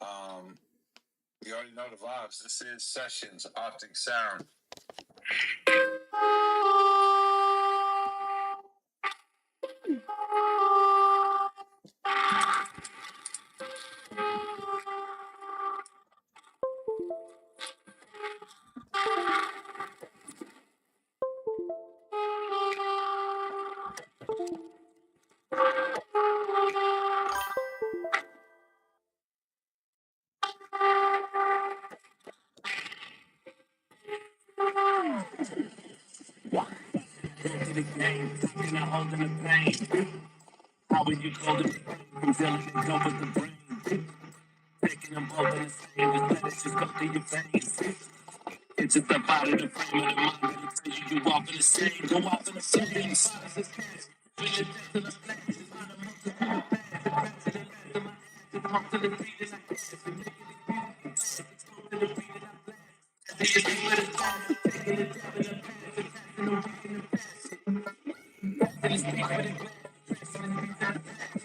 You already know the vibes. This is Sessions, Optic Sound. How would you call it? I'm feeling it go with the brain. Taking them both in the same, just let it just go through your veins. It's just about it, the frame of the mind that tells you walk in the same, go off in the same. Silence is cash. Feel it in the flash. It's not a month to hold back. The rest of the last of my ass is home to the beat and I guess. The nigga is beautiful. It's home to the beat and I blast. The nigga is with his time. Taking the jab in the past. And passing the week in the past. Passing his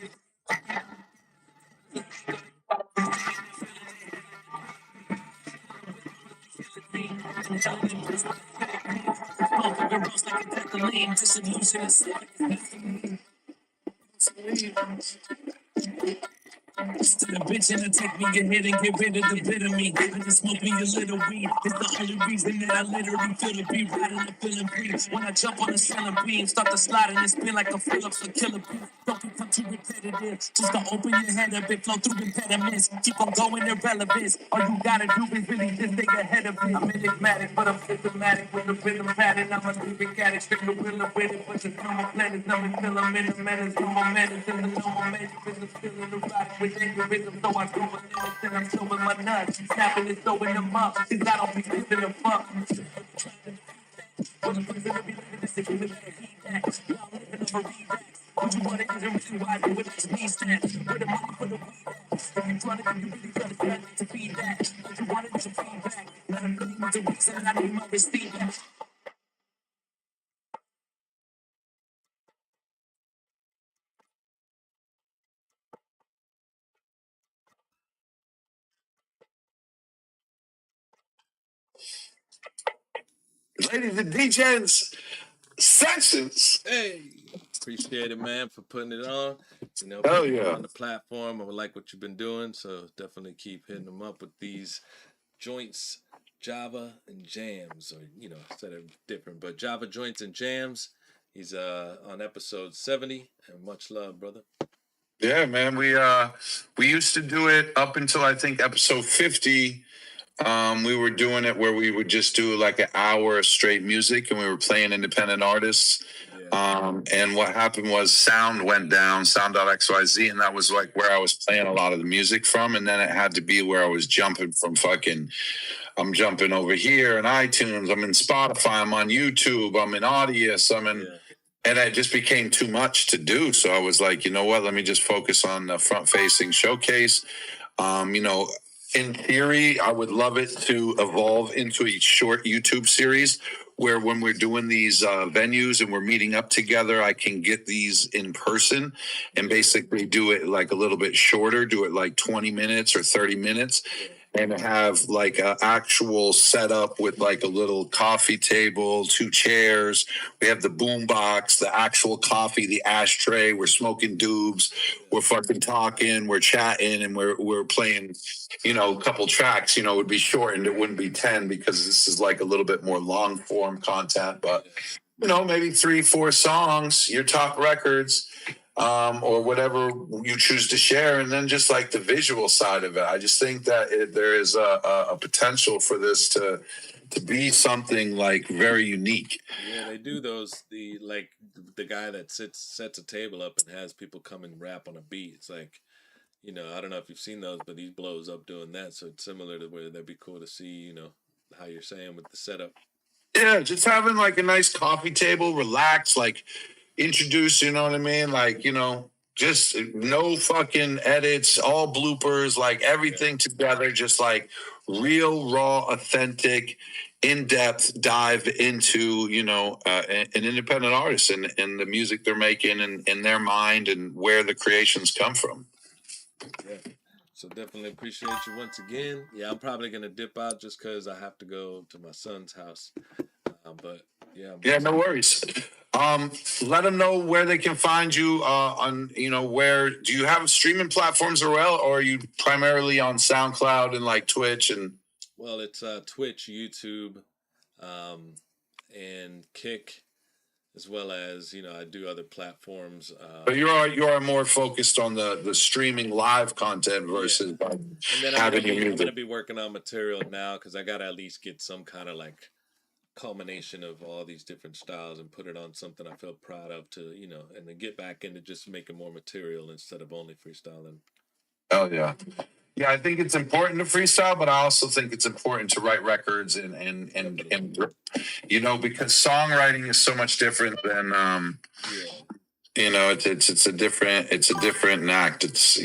beat with his glass. To the bitch and take me ahead and get rid of the bit of me. I just smoke me a little weed. It's the only reason that I literally feel the beat right on the feeling breeze. When I jump on the ceiling beam, start to slide and spin like a Phillips or killer beat. Don't become too repetitive. Just to open your head a bit, flow through impediments. Keep on going irrelevance. All you gotta do is really just stay ahead of me. I'm enigmatic, but I'm systematic with the rhythm pattern. I'm a lyric addict, straight gorilla with it. But there's no more planets, I'm still a minute, menace, no more menace, and there's no more magic. I'm still in the rock with aneurysm, so I go with limits and I'm showing my nuts. Snapping and throwing them up, cause I don't be giving a fuck. What you want to do is why do it to me stand. With the money for the weed. If you try to do, you really gotta try to feed that. What you want to feedback. Let them believe me to reason, I need my receipt back. Ladies and DJs, Sessions. Hey, appreciate it, man, for putting it on. You know, Hell putting it yeah. on the platform. I like what you've been doing, so definitely keep hitting them up with these joints, Java and jams, or instead of different, but Java joints and jams. He's on episode 70, and much love, brother. Yeah, man. We used to do it up until I think episode 50. We were doing it where we would just do like an hour of straight music, and we were playing independent artists. Yeah. And what happened was sound went down, sound.xyz, and that was like where I was playing a lot of the music from. And then it had to be where I was jumping from I'm jumping over here in iTunes, I'm in Spotify, I'm on YouTube, I'm in Audius, and it just became too much to do. So I was like, you know what, let me just focus on the front-facing showcase. In theory, I would love it to evolve into a short YouTube series where when we're doing these venues and we're meeting up together, I can get these in person and basically do it like a little bit shorter, do it like 20 minutes or 30 minutes. And have like an actual setup with like a little coffee table, 2 chairs. We have the boom box, the actual coffee, the ashtray. We're smoking doobs. We're fucking talking. We're chatting, and we're playing, a couple tracks. It would be shortened. It wouldn't be 10 because this is like a little bit more long form content. But maybe 3-4 songs. Your top records. Or whatever you choose to share, and then just like the visual side of it. I just think that there is a potential for this to be something like very unique. Yeah, they do those. The guy that sets a table up and has people come and rap on a beat. It's like, I don't know if you've seen those, but he blows up doing that. So it's similar to where that'd be cool to see, how you're saying with the setup. Yeah, just having like a nice coffee table, relax, like introduce, you know what I mean? Like, just no fucking edits, all bloopers, like everything together, just like real, raw, authentic, in-depth dive into, an independent artist and the music they're making and their mind and where the creations come from. Yeah. So definitely appreciate you once again. Yeah, I'm probably going to dip out just because I have to go to my son's house. But yeah, no worries. Let them know where they can find you on, where do you have streaming platforms as well, or are you primarily on SoundCloud and like Twitch and? Well, it's Twitch, YouTube, and Kick, as well as I do other platforms. But you are more focused on the streaming live content versus and then I'm gonna be working on material now because I gotta at least get some kind of like culmination of all these different styles and put it on something I feel proud of to and then get back into just making more material instead of only freestyling. Oh yeah. Yeah, I think it's important to freestyle, but I also think it's important to write records and because songwriting is so much different than it's a different act. It's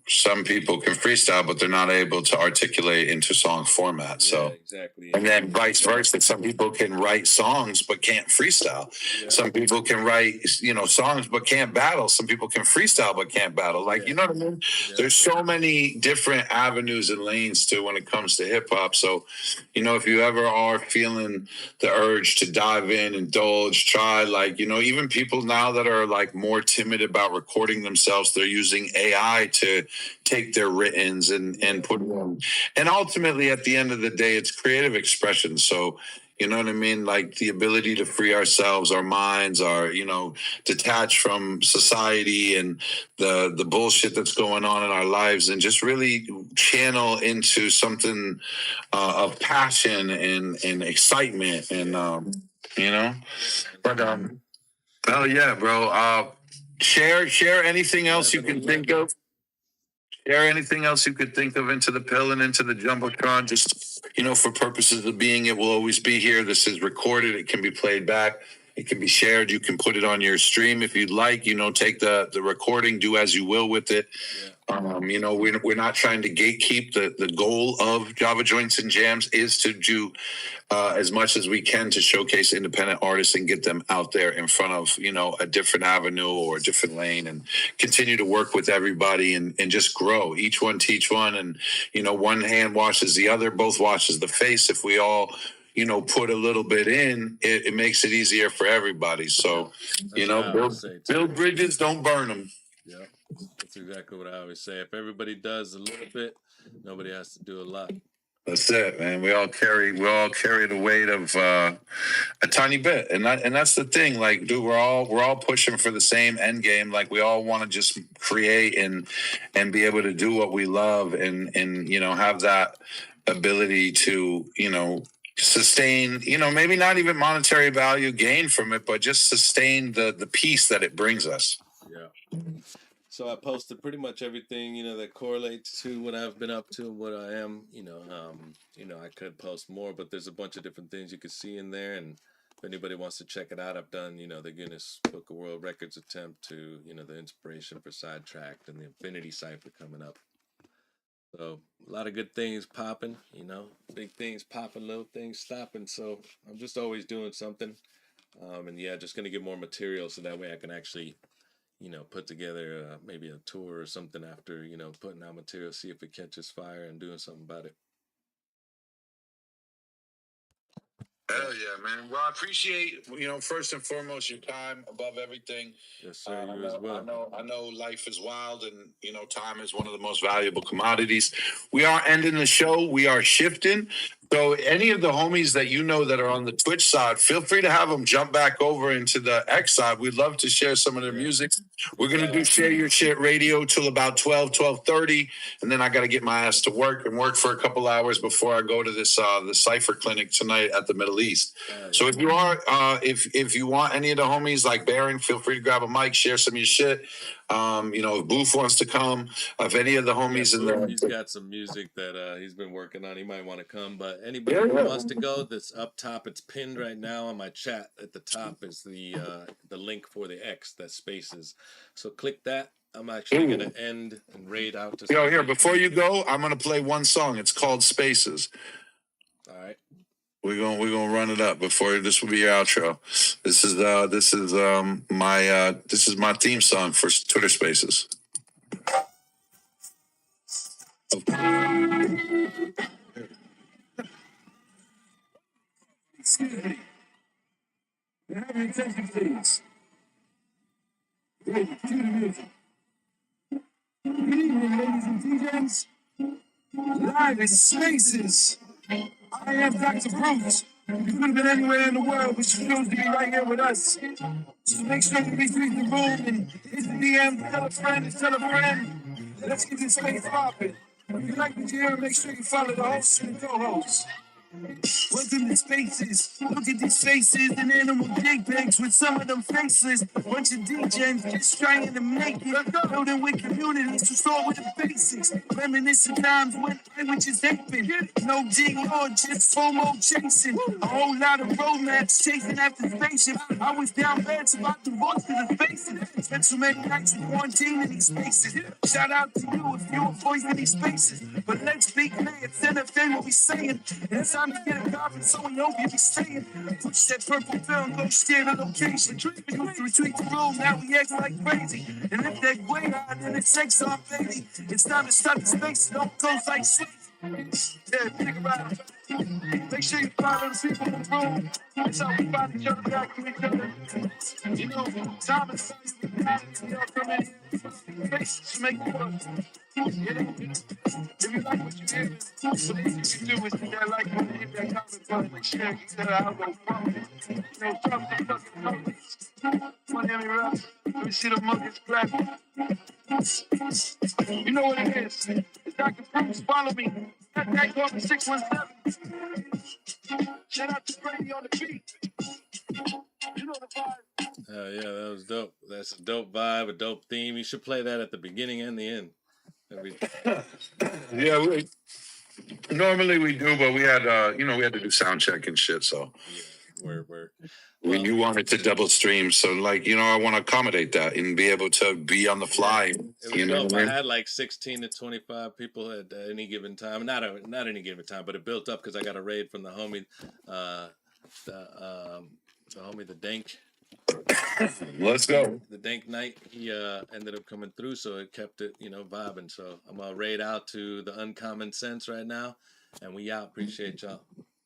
some people can freestyle, but they're not able to articulate into song format. So exactly. And then vice versa. Some people can write songs but can't freestyle. Yeah. Some people can write songs but can't battle. Some people can freestyle but can't battle. Like you know what I mean? Yeah. There's so many different avenues and lanes to when it comes to hip hop. So if you ever are feeling the urge to dive in, indulge, try even people now that are like like more timid about recording themselves, they're using AI to take their writtens and put them. And ultimately, at the end of the day, it's creative expression. So, you know what I mean? Like the ability to free ourselves, our minds, our, detach from society and the bullshit that's going on in our lives, and just really channel into something of passion and excitement and, but, hell yeah, bro. Share anything else you can think of. Share anything else you could think of into the pill and into the Jumbotron. Just, for purposes of being, it will always be here. This is recorded. It can be played back. It can be shared. You can put it on your stream if you'd like. Take the recording, do as you will with it. Yeah. We're not trying to gatekeep. The goal of Java Joints and Jams is to do as much as we can to showcase independent artists and get them out there in front of, a different avenue or a different lane, and continue to work with everybody and just grow. Each one teach one, and, one hand washes the other, both washes the face. If we all, put a little bit in, it makes it easier for everybody. So, build bridges, don't burn them. Yeah, that's exactly what I always say. If everybody does a little bit, nobody has to do a lot. That's it, man. We all carry the weight of a tiny bit, and that's the thing. Like, dude, we're all pushing for the same end game. Like, we all want to just create and be able to do what we love, and have that ability to sustain. Maybe not even monetary value gain from it, but just sustain the peace that it brings us. Yeah. So I posted pretty much everything, that correlates to what I've been up to and what I am. I could post more, but there's a bunch of different things you can see in there. And if anybody wants to check it out, I've done, the Guinness Book of World Records attempt to, the inspiration for Sidetrackt and the Infinity Cipher coming up. So a lot of good things popping, big things popping, little things stopping. So I'm just always doing something. And yeah, just going to get more material so that way I can actually put together maybe a tour or something after, putting out material, see if it catches fire and doing something about it. Hell yeah, man. Well, I appreciate, first and foremost, your time above everything. Yes, sir. You as well. I know life is wild, and, time is one of the most valuable commodities. We are ending the show. We are shifting. So any of the homies that that are on the Twitch side, feel free to have them jump back over into the X side. We'd love to share some of their music. We're going to do Share Your Shit radio till about 12:30. And then I got to get my ass to work for a couple hours before I go to this the Cypher Clinic tonight at the Middle East. So if you are, if you want any of the homies like Baron, feel free to grab a mic, share some of your shit. If Booth wants to come, if any of the homies in there, he's got some music that he's been working on. He might want to come, but anybody who wants to go, that's up top. It's pinned right now on my chat. At the top is the link for the X, that Spaces. So click that. I'm actually gonna end and raid out to. Here before you go, I'm gonna play one song. It's called Spaces. All right. We're gonna run it up before this will be your outro. This is my theme song for Twitter Spaces. Excuse me. Can I have your attention, please? Great, cue the music. Good evening, ladies and DJs. Live in Spaces. I am Dr. Bruce. You could have been anywhere in the world, but you chose to be right here with us. So make sure you retweet the room and hit the DM, tell a friend, and tell a friend. Let's get this space popping. If you like what you hear, make sure you follow the host and the co-host. Welcome to Spaces. Look at these faces and animal dick pics with some of them faceless. Bunch of DJs just trying to make it. Building with communities to start with the basics. Reminiscing times when languages happened. No DR, just FOMO chasing. A whole lot of roadmaps chasing after spaceship. I was down bad about the voice of the faces. Spent so many nights in quarantine in these spaces. Shout out to you if you're a voice in these spaces. But let's be clear, it's NFA what we saying. It's time to get a conference, so we hope you be staying. Push that purple film, go share the location. We used to retreat the room, now we act like crazy. And if that way out, then it's sex on, baby. It's time to start the space, don't go like sweet. Yeah, think about it. Make sure you follow the people in the room. That's how we find each other back to each other. You know, time is valuable. Y'all come in here, face to make it work. You know, if you like what you hear, the least you can do is hit that like button, hit that comment button, and share. Get that out there. You know, drop the fucking comments. Come on, me, Russ. Let me see the monkeys clap. You know what it is. It's Dr. Bruce. Follow me. That call me 617. Shout out to Brady on the beat. You know the vibe. Yeah, that was dope. That's a dope vibe, a dope theme. You should play that at the beginning and the end. Yeah, normally we do, but we had we had to do sound check and shit, so yeah, you wanted to double stream, so I want to accommodate that and be able to be on the fly. It was dope. I had like 16 to 25 people at any given time. Not any given time, but it built up because I got a raid from the homie, the Dank. Let's go. The Dank Knight, he ended up coming through, so it kept it, vibing. So I'm gonna raid out to the Uncommon Sense right now, and we out. Appreciate y'all.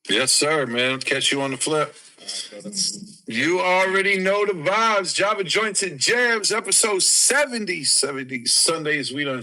Yes, sir, man. Catch you on the flip. You already know the vibes. Java Joints and Jams, episode 70. Sundays we done